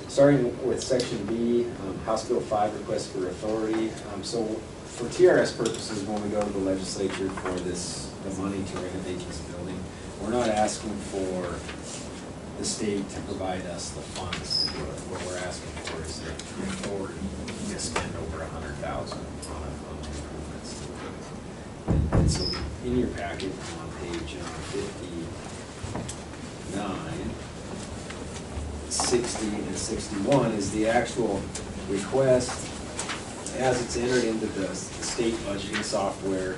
starting with section B, House Bill 5 request for authority. So for TRS purposes, when we go to the legislature for the money to renovate this building, we're not asking for the state to provide us the funds to do it. What we're asking for is the authority to spend over $100,000 on improvements to the building. And so in your packet on page 59, 60, and 61 is the actual request as it's entered into the state budgeting software.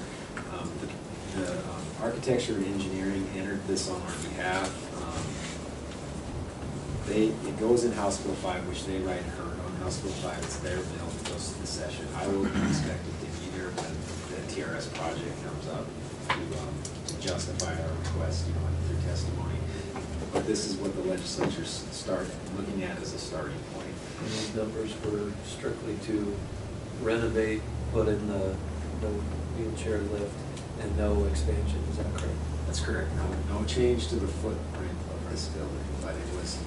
The architecture and engineering entered this on our behalf. It goes in House Bill 5, which they write her on House Bill 5. It's their bill that goes to the session. I will expect it to be there when the TRS project comes up to justify our request, through testimony. But this is what the legislature start looking at as a starting point. And these numbers were strictly to renovate, put in the wheelchair lift, and no expansion, is that correct? That's correct. No change to the footprint of this building, but it was,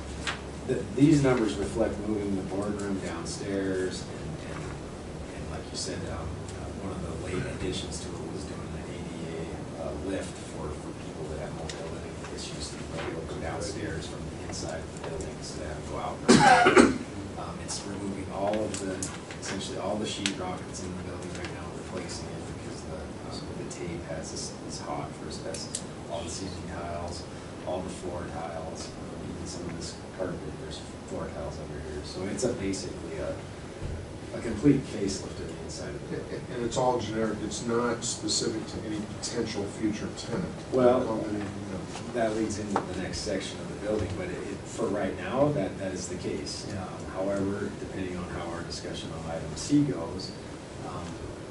these numbers reflect moving the boardroom downstairs and like you said, one of the late additions to it was doing the ADA lift for people that have mobility issues. They'll be able to go downstairs from the inside of the building instead of go out. It's removing essentially all the sheetrock that's in the building right now, replacing it because the tape is hot for asbestos. All the ceiling tiles, all the floor tiles, even some of this carpet, there's floor tiles over here. So it's basically a complete facelift of the inside of the building. And it's all generic, it's not specific to any potential future tenant. Well, that leads into the next section of the building, but for right now, that is the case. However, depending on how our discussion on item C goes,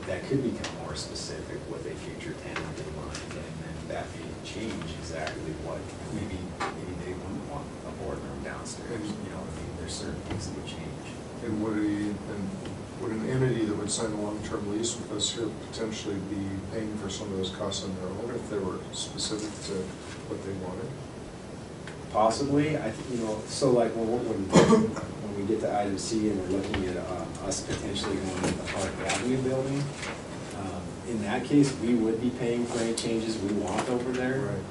that could become more specific with a future tenant in mind, and then that may change exactly what, maybe they wouldn't want a boardroom downstairs, there's certain things that would change. And would an entity that would sign a long-term lease with us here potentially be paying for some of those costs on their own if they were specific to what they wanted? Possibly, so like when we get to item C and we're looking at us potentially going to the Park Avenue building, in that case, we would be paying for any changes we want over there. Right.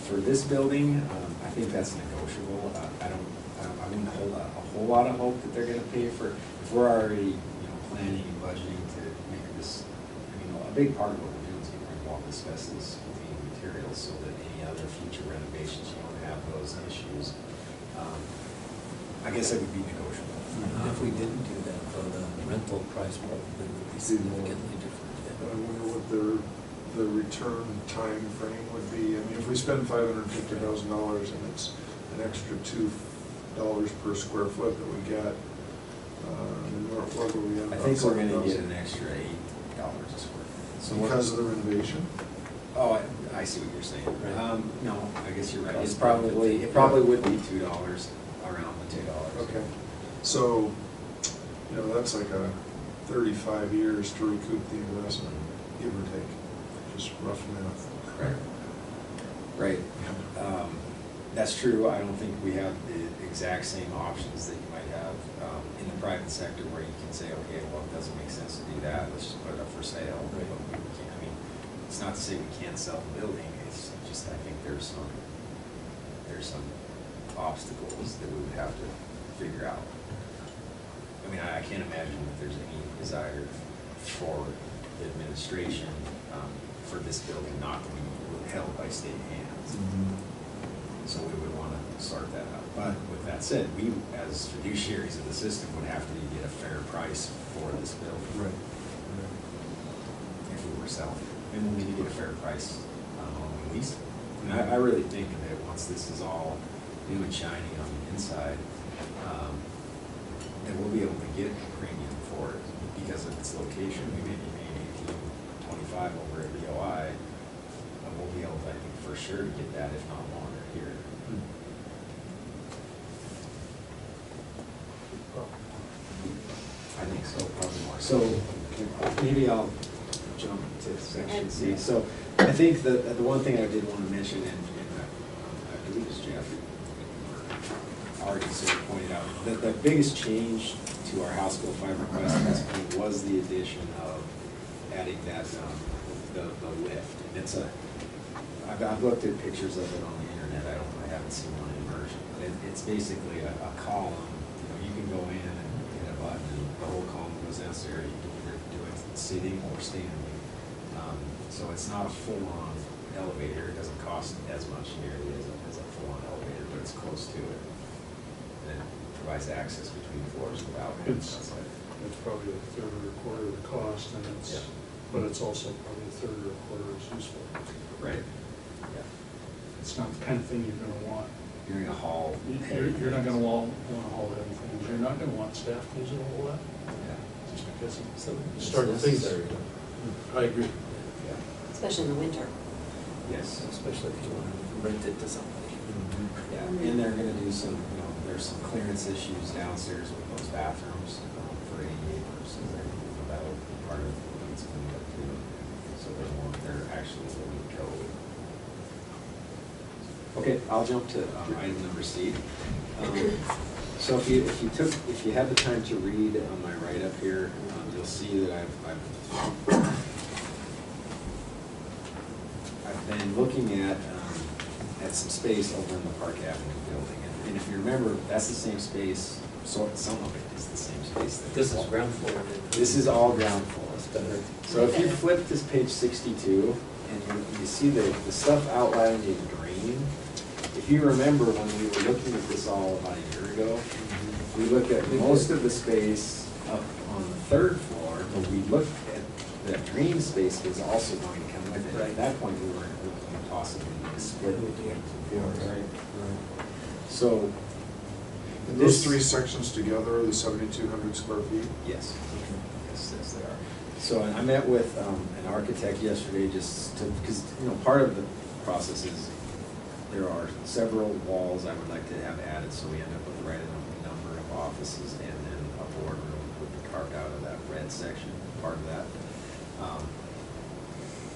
For this building, I think that's negotiable. I wouldn't hold a whole lot of hope that they're going to pay for. If we're already, planning and budgeting to make this, a big part of what we're doing is getting rid of all the asbestos-containing materials so that any other future renovations, you don't have those issues. I guess it would be negotiable. If we didn't do that, though, the rental price probably would be significantly different. I wonder what the return time frame would be. If we spend $550,000 and it's an extra $2 per square foot that we get, what would we end up? I think we're going to get an extra $8 a square foot. So because of the renovation? Oh, I see what you're saying. Right. No, I guess you're right. It probably would be $2, around the $2. Okay. So, that's like 35 years to recoup the investment, give or take, just rough math. Right. That's true. I don't think we have the exact same options that you might have in the private sector where you can say, okay, well, it doesn't make sense to do that. Let's just put it up for sale. Right. But it's not to say we can't sell the building. It's just I think there's some obstacles that we would have to figure out. I can't imagine that there's any desire for the administration for this building not to be held by state hands. So we would want to sort that out. But with that said, we, as fiduciaries of the system, would have to get a fair price for this building. Right. If we were and we'll need to get a fair price when we lease it. And I really think that once this is all new and shiny on the inside, then we'll be able to get a premium for it because of its location. We may be paying $18.25 over at BOI, and we'll be able to, I think, for sure to get that, if not longer, here. I think so, probably more. So maybe I'll jump to section C. So I think that the one thing I did want to mention, and I believe it's Jeff, already sort of pointed out, that the biggest change to our House Bill 5 request at this point was the addition of adding that, the lift. And it's I've looked at pictures of it on the internet. I haven't seen one in immersion, but it's basically a column. You can go in and hit a button, and the whole column goes downstairs. You can either do it sitting or standing. So it's not a full-on elevator. It doesn't cost as much nearly as a full-on elevator, but it's close to it. And it provides access between floors without. It's probably a third or a quarter of the cost, and but it's also probably a third or a quarter as useful. Right. It's not the kind of thing you're going to want. You're in a hall. You're not going to want to haul heavy things. You're not going to want staff using all that. Just because you start to think. I agree. Especially in the winter. Yes. Especially if you want to rent it to somebody. Yeah, and they're gonna do some, there's some clearance issues downstairs with those bathrooms for ADA purposes. That'll be part of what needs cleaned up too. So they're actually living code. Okay, I'll jump to item number C. So if you had the time to read on my write-up here, you'll see that I've been looking at some space over in the Park Avenue building. And if you remember, that's the same space, so some of it is the same space. This is ground floor. This is all ground floor. So if you flip this page 62, and you see the stuff outlined in green, if you remember when we were looking at this all about a year ago, we looked at most of the space up on the third floor, but we looked at the green space was also going to come with it. At that point, we were looking at possibly a split between two floors. Right. So And those three sections together are the 7,200 square feet? Yes. Yes, they are. So I met with an architect yesterday just to, because part of the process is there are several walls I would like to have added, so we end up with the right number of offices and then a boardroom would be carved out of that red section, part of that.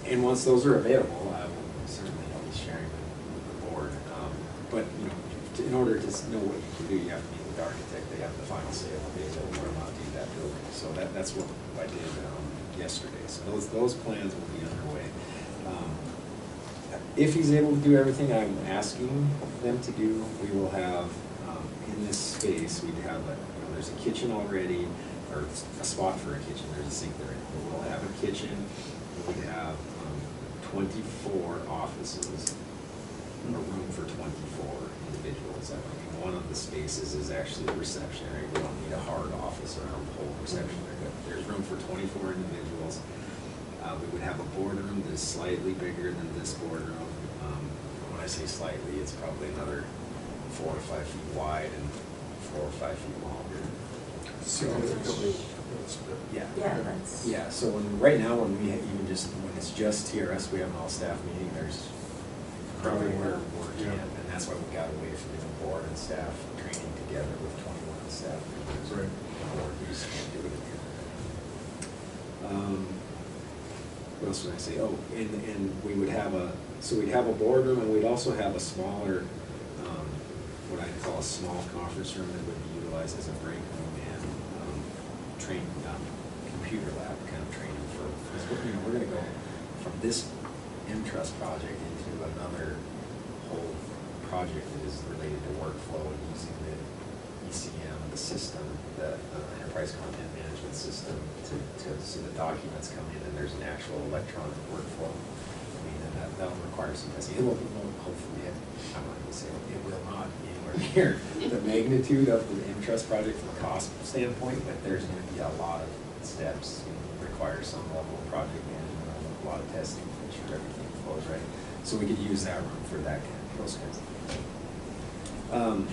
And once those are available, I will certainly be sharing them with the board. But in order to know what you can do, you have to meet with the architect. They have the final say on being able to not do that building. So that's what I did yesterday. So those plans will be underway. If he's able to do everything I'm asking them to do, we will have in this space we'd have there's a kitchen already, or a spot for a kitchen. There's a sink there. We'll have a kitchen. We'd have 24 offices, a room for 24 individuals. I mean, one of the spaces is actually the reception area. We don't need a hard office or a whole reception area. There's room for 24 individuals. We would have a boardroom that's slightly bigger than this boardroom. When I say slightly, it's probably another 4 to 5 feet wide and 4 or 5 feet longer. Yeah. Yeah. So right now, when it's just TRS, we have an all-staff meeting. There's probably where we're and that's why we got away from the board and staff training together with 21 staff members. Right. Board, we just can't do it in here. What else would I say? Oh, and we would have we'd have a boardroom, and we'd also have a smaller, what I'd call a small conference room that would be utilized as a break room and computer lab kind of training for. We're going to go from this M-Trust project into another whole project that is related to workflow and using the ECM, the system, the enterprise content management system, so the documents come in and there's an actual electronic workflow. I mean, and that'll require some testing. It will hopefully, I'm not going to say it will not be anywhere near the magnitude of the M-Trust project from a cost standpoint, but there's going to be a lot of steps, require some level of project management on a lot of testing to make sure everything flows right. So we could use that room for that, those kinds of things.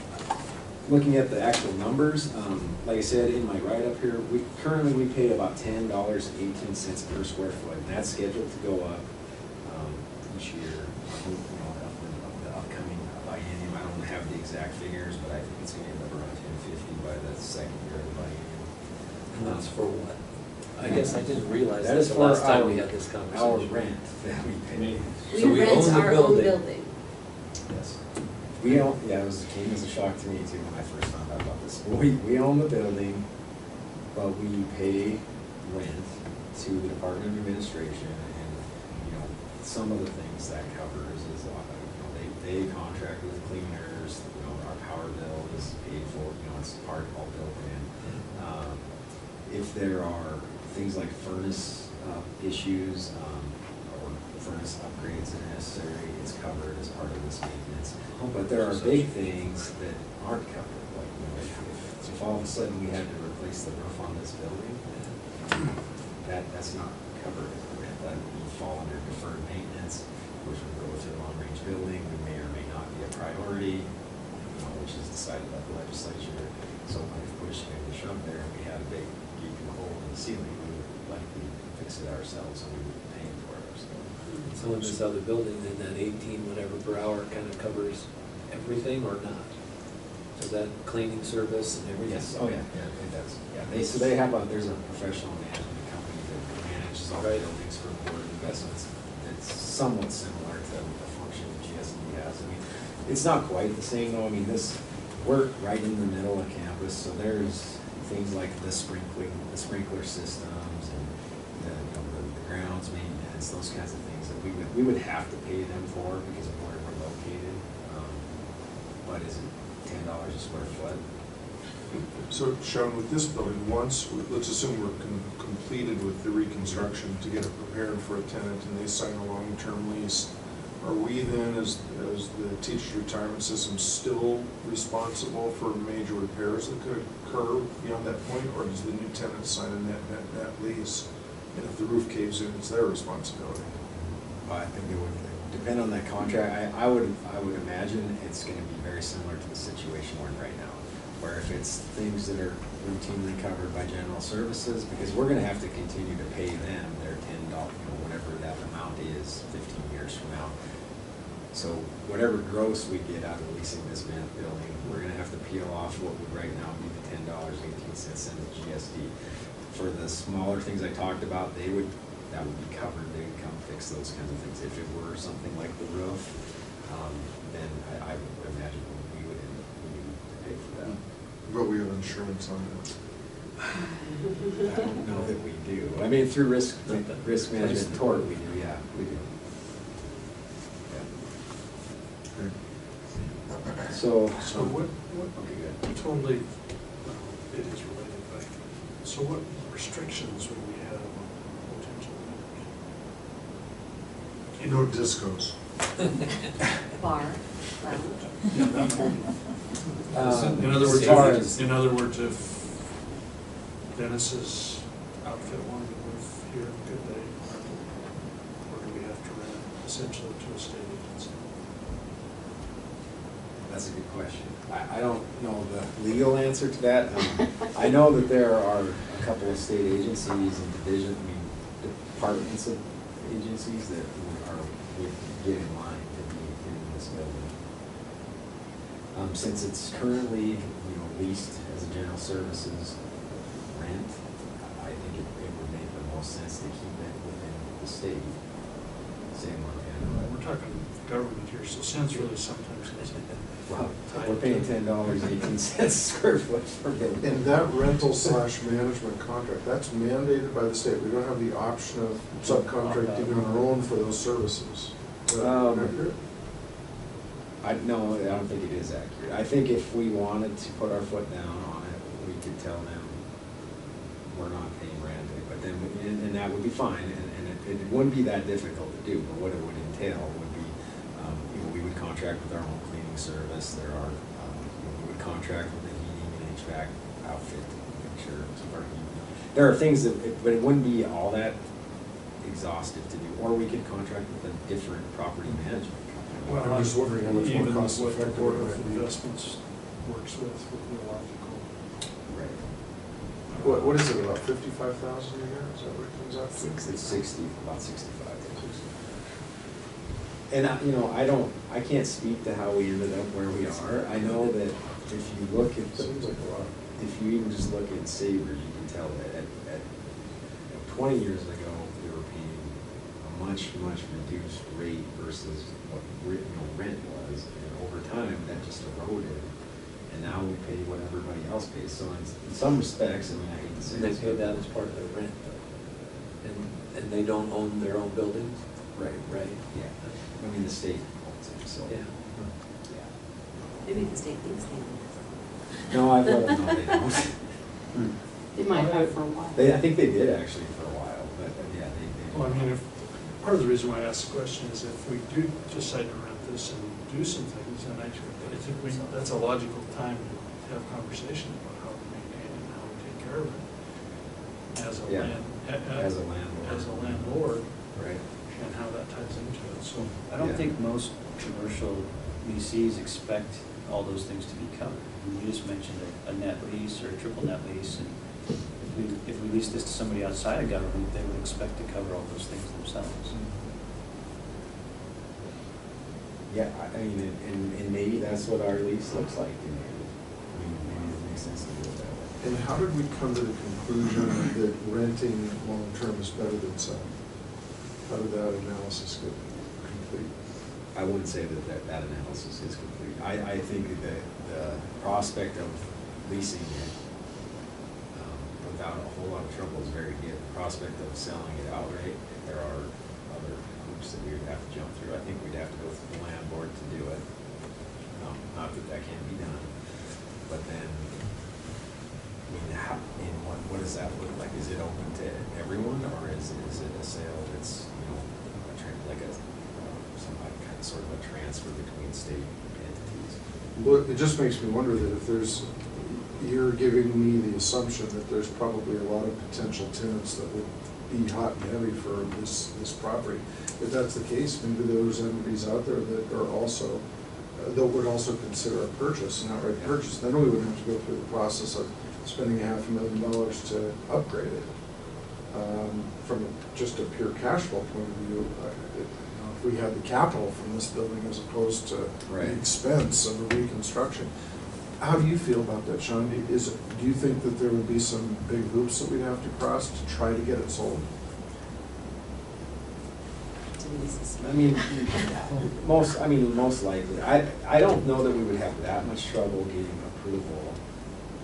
Looking at the actual numbers, like I said in my write-up here, we pay about $10.18 per square foot, and that's scheduled to go up each year. The upcoming biennium, I don't have the exact figures, but I think it's going to end up around $10.50 by the second year of the biennium. And that's for what? I guess I didn't realize That that is the for last time we our- had this Our conversation. rent that we pay. So we rent own the our own building. building. Yes. We own, yeah, it came as a shock to me too when I first found out about this. We own the building, but we pay rent to the Department of Administration, and, you know, some of the things that covers is, you know, they contract with the cleaners, you know, our power bill is paid for, you know, it's part all built in. If there are things like furnace issues, or furnace upgrades that are necessary, it's covered as part of this maintenance. But there are big things that aren't covered, like, you know, if all of a sudden we had to replace the roof on this building, that's not covered as rent. That would fall under deferred maintenance, which would go through long-range building, we may or may not be a priority, you know, which is decided by the legislature. So if push came to shove there, and we had a big gaping hole in the ceiling, we would likely fix it ourselves, and we would be paying for it ourselves. So in this other building, then that 18 whatever per hour kind of covers everything or not? Is that cleaning service and everything? Yes, oh yeah, yeah, it does. Yeah, they have there's a professional management company that manages all the buildings for Board of Investments. It's somewhat similar to the function GSD has. I mean, it's not quite the same though. I mean, we're right in the middle of campus, so there's things like the sprinkler systems and the grounds maintenance, those kinds of things that we would have to pay them for because of where we're located. But is it $10 a square foot? So Sean, with this building, let's assume we're completed with the reconstruction to get it prepared for a tenant and they sign a long-term lease, are we then, as the teacher's retirement system, still responsible for major repairs that could occur beyond that point, or does the new tenant sign a net lease? And if the roof caves in, it's their responsibility? I think it would depend on that contract. I would imagine it's going to be very similar to the situation we're in right now, where if it's things that are routinely covered by general services, because we're going to have to continue to pay them their $10, whatever that amount is, 15 years from now. So whatever gross we get out of leasing this building, we're going to have to peel off what would right now be the $10.18 in the GSD. For the smaller things I talked about, that would be covered. They would come fix those kinds of things. If it were something like the roof, then I would imagine we would pay for that. But we have insurance on it. I don't know that we do. I mean, through risk management tort, we do, yeah, we do. Yeah. So what, okay, good. totally, it is related, but, so what restrictions would we have on potential renters? No discos. Bar, lounge. In other words, if Dennis's outfit wanted to move here, could they, or do we have to rent essentially to a state agency? That's a good question. I don't know the legal answer to that. I know that there are a couple of state agencies and departments of agencies that would get in line to be in this building. Since it's currently, leased as a general services rent, I think it would make the most sense to keep it within the state, say Montana. We're talking government here, so sounds really sometimes doesn't. Well, we're paying $10.18 a square foot per building. And that rental/management contract, that's mandated by the state. We don't have the option of subcontracting on our own for those services. Is that accurate? No, I don't think it is accurate. I think if we wanted to put our foot down on it, we could tell them we're not paying rent, but then, and that would be fine, and it wouldn't be that difficult to do, but what it would entail would be, we would contract with our own cleaning service, we would contract with the heating and HVAC outfit to make sure it's working. There are things but it wouldn't be all that exhaustive to do, or we could contract with a different property management company. Well, I'm just wondering how much more even cost what the effective Board it of might be. Investments works with would be logical. Right. What is it, about 55,000 a year, is that what it comes out to? It's 60, about 65. And I can't speak to how we ended up where we are. I know that if you look at, Seems like a lot. if you even just look at Sabre, you can tell that at 20 years ago, we were paying a much reduced rate versus what rent was. And over time, that just eroded. And now we pay what everybody else pays. So in some respects, I mean, I hate to say And they this. pay that as part of their rent, though. And they don't own their own buildings? Right. Right. Yeah. I mean, the state owns it, so. Yeah. Yeah. Maybe the state thinks they need No, I've let them know they don't. They might have for a while. I think they did actually for a while, but yeah, they. Well, I mean, part of the reason why I asked the question is if we do decide to rent this and do some things, then I think that's a logical time to have conversation about how we maintain it and how we take care of it as a Yeah, as a landlord. as a landlord, Right. and how that ties into it, so. I don't Yeah. think most commercial leasees expect all those things to be covered. You just mentioned a net lease or a triple net lease, and if we lease this to somebody outside of government, they would expect to cover all those things themselves. Yeah, I mean, and maybe that's what our lease looks like. I mean, maybe it makes sense to do it that way. And how did we come to the conclusion that renting long-term is better than selling? How did that analysis get complete? I wouldn't say that analysis is complete. I think that the prospect of leasing it without a whole lot of trouble is very good. The prospect of selling it outright, there are other hoops that we would have to jump through. I think we'd have to go through the land board to do it. Not that that can't be done, but then, I mean, what does that look like? Is it open to everyone, or is it a sale that's, like sort of a transfer between state entities? Well, it just makes me wonder that if you're giving me the assumption that there's probably a lot of potential tenants that would be hot and heavy for this property. If that's the case, maybe there's entities out there that are also, that would also consider a purchase, an outright purchase. Then we would have to go through the process of spending $500,000 to upgrade it. From just a pure cash flow point of view, if we had the capital from this building as opposed to the expense of the reconstruction. How do you feel about that, Sean? Do you think that there would be some big hoops that we'd have to cross to try to get it sold? I mean, most likely. I don't know that we would have that much trouble getting approval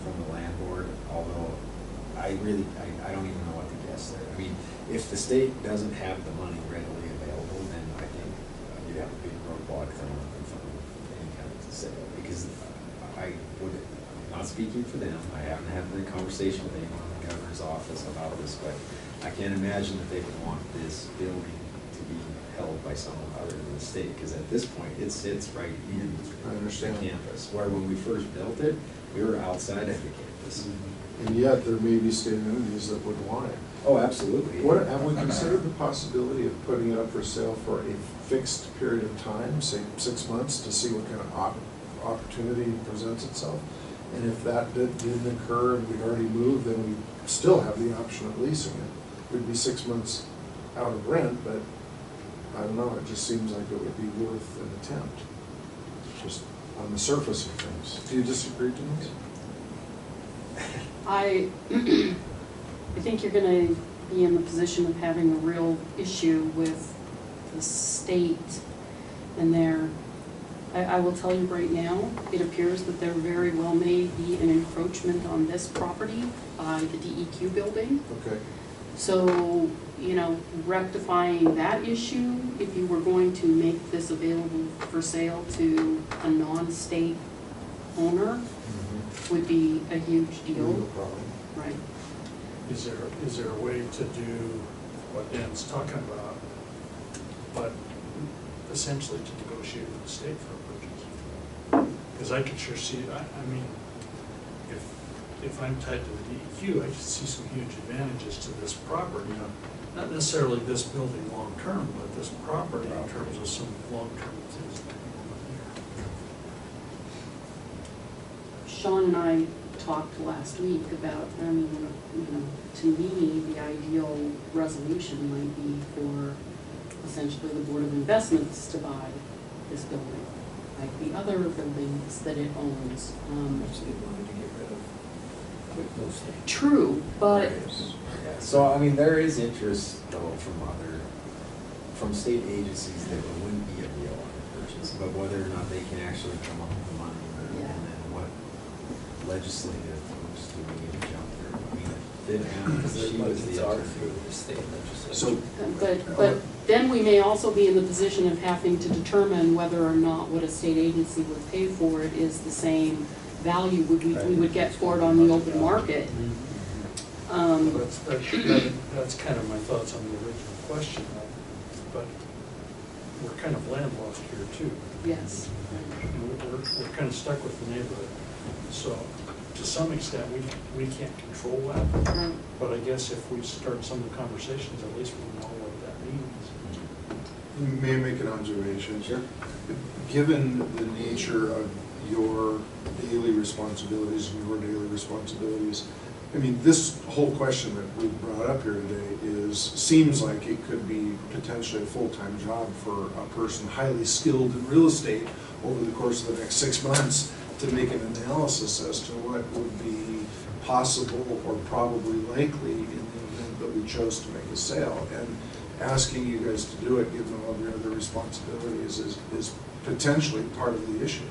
from the land board, although I don't even know what to guess there. I mean, if the state doesn't have the money readily available, then I think you'd have a big roadblock thrown up in front of any kind of sale, because I would, not speaking for them, I haven't had the conversation with anyone in the governor's office about this, but I can't imagine that they would want this building to be held by someone other than the state, because at this point, it sits right in the campus, where when we first built it, we were outside of the campus. And yet, there may be state entities that would want it. Oh, absolutely. Have we considered the possibility of putting it up for sale for a fixed period of time, say 6 months, to see what kind of opportunity presents itself? And if that didn't occur and we'd already moved, then we still have the option of leasing it. We'd be 6 months out of rent, but I don't know, it just seems like it would be worth an attempt, just on the surface of things. Do you disagree, Denise? I think you're gonna be in the position of having a real issue with the state and I will tell you right now, it appears that there very well may be an encroachment on this property by the DEQ building. Okay. So, rectifying that issue, if you were going to make this available for sale to a non-state owner, would be a huge deal. No problem. Right. Is there a way to do what Dan's talking about, but essentially to negotiate with the state for a purchase? Because I could sure see, I mean, if I'm tied to the DEQ, I could see some huge advantages to this property. not necessarily this building long-term, but this property in terms of some long-term things that people Sean and I talked last week about, I mean, you know, to me, the ideal resolution might be for essentially the Board of Investments to buy this building, like the other buildings that it owns. Actually, wanted to get rid of quick move state. True, but Yeah, so I mean, there is interest though from state agencies that it wouldn't be a real purchase, but whether or not they can actually come up with the money, and then what legislative hoops do we need to jump through? I mean, Because their she was budgets the are attorney. through the state legislature. So, But then we may also be in the position of having to determine whether or not what a state agency would pay for it is the same value we would get for it on the open market. That's kind of my thoughts on the original question, but we're kind of landlocked here too. Yes. We're kind of stuck with the neighborhood. So to some extent, we can't control that. Right. But I guess if we start some of the conversations, at least we know what that means. may I make an observation? Sure. Given the nature of your daily responsibilities and your daily responsibilities, I mean, this whole question that we brought up here today seems like it could be potentially a full-time job for a person highly skilled in real estate over the course of the next 6 months to make an analysis as to what would be possible or probably likely in the event that we chose to make a sale. And asking you guys to do it, given all of your other responsibilities, is potentially part of the issue.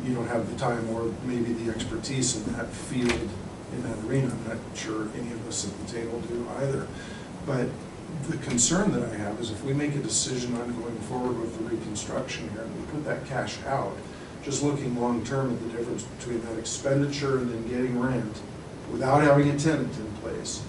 You don't have the time or maybe the expertise in that field, in that arena. I'm not sure any of us at the table do either. But the concern that I have is if we make a decision on going forward with the reconstruction here and we put that cash out, just looking long-term at the difference between that expenditure and then getting rent without having a tenant in place,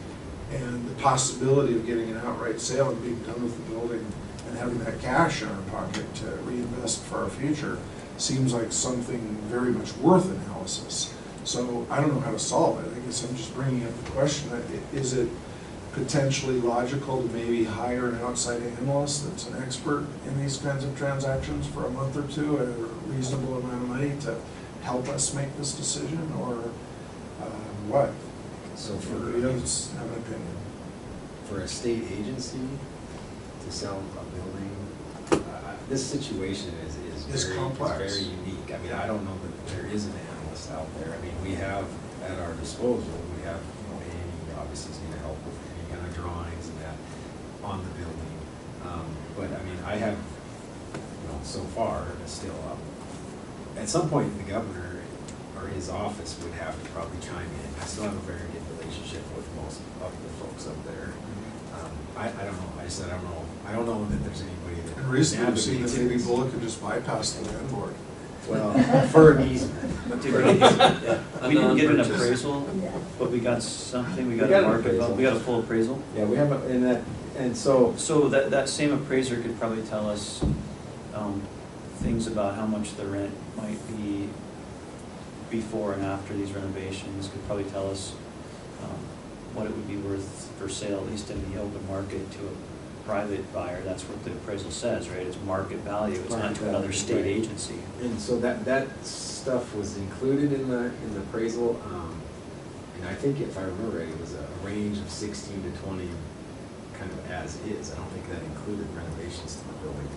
and the possibility of getting an outright sale and being done with the building and having that cash in our pocket to reinvest for our future seems like something very much worth analysis. So I don't know how to solve it. I guess I'm just bringing up the question, is it potentially logical to maybe hire an outside analyst that's an expert in these kinds of transactions for a month or two at a reasonable amount of money to help us make this decision, or what? So Everybody else have an opinion? for a state agency to sell a building, this situation is very, complex. very unique. I mean, I don't know that there is an analyst out there. I mean, we have at our disposal, we have, Amy obviously is gonna help with any kind of drawings and that on the building. But I mean, I have, so far, still, at some point, the governor or his office would have to probably chime in. I still have a very good relationship with most of the folks up there. I don't know, I don't know that there's anybody that. And recently, we've seen that advocates maybe this. Bullock could just bypass the land board. Well, for an easement. Did we didn't get an appraisal, but we got something, we got a an market, appraisal. we got a full appraisal. Yeah, we have, and so, So that same appraiser could probably tell us things about how much the rent might be before and after these renovations, could probably tell us what it would be worth for sale, at least in the open market to a private buyer. That's what the appraisal says, right? It's market value, it's not to another state agency. and so that stuff was included in the appraisal. And I think if I remember right, it was a range of 16 to 20 kind of as is. I don't think that included renovations to the building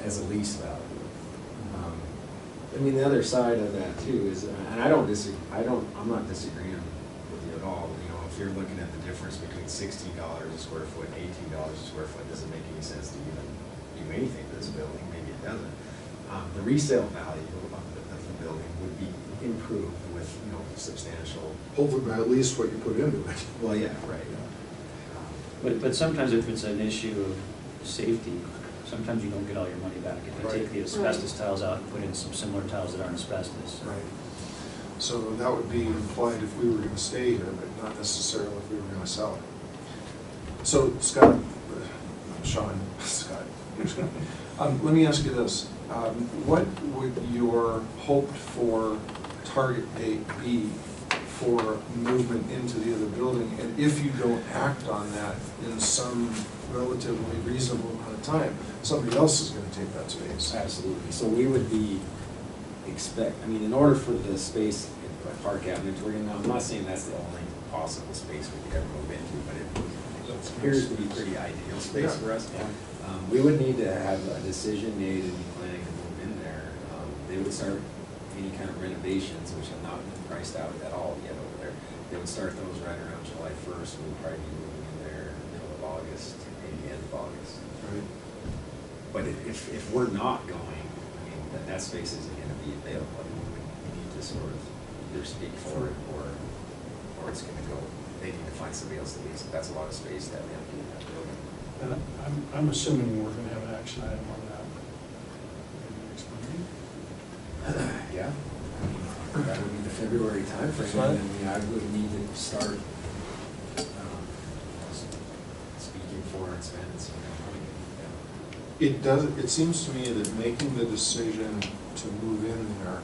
as a lease value. I mean, the other side of that too is, and I'm not disagreeing with you at all. If you're looking at the difference between $16 a square foot and $18 a square foot, does it make any sense to even do anything to this building? Maybe it doesn't. The resale value of the building would be improved with, substantial. Hopefully by at least what you put into it. Well, yeah, right. But sometimes if it's an issue of safety, sometimes you don't get all your money back. If you take the asbestos tiles out and put in some similar tiles that aren't asbestos. Right. So that would be implied if we were going to stay here, but not necessarily if we were going to sell it. So Scott, Sean, Scott, let me ask you this. What would your hoped for target date be for movement into the other building. And if you don't act on that in some relatively reasonable amount of time, somebody else is gonna take that space. Absolutely. So we would be in order for the space at Park Avenue to work, now, I'm not saying that's the only possible space we could ever move into, but it appears to be pretty ideal space for us. We would need to have a decision made and be planning to move in there. They would start any kind of renovations, which have not been priced out at all yet over there. They would start those right around July 1st. We'd probably be moving in there middle of August, maybe end of August. Right. But if we're not going, I mean, that space isn't gonna be available. I mean, we need to sort of either speak for it or it's gonna go. They need to find somebody else to lease it. That's a lot of space that we have to get in that building. And I'm assuming we're gonna have an action item on that in the next meeting. Yeah, I mean, that would be the February timeframe, and I mean, I would need to start speaking for and spending some money. It seems to me that making the decision to move in there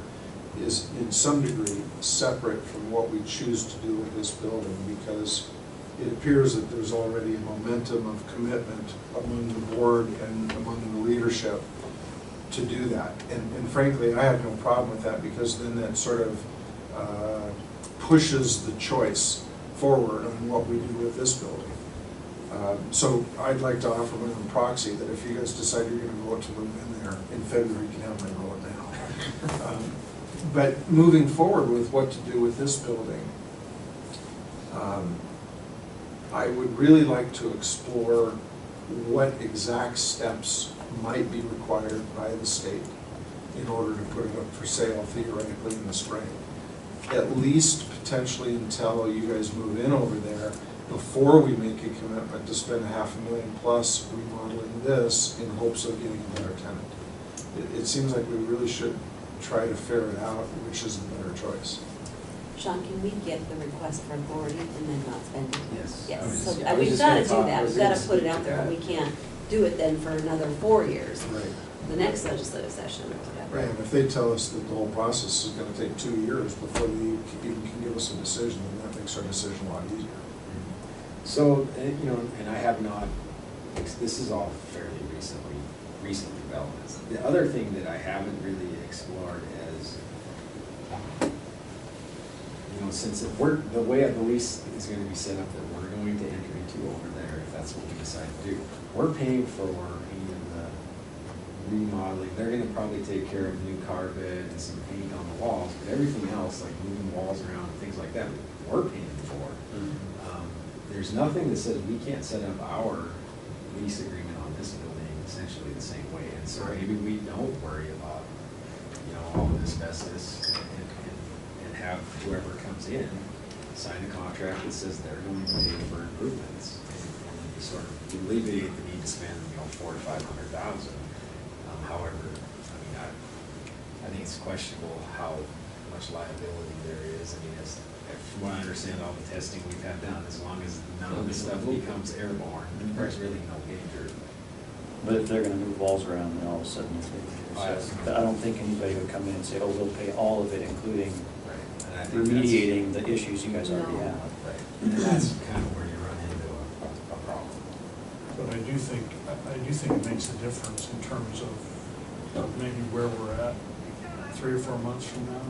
is in some degree separate from what we choose to do with this building, because it appears that there's already a momentum of commitment among the board and among the leadership to do that. And frankly, I have no problem with that, because then that sort of pushes the choice forward on what we do with this building. So I'd like to offer my own proxy that if you guys decide you're gonna vote to move in there in February, you can have my vote now. But moving forward with what to do with this building, I would really like to explore what exact steps might be required by the state in order to put it up for sale theoretically in the spring. At least potentially until you guys move in over there, before we make a commitment to spend $500,000 plus remodeling this in hopes of getting a better tenant. It seems like we really should try to ferret out which is the better choice. Sean, can we get the request for authority and then not spend it? Yes. Yes, so I was we've just gotta gonna do talk- I that, was we've gotta gonna put it speak out to there, that. we can't do it then for another 4 years. Right. The next legislative session or whatever. Right, and if they tell us that the whole process is gonna take 2 years before they even can give us a decision, then that makes our decision a lot easier. So, you know, and I have not, this is all fairly recent developments. The other thing that I haven't really explored is, you know, since the way the lease is gonna be set up that we're going to enter into over there, if that's what we decide to do, we're paying for any of the remodeling. They're gonna probably take care of new carpet and some paint on the walls, but everything else, like moving walls around and things like that, we're paying for. There's nothing that says we can't set up our lease agreement on this building essentially the same way. And so maybe we don't worry about, you know, all of asbestos and have whoever comes in sign a contract that says they're going to pay for improvements. And you sort of alleviate the need to spend, you know, $400,000 to $500,000. However, I mean, I think it's questionable how much liability there is. I mean, from what I understand, all the testing we've had done, as long as none of this stuff becomes airborne, there's really no danger. But if they're gonna move walls around, then all of a sudden it's dangerous. So I don't think anybody would come in and say, oh, we'll pay all of it, including And I think remediating the issues you guys already have. Right, and that's kind of where you run into a problem. But I do think it makes a difference in terms of maybe where we're at 3 or 4 months from now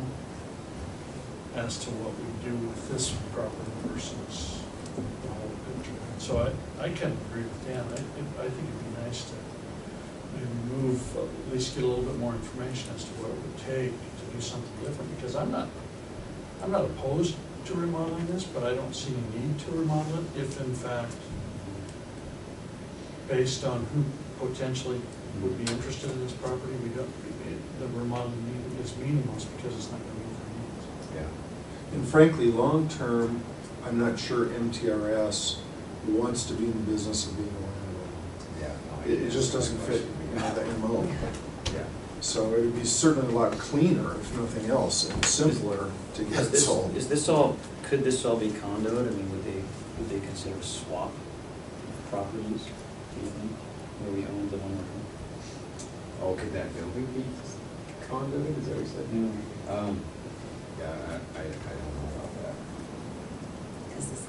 as to what we do with this property versus the whole picture. So I can agree with Dan. I think it'd be nice to maybe move, at least get a little bit more information as to what it would take to do something different, because I'm not opposed to remodeling this, but I don't see a need to remodel it if in fact, based on who potentially would be interested in this property, the remodeling is meaningless because it's not going to meet their needs. Yeah. And frankly, long-term, I'm not sure MTRS wants to be in the business of being a landlord. Yeah. It just doesn't fit the MO. Yeah. So it would be certainly a lot cleaner, if nothing else, and simpler to get sold. Could this all be condoed? I mean, would they consider swap properties, do you think, where we own the one we're in? Oh, could that building be condoed, is that what you said? Yeah. Yeah, I don't know about that. because this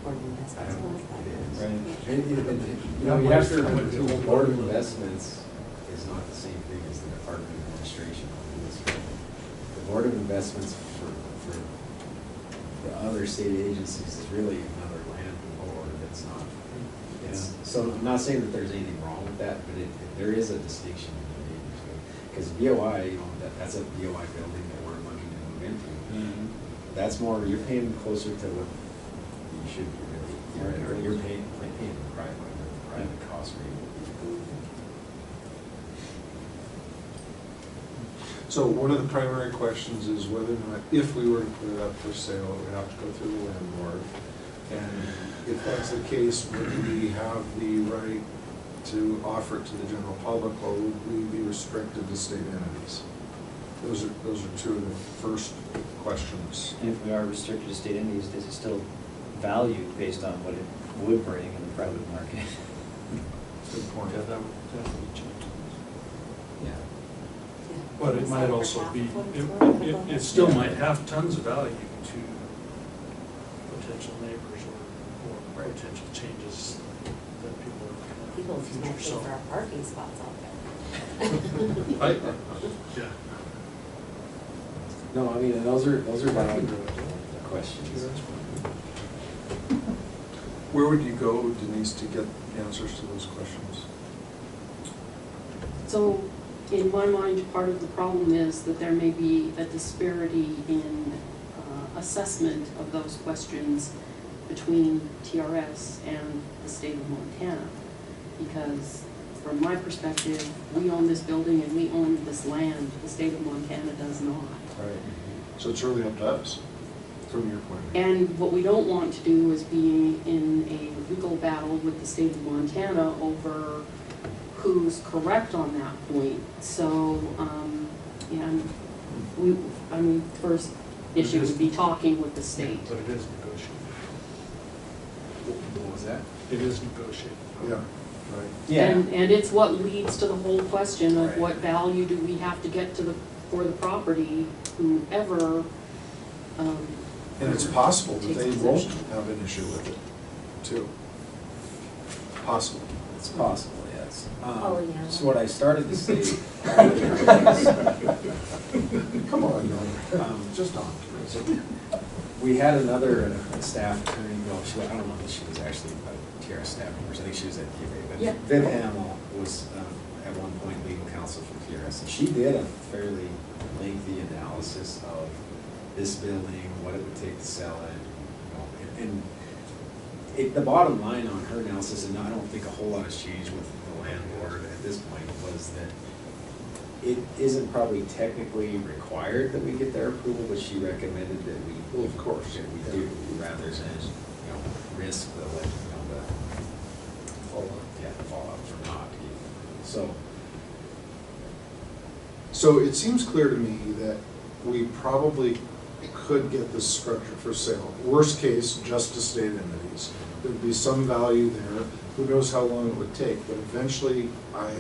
Board of Investments I don't know was that. if it is. You know, you have to remember too, the Board of Investments is not the same thing as the Department of Administration on this. The Board of Investments for the other state agencies is really another land board. It's not, it's, so I'm not saying that there's anything wrong with that, but there is a distinction between the two. Because BOI, you know, that's a BOI building that we're looking to move into. That's more, you're paying closer to what you should be really. You're paying the private cost rate. So one of the primary questions is whether or not, if we were to put it up for sale, it would have to go through the land board. And if that's the case, would we have the right to offer it to the general public, or would we be restricted to state entities? Those are two of the first questions. And if we are restricted to state entities, is it still valued based on what it would bring in the private market? Good point. Yeah, that would definitely change things. Yeah. But it might also be, it still might have tons of value to potential neighbors or potential changes that people are People looking just at in might the pay future. for our parking spots out there. Yeah. No, I mean, and those are valid questions. Where would you go, Denise, to get answers to those questions? So, in my mind, part of the problem is that there may be a disparity in assessment of those questions between TRS and the state of Montana. Because from my perspective, we own this building and we own this land, the state of Montana does not. Right. So it's really up to us, from your point of view. And what we don't want to do is be in a legal battle with the state of Montana over who's correct on that point. So, and I mean, first issue would be talking with the state. But it is negotiable. What was that? It is negotiable. Yeah, right. Yeah. And it's what leads to the whole question of Right. what value do we have to get to for the property, whoever. And it's possible that they won't have an issue with it, too. Possible. It's possible, yes. Oh, yeah. So what I started to say. Come on, just on. We had another staff attorney, well, I don't know if she was actually a TRS staff member, I think she was at DA, but Yeah. Viv Hamill was at one point legal counsel for TRS, and she did a fairly lengthy analysis of this building, what it would take to sell it, you know, and the bottom line on her analysis, and I don't think a whole lot has changed with the land board at this point, was that it isn't probably technically required that we get their approval, but she recommended that we, Well, of course, that we do, rather than, you know, risk the, fallout for not. So it seems clear to me that we probably could get this structure for sale. Worst case, just to state entities. There'd be some value there. Who knows how long it would take, but eventually, I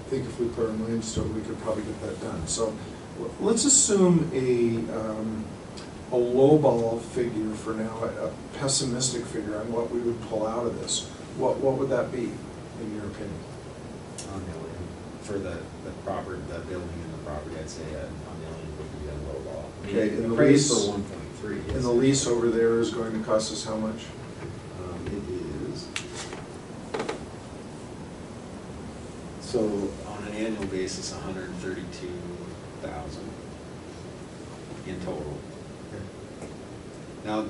think if we put our minds to it, we could probably get that done. So let's assume a lowball figure for now, a pessimistic figure on what we would pull out of this. What would that be, in your opinion? $1 million for the building and the property, I'd say $1 million would be a low ball. Okay, and the appraised lease- for 1.3. And the lease over there is going to cost us how much? It is. So on an annual basis, 132,000 in total. Now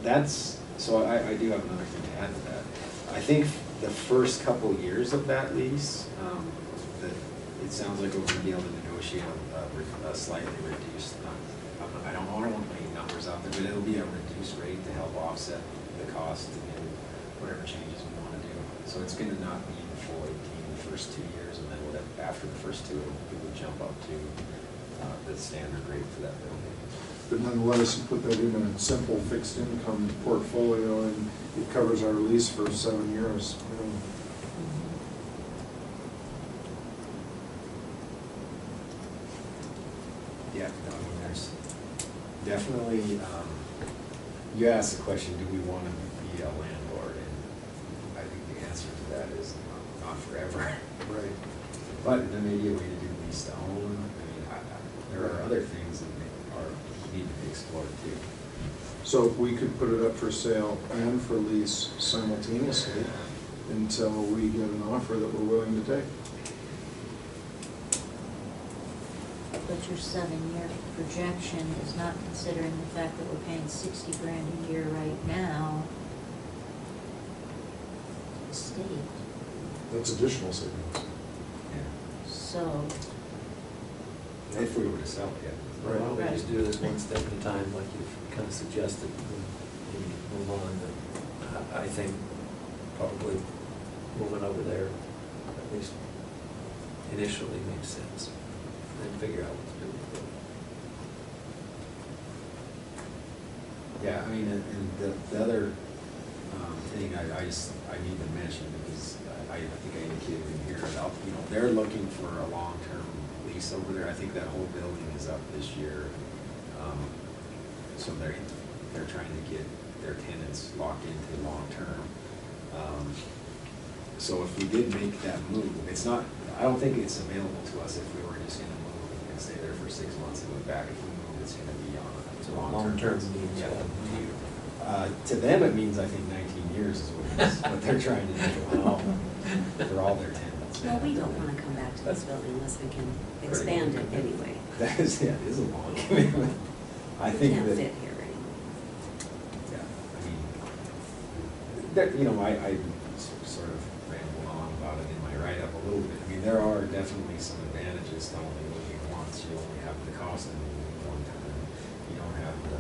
so I do have another thing to add to that. I think the first couple years of that lease, it sounds like we're going to be able to negotiate a slightly reduced, I don't want to put any numbers out there, but it'll be a reduced rate to help offset the cost and whatever changes we want to do. So it's going to not be the full 18 the first 2 years, and then after the first two, it would jump up to the standard rate for that building. But nonetheless, you put that in a simple fixed income portfolio and it covers our lease for 7 years. Yeah, no, I mean, there's definitely, you asked the question, do we want to be a landlord, and I think the answer to that is not forever. Right. But there may be a way to do lease to own. I mean, there are other things that need to be explored too. So we could put it up for sale and for lease simultaneously until we get an offer that we're willing to take. But your 7-year projection is not considering the fact that we're paying 60 grand a year right now to the state. That's additional savings. Yeah. So, If we were to sell it, yeah. Why don't we Right. just do this one step at a time, like you've kind of suggested, and move on. And I think probably moving over there, at least initially, makes sense. Then figure out what to do with it. Yeah, I mean, and the other thing I need to mention, because I think I indicated in here about, they're looking for a long-term lease over there. I think that whole building is up this year. So they're trying to get their tenants locked into long-term. So if we did make that move, I don't think it's available to us if we were just gonna move and stay there for 6 months and move back. If we move, it's gonna be on So a long-term. means Yeah. what? To them, it means, I think, 19 years is what they're trying to do. For all their tenants. Well, we don't wanna come back to this building unless we can expand it anyway. That is, yeah, it is a long commitment. I think that. We can't fit here anymore. Yeah, I mean, I sort of ramble on about it in my write-up a little bit. I mean, there are definitely some advantages to only moving once. You only have the cost of moving one time. You don't have the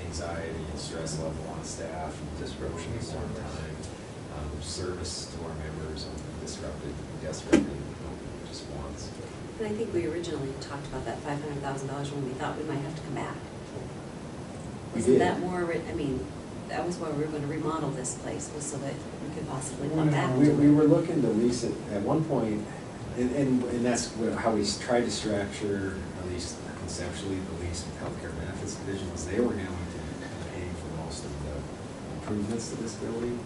anxiety and stress level on staff and disruptions one time. Service to our members will be disrupted, just once. And I think we originally talked about that $500,000 when we thought we might have to come back. We Isn't did. that more, that was why we were gonna remodel this place, was so that we could possibly come back. We were looking to lease it at one point, and that's how we tried to structure, at least conceptually, the lease with healthcare benefits division, was they were going to be paying for most of the improvements to this building.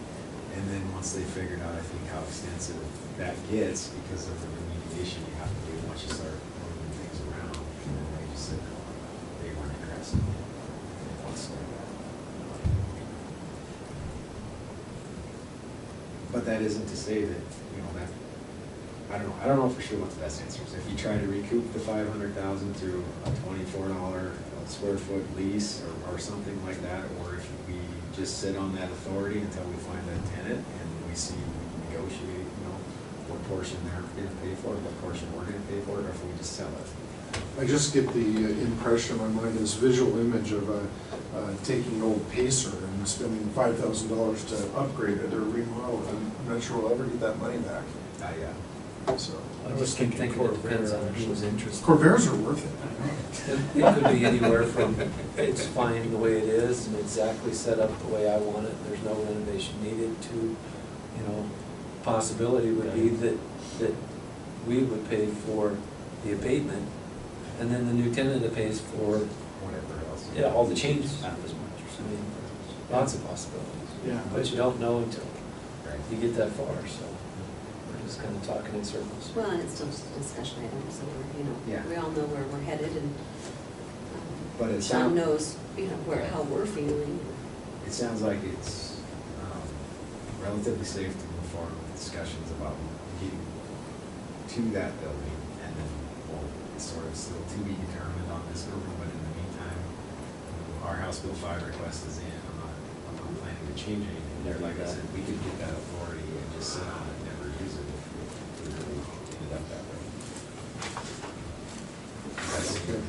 And then once they figured out, I think, how extensive that gets, because of the remediation you have to do once you start moving things around, and then they just said, no, they weren't interested whatsoever. But that isn't to say that, that, I don't know for sure what the best answer is. If you try to recoup the $500,000 through a $24 square foot lease or something like that, or if we just sit on that authority until we find a tenant and we see, we negotiate, what portion they're gonna pay for it, what portion we're gonna pay for it, or if we just sell it. I just get the impression in my mind, this visual image of taking an old Pacer and spending $5,000 to upgrade it or remodel it. I'm not sure we'll ever get that money back. Yeah. So I was thinking it depends on who was interested. Corvairs are worth it. It could be anywhere from, it's fine the way it is and exactly set up the way I want it, there's no renovation needed, to, possibility would be that we would pay for the abatement, and then the new tenant that pays for, Whatever else. yeah, all the changes. I mean, lots of possibilities. Yeah. But you don't know until Right. you get that far, so we're just kind of talking in circles. Well, and it's still just a discussion item, so Yeah. we all know where we're headed, and But it John sounds, knows, how we're feeling. it sounds like it's relatively safe to move forward with discussions about getting to that building, and then, it's sort of still to be determined on this building, but in the meantime, our House Bill 5 request is in. I'm not planning to change anything there. Like I said, we could get that authority and just sit on it and never use it if we really ended up that way. That's good.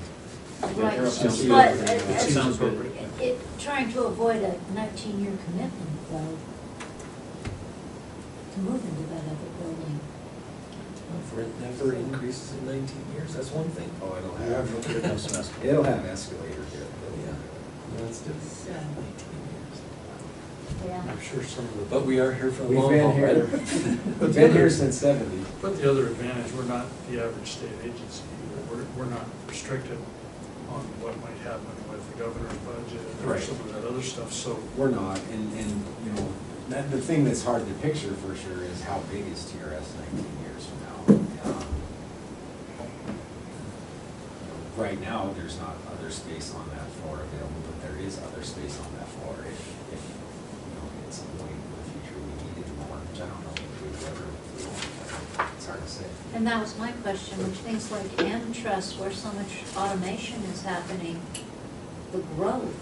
Right, Sounds good. but Sounds appropriate. trying to avoid a 19-year commitment, though, to move into that other building. If rent never increases in 19 years, that's one thing. Oh, it'll Yeah, have, no, it comes to us. it'll have escalators there. Yeah, that's different. So, 19 yeah. years. I'm sure some of the, but we are here for the We've long been haul, here, right? we've been here since 70. But the other advantage, we're not the average state agency either. We're not restricted on what might happen with the governor's budget or Right. some of that other stuff, so. We're not, and, you know, that, the thing that's hard to picture for sure is how big is TRS 19 years from now? Right now, there's not other space on that floor available, but there is other space on that floor if, you know, at some point in the future we needed more, which I don't know if we would ever, it's hard to say. And that was my question, with things like Trust, where so much automation is happening, the growth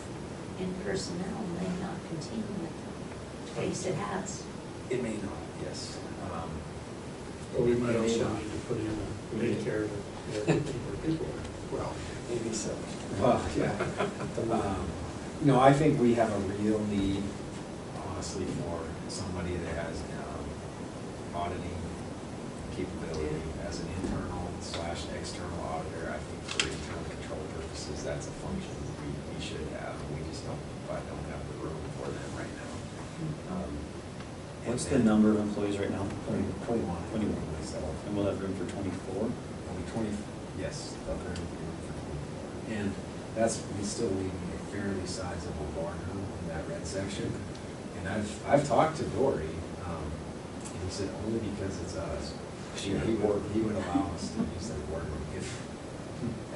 in personnel may not continue at the pace it has. It may not, yes. Or we it might may also not. need to put in a daycare to keep our people. Well, maybe so. Well, yeah. No, I think we have a real need, honestly, for somebody that has auditing capability as an internal / external auditor. I think for internal control purposes, that's a function we should have. We just don't have the room for them right now. What's the number of employees right now? 21. 21. So, And we'll have room for 24? only 20, yes, they'll be for 24. And that's, we still leaving a fairly sizable boardroom in that red section. And I've talked to Dory, and he said only because it's us. He would allow us to use that boardroom if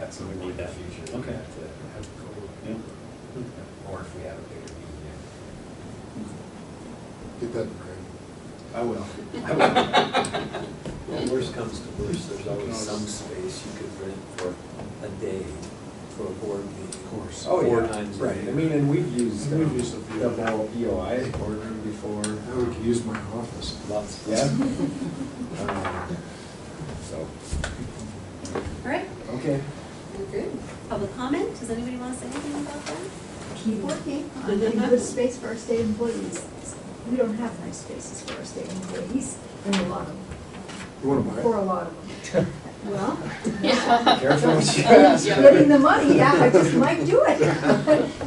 at some point in the future. Okay. We had to have to go, Yeah. or if we had a bigger meeting. Get that, Brad. I will. Well, worst comes to worst, there's always some space you could rent for a day for a board meeting. Of course. Oh, Four yeah, times a right. day. I mean, and we've used We've used a few. the whole BOI boardroom before. Now we can use my office. Lots. Yeah. So, All right, okay. we're good. Public comment, does anybody want to say anything about that? Keep working on getting good space for our state employees. We don't have nice spaces for our state employees, and a lot of them, You wanna buy for it? a lot of them. Well, Careful what you ask. getting the money, yeah, I just might do it.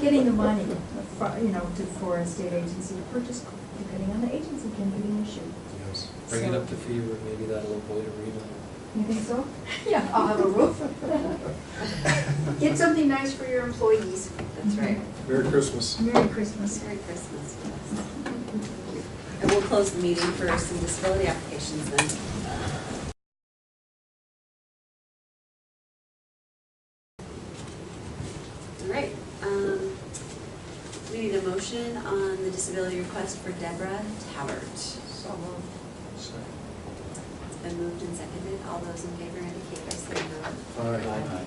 Getting the money, you know, for a state agency to purchase, depending on the agency, can be an issue. Yes. Bring it So- up to fever, maybe that'll avoid a remodel. You think so? Yeah, I'll have a roof. Get something nice for your employees. That's right. Merry Christmas. Merry Christmas. Merry Christmas. And we'll close the meeting for some disability applications then. All right, we need a motion on the disability request for Deborah Towert. So moved. It's been moved and seconded. All those in favor indicate by saying aye. Aye.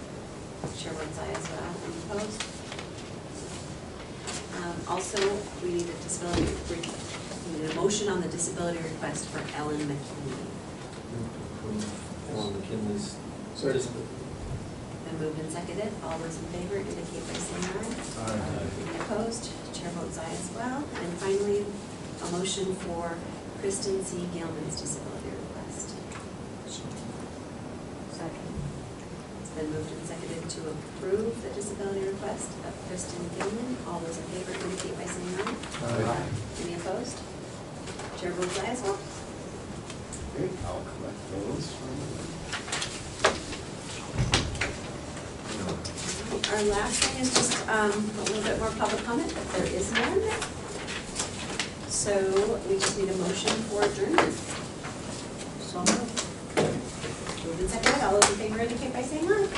Chair votes aye as well. Any opposed? Also, we need a motion on the disability request for Ellen McKinney. Alan McKinley's. Second. Been moved and seconded. All those in favor indicate by saying aye. Any opposed? Chair votes aye as well. And finally, a motion for Kristen C. Gilman's disability request. Second. It's been moved and seconded to approve the disability request of Kristen Gilman. All those in favor indicate by saying aye. Any opposed? Chair votes aye as well. Okay, I'll collect those from Our last thing is just a little bit more public comment, but there is none. So we just need a motion for adjournment. So moved. Moved and seconded. All those in favor indicate by saying aye.